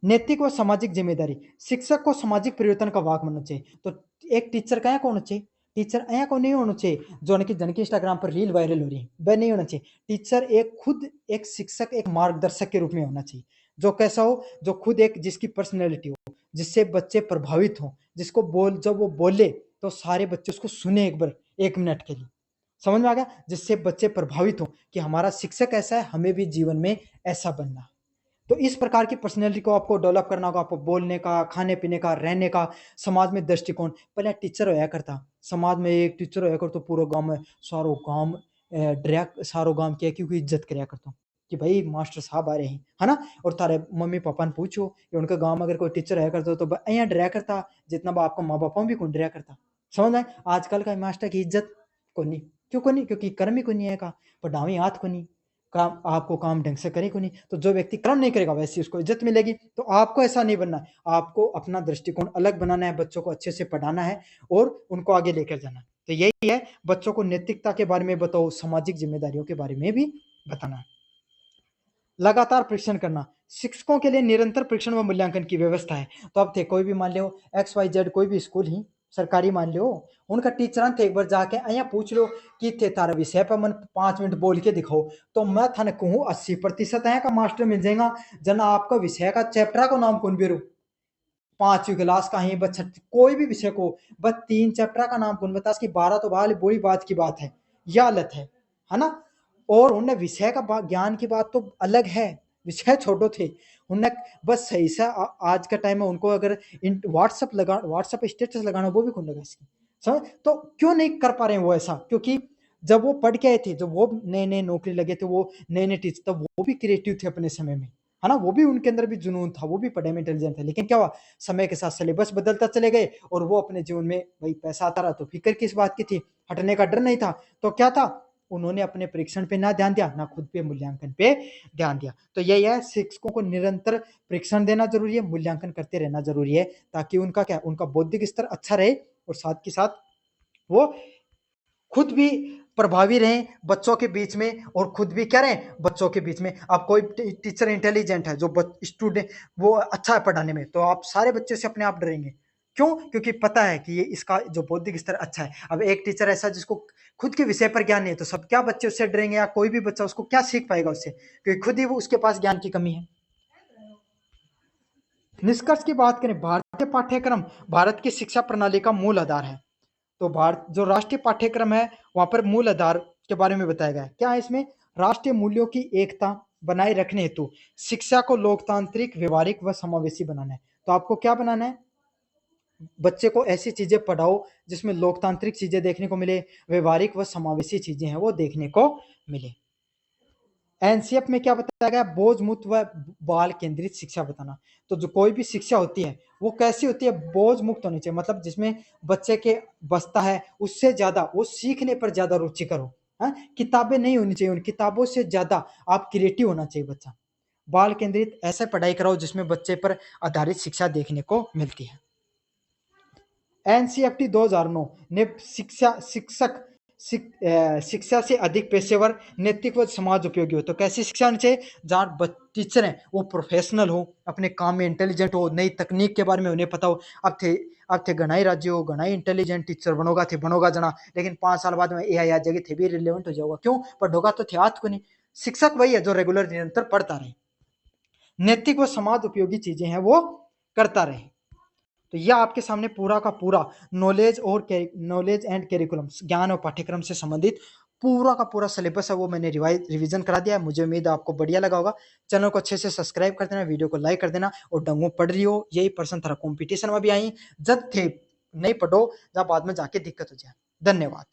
नैतिक व सामाजिक जिम्मेदारी, शिक्षक को सामाजिक परिवर्तन का वाहक बनना चाहिए। तो एक टीचर का होना चाहिए, टीचर ऐसा को नहीं होना चाहिए जो जनकी इंस्टाग्राम पर रील वायरल हो रही है, वह नहीं होना चाहिए। टीचर एक खुद एक शिक्षक, एक मार्गदर्शक के रूप में होना चाहिए। जो कैसा हो, जो खुद एक जिसकी पर्सनैलिटी हो, जिससे बच्चे प्रभावित हो, जिसको जब वो बोले तो सारे बच्चे उसको सुने एक बार, 1 मिनट के लिए, समझ में आ गया, जिससे बच्चे प्रभावित हो कि हमारा शिक्षक ऐसा है, हमें भी जीवन में ऐसा बनना है। तो इस प्रकार की पर्सनैलिटी को आपको डेवलप करना होगा, आपको बोलने का, खाने पीने का, रहने का, समाज में दृष्टिकोण। पहले टीचर होया करता, समाज में एक टीचर होया कर तो पूरा गांव में सारो गांव क्या क्योंकि इज्जत कराया करता कि भाई मास्टर साहब आ रहे हैं, है ना। और तारे मम्मी पापा ने पूछो कि उनके गांव में अगर कोई टीचर रहा करता तो अं डराया करता जितना आपका माँ बापा भी कौन डराया करता। समझ आए, आजकल का मास्टर की इज्जत को नहीं, क्यों को नहीं, क्योंकि कर्म ही को नहीं है का, पढ़ावी हाथ को नहीं, काम आपको काम ढंग से करे को नहीं। तो जो व्यक्ति कर्म नहीं करेगा वैसे उसको इज्जत मिलेगी। तो आपको ऐसा नहीं बनना है, आपको अपना दृष्टिकोण अलग बनाना है, बच्चों को अच्छे से पढ़ाना है और उनको आगे लेकर जाना है। तो यही है, बच्चों को नैतिकता के बारे में बताओ, सामाजिक जिम्मेदारियों के बारे में भी बताना है। लगातार परीक्षण करना, शिक्षकों के लिए निरंतर परीक्षण व मूल्यांकन की व्यवस्था है। तो अब थे कोई भी मान लो XYZ कोई भी स्कूल ही सरकारी मान लो, उनका टीचर थे एक बार जाके अया पूछ लो कि थे तारा विषय पर मन 5 मिनट बोल के दिखाओ, तो मैं थाने कहूँ 80% अया का मास्टर मिल जाएगा जना आपका विषय का चैप्टर का नाम कौन बेरो, 5वीं क्लास का ही बच्चा कोई भी विषय को बस 3 चैप्टर का नाम कौन बता, 12 तो बाल बड़ी बात की बात है, यह अलग है ना। और उनने विषय का ज्ञान की बात तो अलग है, विषय छोटो थे उनने, बस सही से आज का टाइम में उनको अगर व्हाट्सएप स्टेटस लगाना वो भी कौन लगा इसकी, समझ। तो क्यों नहीं कर पा रहे हैं वो ऐसा, क्योंकि जब वो पढ़ के आए थे, जब वो नए नए नौकरी लगे थे, वो नए नए टीचर, तब वो भी क्रिएटिव थे अपने समय में, है ना, वो भी उनके अंदर भी जुनून था, वो भी पढ़ने में इंटेलिजेंट थे, लेकिन क्या हुआ, समय के साथ सिलेबस बदलता चले गए और वो अपने जीवन में भाई पैसा आता रहा तो फिक्र किस बात की थी, हटने का डर नहीं था। तो क्या था, उन्होंने अपने परीक्षण पे ना ध्यान दिया, ना खुद पे मूल्यांकन पे ध्यान दिया। तो यही है, शिक्षकों को निरंतर परीक्षण देना जरूरी है, मूल्यांकन करते रहना जरूरी है, ताकि उनका क्या, उनका बौद्धिक स्तर अच्छा रहे और साथ के साथ वो खुद भी प्रभावी रहें बच्चों के बीच में, और खुद भी क्या रहें बच्चों के बीच में। अब कोई टीचर इंटेलिजेंट है, जो स्टूडेंट वो अच्छा है पढ़ाने में, तो आप सारे बच्चों से अपने आप डरेंगे। क्यों? क्योंकि पता है कि ये इसका जो बौद्धिक स्तर अच्छा है। अब एक टीचर ऐसा जिसको खुद के विषय पर ज्ञान नहीं है, तो सब क्या बच्चे उससे डरेंगे, या कोई भी बच्चा उसको क्या सीख पाएगा उससे, क्योंकि खुद ही वो उसके पास ज्ञान की कमी है। निष्कर्ष की बात करें, भारतीय पाठ्यक्रम भारत की शिक्षा प्रणाली का मूल आधार है। तो भारत जो राष्ट्रीय पाठ्यक्रम है, वहां पर मूल आधार के बारे में बताया गया है। क्या है इसमें, राष्ट्रीय मूल्यों की एकता बनाए रखने हेतु शिक्षा को लोकतांत्रिक, व्यवहारिक व समावेशी बनाना है। तो आपको क्या बनाना है, बच्चे को ऐसी चीजें पढ़ाओ जिसमें लोकतांत्रिक चीजें देखने को मिले, व्यवहारिक व समावेशी चीजें हैं वो देखने को मिले। एनसीएफ में क्या बताया गया, बोझ मुक्त व बाल केंद्रित शिक्षा बताना। तो जो कोई भी शिक्षा होती है वो कैसी होती है, बोझ मुक्त होनी चाहिए, मतलब जिसमें बच्चे के बसता है उससे ज्यादा वो सीखने पर ज्यादा रुचि करो। हाँ, किताबें नहीं होनी चाहिए, उन किताबों से ज्यादा आप क्रिएटिव होना चाहिए बच्चा। बाल केंद्रित ऐसे पढ़ाई कराओ जिसमें बच्चे पर आधारित शिक्षा देखने को मिलती है। एनसीएफटी 2009 ने शिक्षा से अधिक पेशेवर, नैतिक व समाज उपयोगी हो। तो कैसी शिक्षा होनी चाहिए, जहाँ टीचर हैं वो प्रोफेशनल हो, अपने काम में इंटेलिजेंट हो, नई तकनीक के बारे में उन्हें पता हो। अब थे घनाई राज्य हो, घनाई इंटेलिजेंट टीचर बनोगा जना, लेकिन 5 साल बाद में एआई आ जाएगी, थे भी रिलेवेंट हो जाओगा। क्यों? पढ़ोगा तो थे हाथ को नहीं। शिक्षक वही है जो रेगुलर निरंतर पढ़ता रहे, नैतिक व समाज उपयोगी चीजें हैं वो करता रहे। तो यह आपके सामने पूरा का पूरा नॉलेज एंड कैरिकुलम, ज्ञान और पाठ्यक्रम से संबंधित पूरा का पूरा सिलेबस है वो मैंने रिवीजन करा दिया है। मुझे उम्मीद है आपको बढ़िया लगा होगा। चैनल को अच्छे से सब्सक्राइब कर देना, वीडियो को लाइक कर देना, और डंगू पढ़ रही हो, यही पर्सन तरह कॉम्पिटिशन में भी आई जब थे नहीं पढ़ो, जब बाद में जाके दिक्कत हो जाए। धन्यवाद।